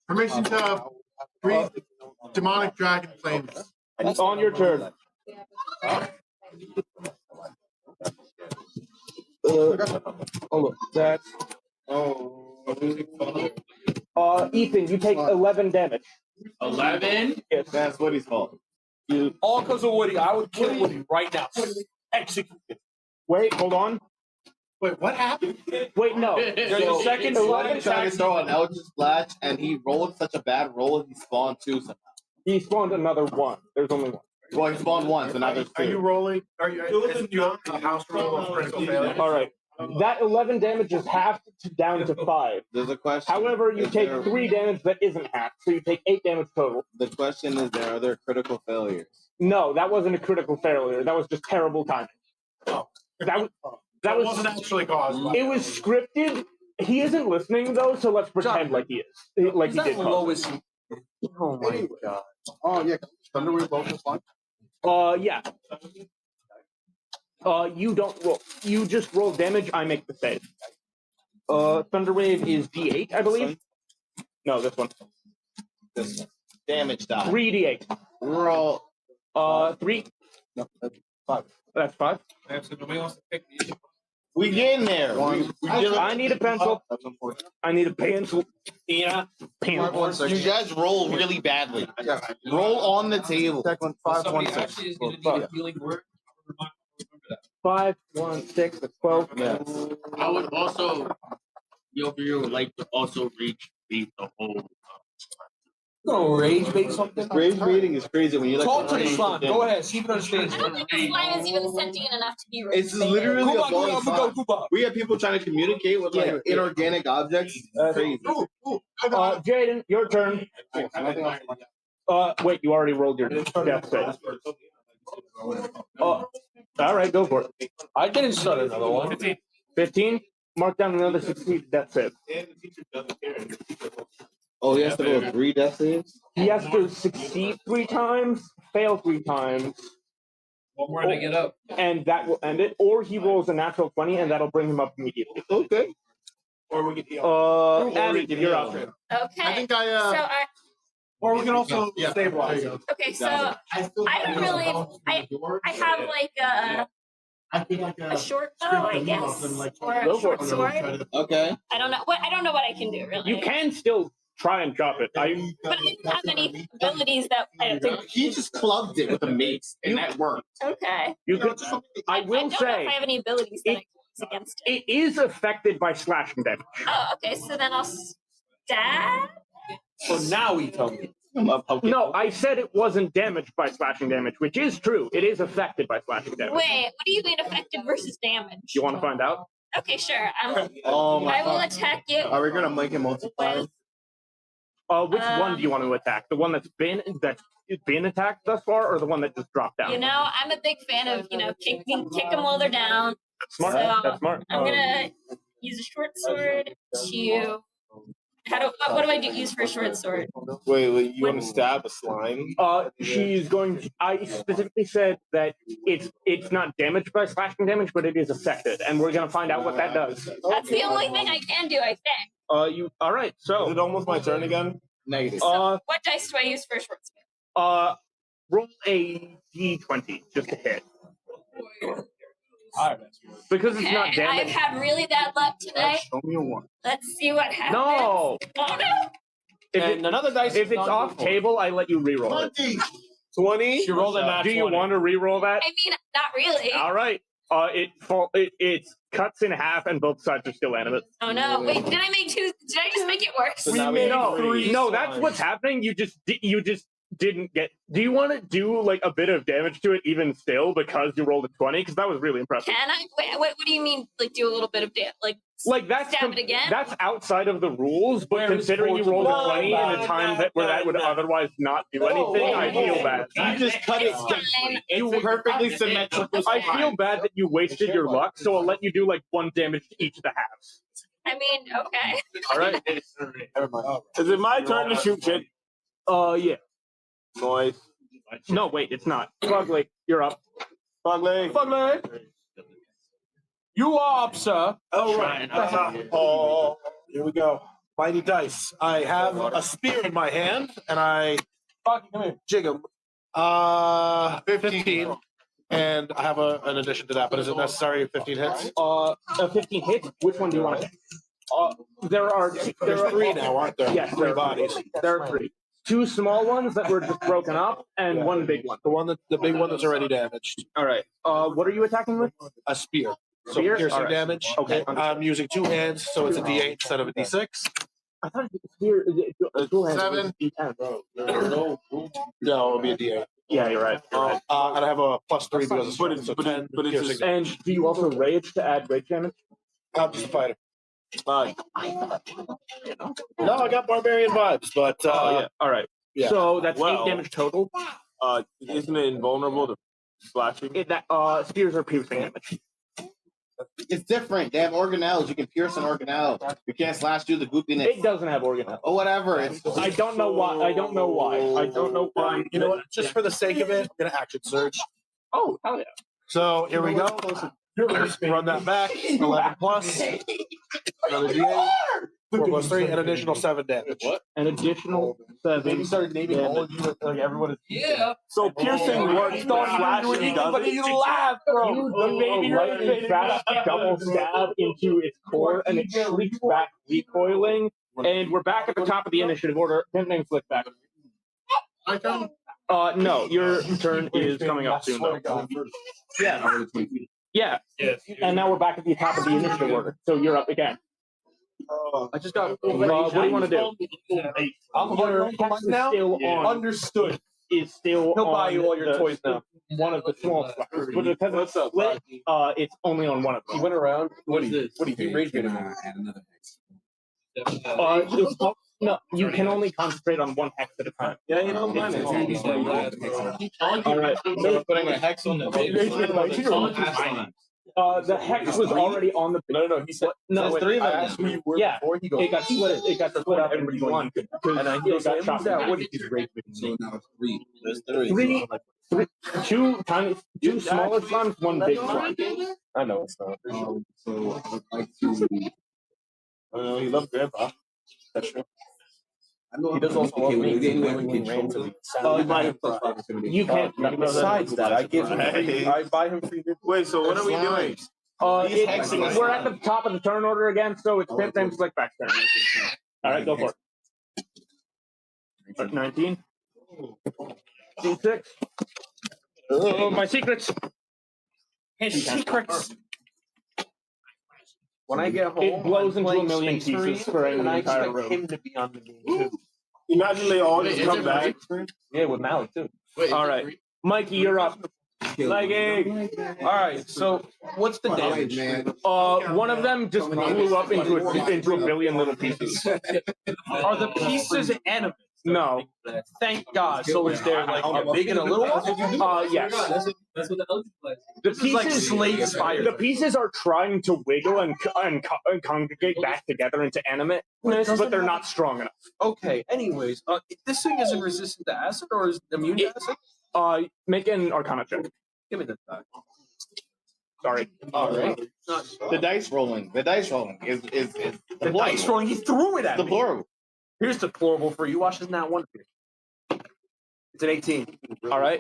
permission to breathe demonic dragon flames. It's on your turn. That's. Ethan, you take 11 damage. 11? Yes. That's Woody's fault. All because of Woody. I would kill Woody right now. Execute him. Wait, hold on. Wait, what happened? Wait, no. There's So, a second Woody tried to throw an Eldritch Splash, and he rolled such a bad roll, he spawned 2 somehow. He spawned another 1. There's only 1. Well, he spawned 1, so now there's 2. Are you rolling? Are you? Is your house roll of critical failure? All right. That 11 damage is halved down to 5. There's a question. However, you take 3 damage that isn't halved, so you take 8 damage total. The question is, are there critical failures? No, that wasn't a critical failure. That was just terrible timing. That wasn't actually caused by It was scripted. He isn't listening though, so let's pretend like he is. Like he did. Lowest. Oh my god. Oh yeah, Thunderwave both is fine. Yeah. You don't roll. You just roll damage. I make the save. Thunderwave is D8, I believe. No, this one. This one. Damage die. 3d8. Roll. 3. No, that's 5. That's 5. So nobody wants to pick these. We getting there. I need a pencil. I need a pencil. Yeah. Pencil. You guys roll really badly. Roll on the table. Second 5, 1, Somebody 6. actually is going to need a healing word. Remember that. 5, 1, 6, that's 12. I would also, you would like to also beat the whole. No, rage bait something. Rage baiting is crazy when you like. Talk to the slime. Go ahead. See if it I understands. don't think the slime is even sentient enough to be It's raised. literally a Kuba, ball. Kuba. We have people trying to communicate with like inorganic objects. Crazy. Jaden, your turn. Wait, you already rolled your death save. All right, go for it. I didn't start another one. 15. Mark down another 16 death save. Oh, he has to roll 3 death saves? He has to succeed 3 times, fail 3 times. One more to get up. And that will end it. Or he rolls a natural 20 and that'll bring him up immediately. Okay. Or we can heal. Abby, you're up. Okay. I think So I. or we can also stabilize. Okay, so I don't really. I have like a short bow, I guess, or a short sword. Okay. I don't know what I can do really. You can still try and chop it. But I didn't have any abilities that I don't think. He just clubbed it with a mace, and that worked. Okay. You could. I will don't know say if I have any abilities that I can use against it. it is affected by slashing damage. Oh, okay. So then I'll stab. So now he told me. No, I said it wasn't damaged by slashing damage, which is true. It is affected by slashing damage. Wait, what do you mean affected versus damage? You want to find out? Okay, sure. Oh my I will God. attack you. Are we gonna make it multiply? Which one do you want to attack? The one that's been attacked thus far, or the one that just dropped down? You know, I'm a big fan of kick them while they're down. Smart. So That's smart. I'm gonna use a short sword to. What do I use for a short sword? Wait, you want to stab a slime? She's going to, I specifically said that it's not damaged by slashing damage, but it is affected, and we're gonna find out what that does. That's the only thing I can do, I think. All right, so Is it almost my turn again? Negative. So what dice do I use for a short sword? roll a d20 just to hit. Because it's not I've damaged. had really bad luck tonight. Show me a 1. Let's see what happens. No. Oh no! And another dice. If it's off table, I let you re-roll it. 20. She rolled a nat Do you 20. want to re-roll that? I mean, not really. All right. It cuts in half, and both sides are still animate. Oh no! Wait, did I make 2? Did I just make it worse? So now we have 3 No, that's slimes. what's happening. You just didn't get. Do you want to do like a bit of damage to it even still because you rolled a 20? Because that was really impressive. Can I? Wait, what do you mean? Like do a little bit of damage? Like that's stab it again? That's outside of the rules, but Where is considering you rolled a Portugal? 20 in a time where that would otherwise not do anything, I feel bad. You just cut it. Fine. It's perfectly symmetrical. I feel bad that you wasted your luck, so I'll let you do like 1 damage to each of the halves. I mean, okay. All right. Is it my turn to shoot shit? Yeah. Noise. No, wait, it's not. Fugly, you're up. Fugly. Fugly. You are up, sir. Oh, right. Oh, here we go. Mighty dice. I have a spear in my hand, and I jig him. 15. And I have an addition to that, but is it necessary 15 hits? 15 hits. Which one do you want to hit? There are 3 now, aren't there? Yes, 3 bodies. There are 3. 2 small ones that were just broken up, and 1 big one. The big one that's already damaged. All right. What are you attacking with? A spear. So Spear? piercing All right. damage. Okay. I'm using 2 hands, so it's a D8 instead of a D6. I thought spear. 2 hands. 7. D10. No, it'll be a D8. Yeah, you're right. You're right. And I have a +3 because of sword, so 10 piercing damage. And do you also rage to add rage damage? I'm just a fighter. No, I got barbarian vibes, but yeah. All right. yeah. So that's Well. 8 damage total. Isn't it invulnerable to slashing? Spears are piercing damage. It's different. They have organelles. You can pierce an organelle. You can't slash through the goopiness. It doesn't have organelles. Or whatever. I don't know why. I don't know why. You know what? Just for the sake of it, I'm gonna action surge. Oh, hell yeah. So here we go. Run that back. 11 plus. Another D8. 4 plus 3, an additional 7 damage. What? An additional 7. You started naming all of you like everyone is. Yeah. So piercing works, slashing doesn't. But you laugh, bro. The baby lightning fast double stab into its core, and it shrieks back, recoiling. And we're back at the top of the initiative order. Name flick back. My turn? No, your turn is coming up soon, though. Yeah. Yeah. Yes. And now we're back at the top of the initiative order, so you're up again. I just got. What do you want to do? Your hex now? Still on. Understood. Is still He'll buy on you all your the- toys now. One of the small spots. But because it's split, it's only on one of them. He went around. What do you rage bait him? No, you can only concentrate on one hex at a time. Yeah, you know, mine is. All right. Putting a hex on the The hex was already on the. No. He said. No, There's 3 of them. I asked who you were before. He goes. It got split. It got split up into one. And I It got chopped down. what he's rage baiting. So now it's 3. There's 3, 2 tiny, 2 smaller slimes, 1 big slime. I know it's not. So I would like to. He loves Grandpa. That's true. I know He does also love me. You can't. Besides that, I buy him free. Wait, so what are we doing? We're at the top of the turn order again, so it's Pimp Name's Slick back turn. All right, go for it. 19. D6. Oh, my secrets. His secrets. When I get home, It blows I'm into a playing million Space Marine, pieces for and the I entire expect room. him to be on the game too. Imagine they all just come back. Yeah, with Malik too. All right, Mikey, you're up. Mikey. All right, so what's the damage? One of them just blew up into a billion little pieces. Are the pieces animate? No. Thank God. So is there like a big and a little one? Yes. That's what the other place. The This is like pieces, Slade Spire. the pieces are trying to wiggle and congregate back together into animateness, but they're not strong enough. Okay. Anyways, this thing isn't resistant to acid or is immune to acid? Make an Arcana check. Give me the die. Sorry. All right. The dice rolling. The dice rolling is The dice rolling. He threw it at me. deplorable. Here's deplorable for you. Watch this now. One. It's an 18. All right.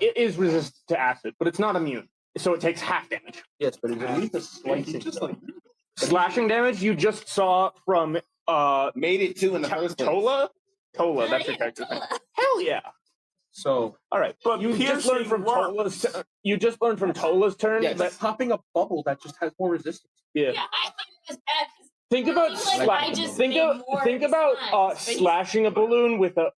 It is resistant to acid, but it's not immune, so it takes half damage. Yes, but it's immune to slicing. Slashing damage you just saw from Made it 2 in the first place. Tola, that's your character's name. Hell yeah. So, all right, but you just learned from Tola's. You just learned from Tola's turn. yeah, that popping a bubble that just has more resistance. Yeah. Yeah, I thought it was bad. Think about slashing a balloon with the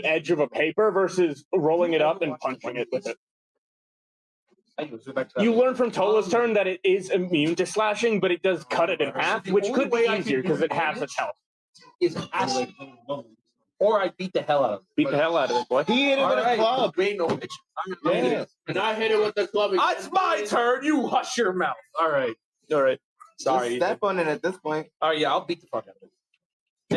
edge of a paper versus rolling it up and punching it with it. You learn from Tola's turn that it is immune to slashing, but it does cut it in half, which could be easier because it has its health. Is acid. Or I beat the hell out of it. Beat the hell out of it, boy. He hit it with a club. Ain't no bitch. Yeah. And I hit it with the club. It's my turn. You hush your mouth. All right. Sorry. Step on it at this point. All right, yeah, I'll beat the fuck out of it.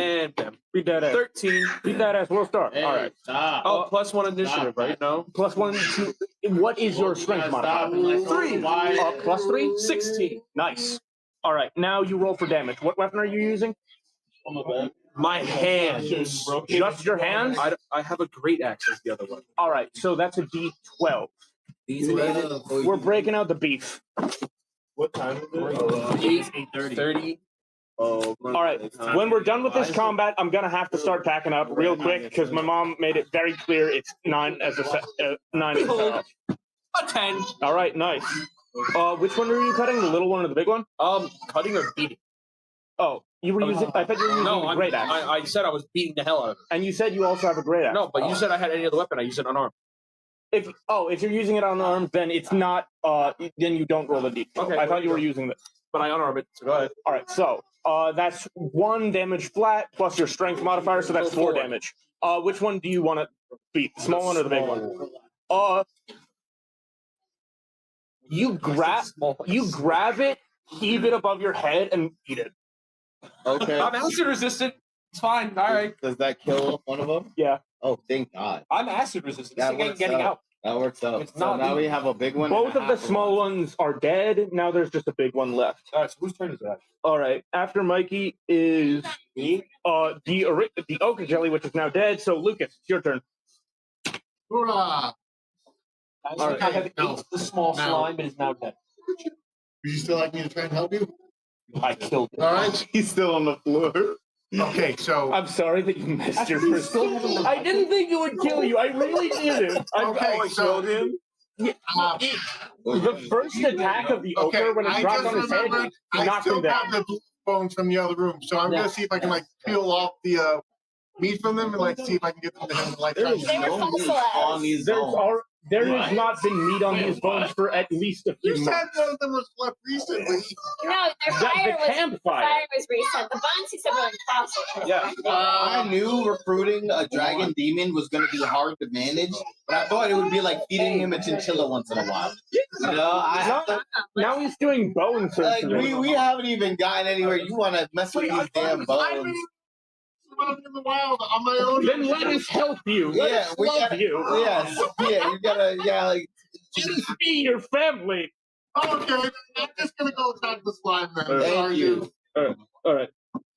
And bam. Beat that ass. 13. Beat that ass. We'll start. Hey, All right. Stop. Oh, plus 1 initiative, right? No. Plus 1, 2. What is your strength modifier? 3. Plus 3? 16. Nice. All right. Now you roll for damage. What weapon are you using? My hands. Just your hands? I have a great axe as the other one. All right. So that's a D12. We're breaking out the beef. What time is it? 8:30. Oh, all right. When we're done with this combat, I'm gonna have to start packing up real quick because my mom made it very clear it's 9 as a 9 as a 10. All right, nice. Which one were you cutting? The little one or the big one? Cutting or beating? Oh, you were using. I thought you were using a great axe. I said I was beating the hell out of it. And you said you also have a great axe. No, but you said I had any other weapon. I used it unarmed. If you're using it unarmed, then it's not. Then you don't roll the d. Okay. I thought you were using this, but I unarmed it. So go ahead. All right. So that's 1 damage flat plus your strength modifier, so that's 4 damage. Which one do you want to feet. The small one or the big one? You grab it, heave it above your head, and eat it. Okay. I'm acid resistant. It's fine. All right. Does that kill one of them? Yeah. Oh, thank God. I'm acid resistant. This That ain't works getting out. That works out. It's So not now me. we have a big one. Both of the small ones are dead. Now there's just a big one left. All right. So whose turn is that? All right. After Mikey is the ochre jelly, which is now dead. So Lucas, it's your turn. Hoorah! All right. I have ate the small slime, but is now dead. Would you still like me to try and help you? I killed it. All right. He's still on the floor. Okay, so I'm sorry that you missed your first. I didn't think it would kill you. I really didn't. okay, so him. The first attack of the ochre when it dropped on his head, I knocked him still down. have the blue bones from the other room, so I'm gonna see if I can like peel off the meat from them and like see if I can get them to him like They were fossilized. There has not been meat on these bones for at least a few You months. said one of them was left recently. No, their fire was campfire. fire was recent. The bones he said were like fossil. Yeah. I knew recruiting a dragon demon was going to be hard to manage, but I thought it would be like feeding him a chinchilla once in a while. You know, now he's doing bone surgery. we haven't even gotten anywhere. You want to mess with these damn bones. In the wild on my own. Then let us help you. Let us love you. Yes, yeah, you gotta, like. Just be your family. Okay, I'm just gonna go attack the slime then. Thank you. All right.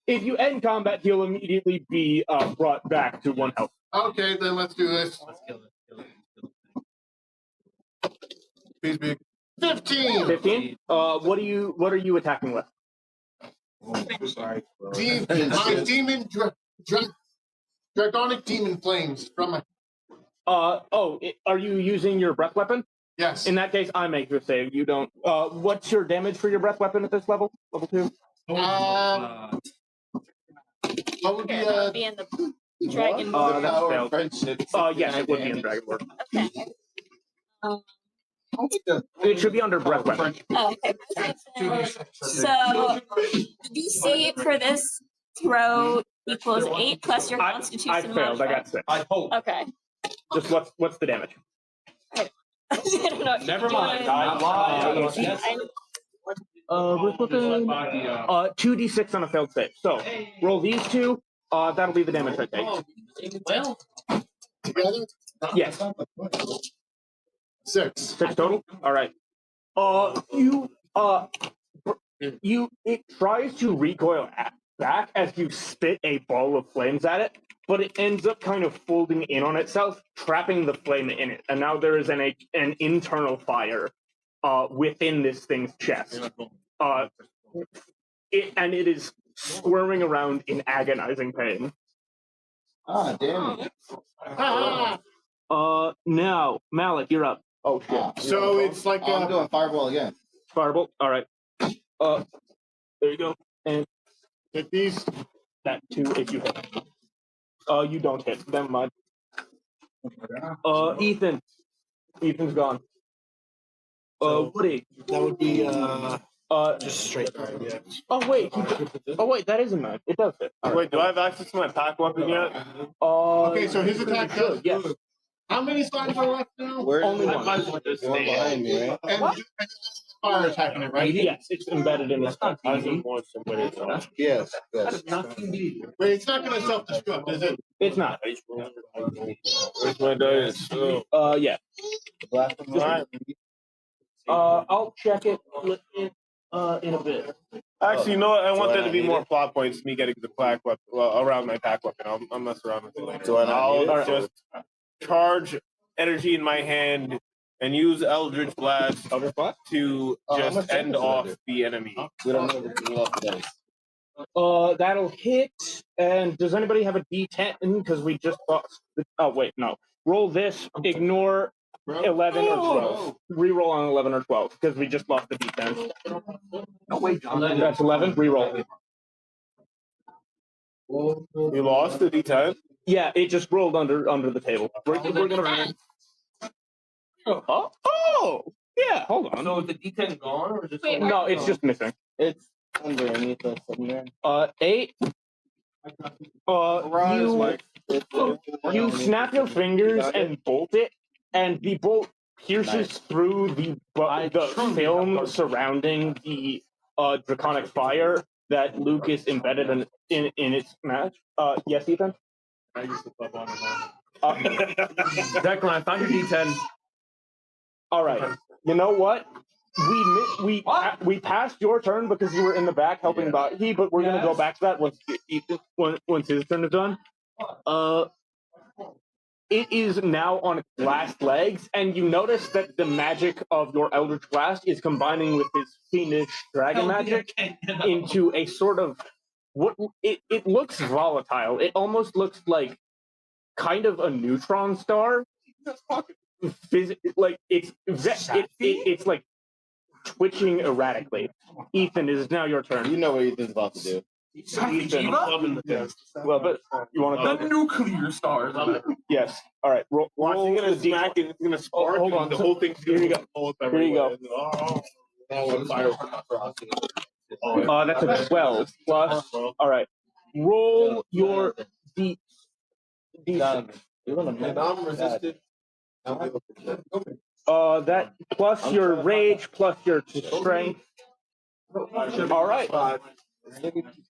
If you end combat, he'll immediately be brought back to 1 health. Okay, then let's do this. Please be 15. 15. What are you attacking with? Sorry. My demon dragonic demon flames from my. Are you using your breath weapon? Yes. In that case, I make the save. You don't. What's your damage for your breath weapon at this level? Level 2. What would be Be in the dragon. That's failed. Yes, it would be in dragon work. Okay. It should be under breath weapon. Oh, okay. So DC for this throw equals 8 plus your Constitution. I failed. I got 6. I hope. Okay. Just what's the damage? I don't know. Never mind. I lied. Breath weapon. 2d6 on a failed save. So roll these two. That'll be the damage I take. Well, together? Yes. 6 total. All right. It tries to recoil back as you spit a ball of flames at it, but it ends up kind of folding in on itself, trapping the flame in it, and now there is an internal fire within this thing's chest. It is squirming around in agonizing pain. Ah, damn it. Now Malik, you're up. Oh shit. So it's like I'm doing fireball again. Fireball. All right. There you go. And hit these. That 2 if you hit. You don't hit. Never mind. Ethan. Ethan's gone. Woody. That would be just straight. Yeah. Oh wait, that isn't mine. It does hit. Wait, do I have access to my pack weapon yet? Okay, so his attack does. Yes. How many slimes are left now? Where's Only the one. one behind me, right? And fire attacking it, right? Yes, it's embedded in this. Yes, yes. Wait, it's not going to self-destruct, is it? It's not. Where's my dice? Oh. Yeah. I'll check it in a bit. Actually, you know what? I want there to be more plot points. Me getting the pack weapon around my pack weapon. I'll mess around with it later. I'll just charge energy in my hand and use Eldritch Blast to just end off the enemy. We don't know everything else. That'll hit. And does anybody have a D10? Because we just lost. Oh wait, no. Roll this. Ignore 11 or 12. Reroll on 11 or 12 because we just lost the D10. No wait, John. That's 11. Reroll. You lost the D10? Yeah, it just rolled under the table. We're gonna. Oh, yeah. Hold on. So is the D10 gone or just? No, it's just missing. It's underneath us somewhere. 8. You snap your fingers and bolt it, and the bolt pierces through the film surrounding the draconic fire that Lucas embedded in its match. Yes, Ethan? I used to club on it. Declan, I found your D10. All right. You know what? We passed your turn because you were in the back helping Bahi, but we're gonna go back to that once his turn is done. It is now on its last legs, and you notice that the magic of your Eldritch Blast is combining with his fiendish dragon magic into a sort of it looks volatile. It almost looks like kind of a neutron star. Like it's like twitching erratically. Ethan, it is now your turn. You know what Ethan's about to do. Ethan, well, but you want to the nuclear stars. Yes. All right. Roll Watching it smack and it's gonna spark. Hold on. The whole thing's Here you go. Here you go. That's a 12 plus. All right. Roll your D. I'm resisted. That plus your rage plus your strength. All right.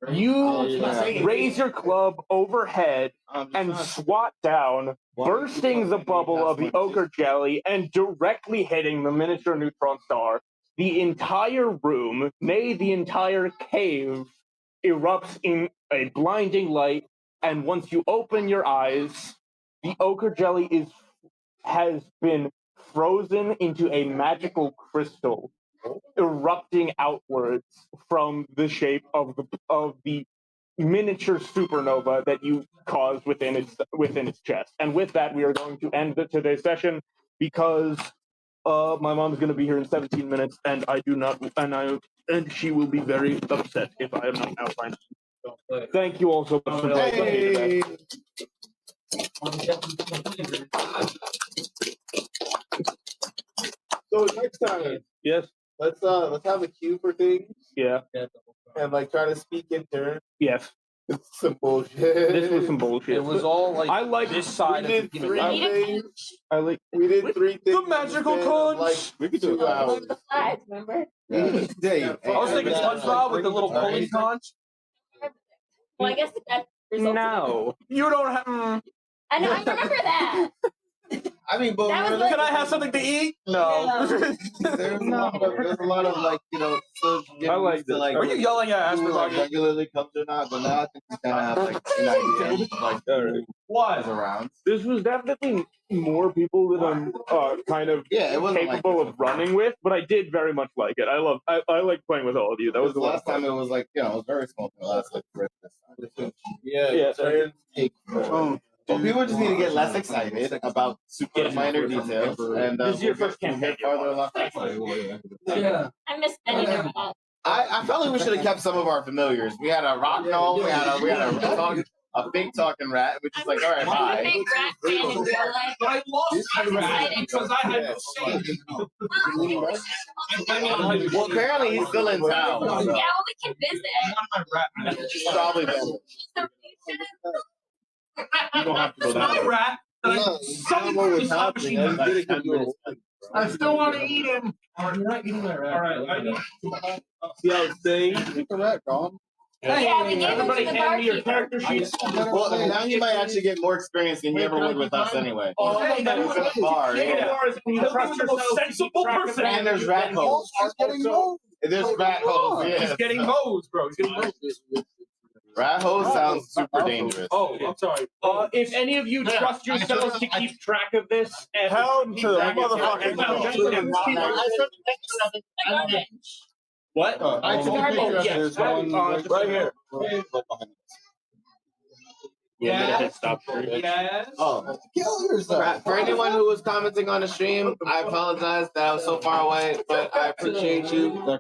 You raise your club overhead and swat down, bursting the bubble of the ochre jelly and directly hitting the miniature neutron star. The entire room, nay, the entire cave, erupts in a blinding light, and once you open your eyes, the ochre jelly has been frozen into a magical crystal, erupting outwards from the shape of the miniature supernova that you caused within its chest. And with that, we are going to end today's session because my mom's going to be here in 17 minutes, and and she will be very upset if I am not outlined. Thank you all so much. Hey. So next time, yes, let's have a queue for things. Yeah. And like try to speak in turn. Yes. It's some bullshit. This was some bullshit. It was all like I like this side we of did the three things. We did 3 things. The magical conch. Like we could do 2 hours. The slides, remember? Yeah. I was thinking SpongeBob with the little pulling conch. Well, I guess that results. No. You don't have. I know. I remember that. I mean, but That was like- Can I have something to eat? No. there's a lot of like, you know, so I like this. like, Are you yelling at who, like, Asperger? regularly comes or not, but now I think we kind of have like an idea of, like What? who's around. This was definitely more people than I'm kind of It wasn't capable of running with, but I did very much like it. I like playing with all of you. That was The the last time it was like, you know, it was very small. The last like Christmas. Yeah. Well, people just need to get less excited about super minor details. And This is your first campaign. I missed any of that. I felt like we should have kept some of our familiars. We had a rock gnome. We had a fake talking rat, which is like, all right, I'm a bye. big rat fan in real life. But I lost my rat because I had no save. Well, apparently he's still in town. Yeah, well, we can visit. He's probably better. You don't have to go It's my that way. rat. I don't know what's happening. I did it give you I still want to eat him. You're not eating my rat. All right, I need See how it's saying? Take the rat, Colin. Yeah, we gave him Everybody to the hand me your barkeeper. character sheets. Well, now you might actually get more experience than you ever would with us anyway. Hey, that He's was in a bar, yeah. Can you trust yourself to keep sensible track of person. And there's rat holes. There's rat holes, He's yeah. getting hosed, bro. He's getting hosed. Rat hose sounds super dangerous. Oh, I'm sorry. If any of you trust yourselves to keep track of this, and Hell to the motherfucking what? I took a picture of yes. this one right here. Yeah. Yes. Oh, Kill yourself. for anyone who was commenting on the stream, I apologize that I was so far away, but I appreciate you.